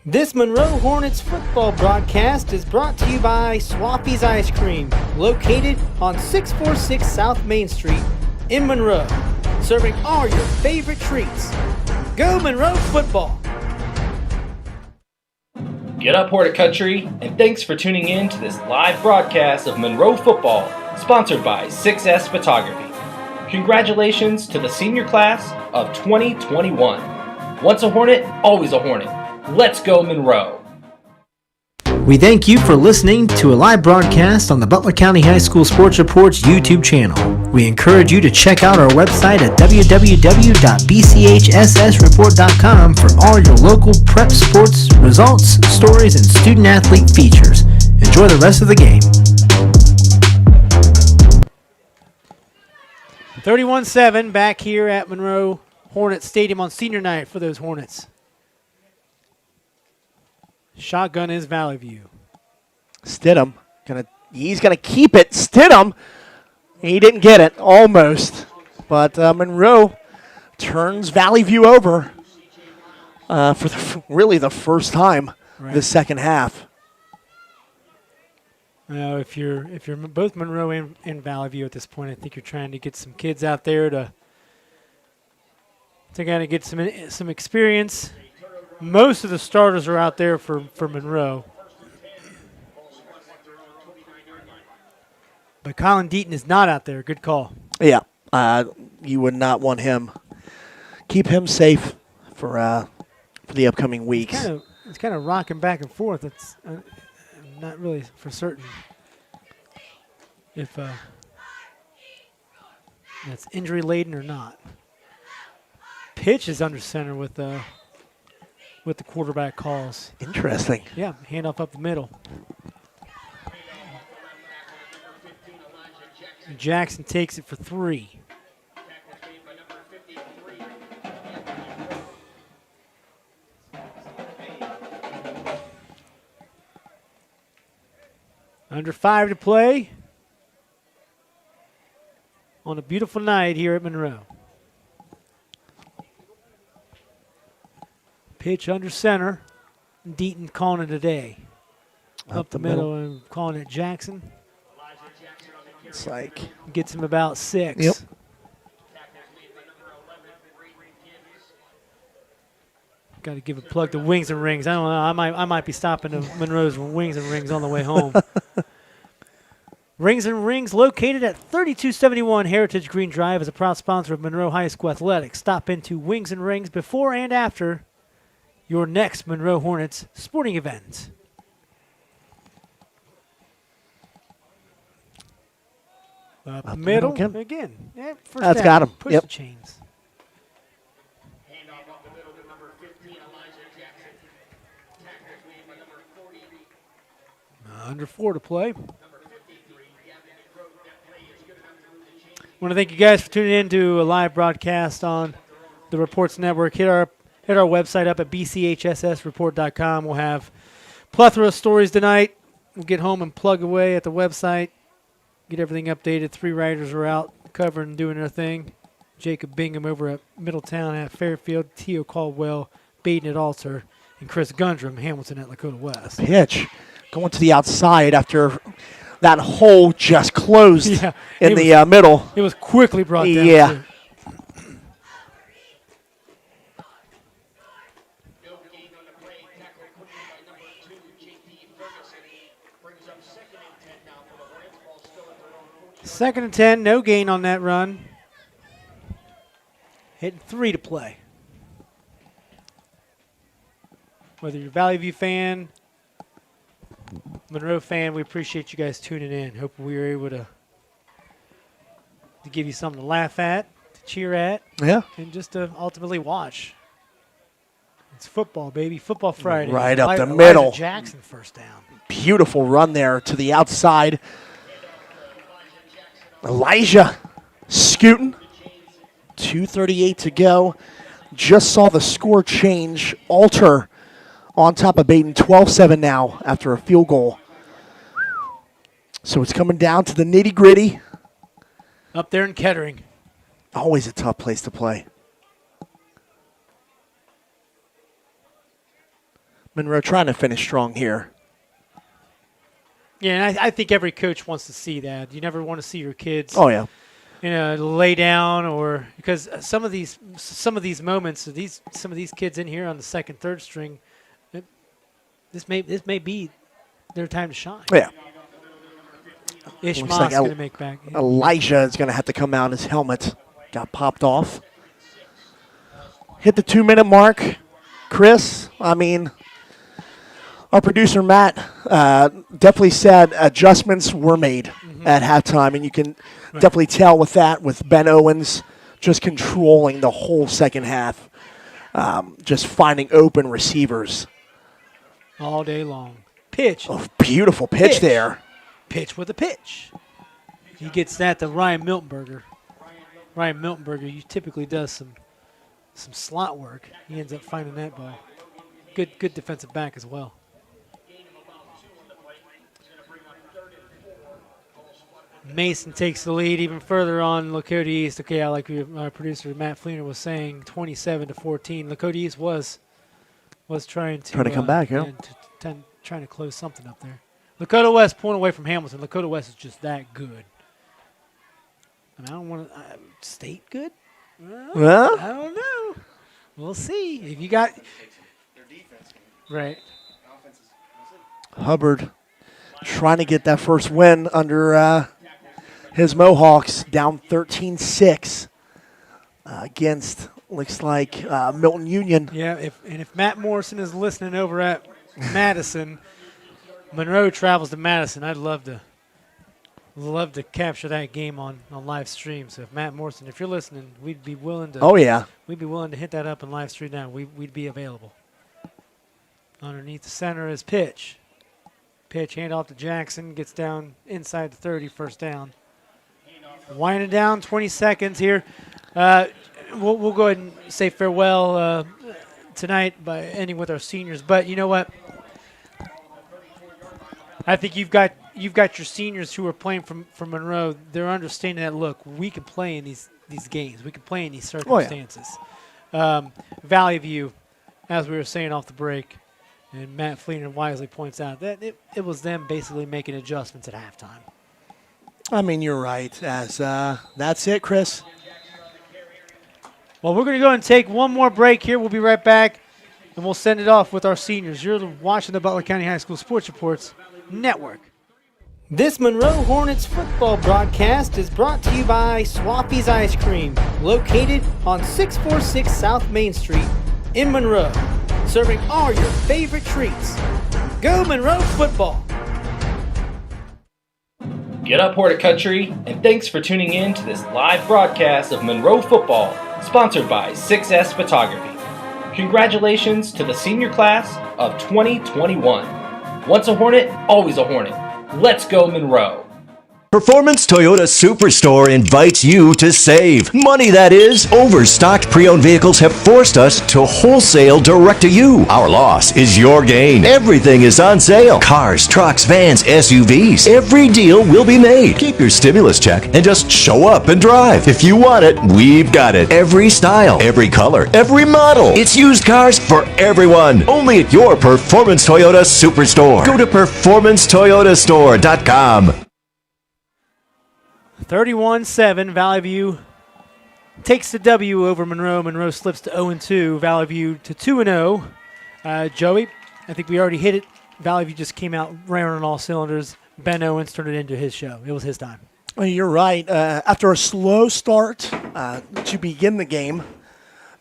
This Monroe Hornets football broadcast is brought to you by Swaffy's Ice Cream, located on 646 South Main Street in Monroe, serving all your favorite treats. Go Monroe football! Get up, Hornet Country, and thanks for tuning in to this live broadcast of Monroe football, sponsored by 6S Photography. Congratulations to the senior class of 2021. Once a Hornet, always a Hornet. Let's go Monroe. We thank you for listening to a live broadcast on the Butler County High School Sports Report's YouTube channel. We encourage you to check out our website at www.bchssreport.com for all your local prep sports, results, stories, and student-athlete features. Enjoy the rest of the game. 31-7 back here at Monroe Hornet Stadium on senior night for those Hornets. Shotgun is Valley View. Stidham, he's gonna keep it. Stidham, he didn't get it, almost. But Monroe turns Valley View over for really the first time this second half. If you're both Monroe and Valley View at this point, I think you're trying to get some kids out there to kind of get some experience. Most of the starters are out there for Monroe. But Colin Deaton is not out there. Good call. Yeah, you would not want him. Keep him safe for the upcoming weeks. It's kind of rocking back and forth. It's not really for certain if that's injury laden or not. Pitch is under center with the quarterback calls. Interesting. Yeah, handoff up the middle. Jackson takes it for 3. Under 5 to play on a beautiful night here at Monroe. Pitch under center. Deaton calling it a day. Up the middle and calling it Jackson. It's like gets him about 6. Yep. Got to give a plug to Wings and Rings. I don't know. I might be stopping at Monroe's Wings and Rings on the way home. Rings and Rings, located at 3271 Heritage Green Drive, is a proud sponsor of Monroe High School athletics. Stop into Wings and Rings before and after your next Monroe Hornets sporting event. Up the middle again. Yeah, that's got him. Push the chains. Under 4 to play. I want to thank you guys for tuning in to a live broadcast on the Reports Network. Hit our website up at bchssreport.com. We'll have plethora of stories tonight. We'll get home and plug away at the website. Get everything updated. 3 writers are out covering, doing their thing. Jacob Bingham over at Middletown at Fairfield, Tio Caldwell, Baden at Alter, and Chris Gundrum, Hamilton at Lakota West. Pitch going to the outside after that hole just closed in the middle. It was quickly brought down. Yeah. Second and 10, no gain on that run. Hitting 3 to play. Whether you're a Valley View fan, Monroe fan, we appreciate you guys tuning in. Hope we were able to give you something to laugh at, to cheer at, and just to ultimately watch. It's football, baby. Football Friday. Right up the Elijah middle. Jackson first down. Beautiful run there to the outside. Elijah scooting. 2:38 to go. Just saw the score change. Alter on top of Baden. 12-7 now after a field goal. So it's coming down to the nitty-gritty. Up there in Kettering. Always a tough place to play. Monroe trying to finish strong here. Yeah, and I think every coach wants to see that. You never want to see your kids, Oh, yeah. lay down, or because some of these moments, some of these kids in here on the second, third string, this may be their time to shine. Yeah. Ishmael's like going to make back. Elijah is going to have to come out. His helmet got popped off. Hit the 2-minute mark. Chris, our producer Matt definitely said adjustments were made at halftime, and you can definitely tell with that, with Ben Owens just controlling the whole second half, just finding open receivers. All day long. Pitch. Oh, beautiful pitch there. Pitch with a pitch. He gets that to Ryan Miltenberger. Ryan Miltenberger, he typically does some slot work. He ends up finding that ball. Good defensive back as well. Mason takes the lead even further on Lakota East. Okay, like our producer Matt Fleener was saying, 27-14. Lakota East was trying to come back, yeah. Trying to close something up there. Lakota West pulling away from Hamilton. Lakota West is just that good. And I don't want to state good. Well, I don't know. We'll see. If you got right. Hubbard trying to get that first win under his Mohawks, down 13-6 against, looks like, Milton Union. Yeah, if Matt Morrison is listening over at Madison, Monroe travels to Madison. I'd love to capture that game on live stream. So if Matt Morrison, if you're listening, we'd be willing to. Oh yeah, we'd be willing to hit that up and live stream now. We'd be available. Underneath the center is pitch. Pitch, hand off to Jackson, gets down inside the 30, first down. Winding down, 20 seconds here. We'll go ahead and say farewell tonight by ending with our seniors. But you know what? I think you've got your seniors who are playing from Monroe. They're understanding that, look, we can play in these games. We can play in these circumstances. Valley View, as we were saying off the break, and Matt Fleener wisely points out that it was them basically making adjustments at halftime. You're right. As that's it, Chris. Well, we're going to go and take one more break here. We'll be right back, and we'll send it off with our seniors. You're watching the Butler County High School Sports Reports Network. This Monroe Hornets football broadcast is brought to you by Swaffy's Ice Cream, located on 646 South Main Street in Monroe, serving all your favorite treats. Go Monroe football! Get up, Hornet Country, and thanks for tuning in to this live broadcast of Monroe football, sponsored by 6S Photography. Congratulations to the senior class of 2021. Once a Hornet, always a Hornet. Let's go Monroe. Performance Toyota Superstore invites you to save. Money, that is. Overstocked pre-owned vehicles have forced us to wholesale direct to you. Our loss is your gain. Everything is on sale. Cars, trucks, vans, SUVs. Every deal will be made. Keep your stimulus check and just show up and drive. If you want it, we've got it. Every style, every color, every model. It's used cars for everyone. Only at your Performance Toyota Superstore. Go to performancetoyotastore.com. 31-7, Valley View takes the W over Monroe. Monroe slips to 0-2. Valley View to 2-0. Joey, I think we already hit it. Valley View just came out running on all cylinders. Ben Owens turned it into his show. It was his time. Well, you're right. After a slow start to begin the game,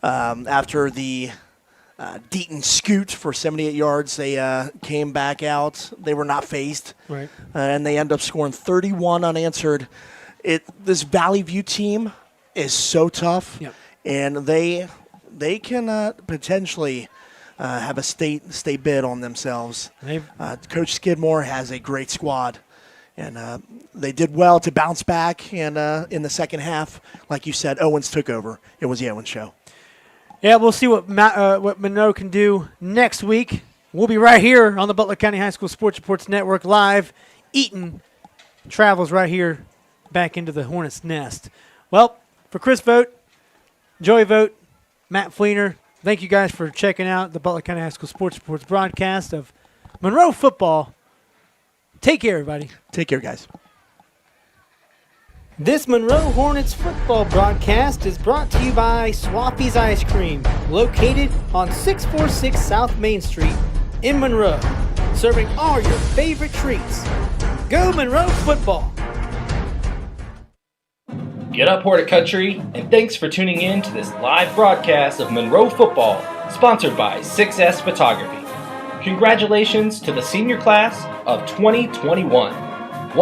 after the Deaton scoot for 78 yards, they came back out. They were not phased. Right. And they end up scoring 31 unanswered. This Valley View team is so tough, yep. and they can potentially have a state bid on themselves. Coach Skidmore has a great squad, and they did well to bounce back. And in the second half, like you said, Owens took over. It was the Owens show. Yeah, we'll see what Monroe can do next week. We'll be right here on the Butler County High School Sports Reports Network live. Eaton travels right here back into the Hornets' nest. Well, for Chris Vogt, Joey Vogt, Matt Fleener, thank you guys for checking out the Butler County High School Sports Reports broadcast of Monroe football. Take care, everybody. Take care, guys. This Monroe Hornets football broadcast is brought to you by Swaffy's Ice Cream, located on 646 South Main Street in Monroe, serving all your favorite treats. Go Monroe football! Get up, Horticulture, and thanks for tuning in to this live broadcast of Monroe football, sponsored by 6S Photography. Congratulations to the senior class of 2021.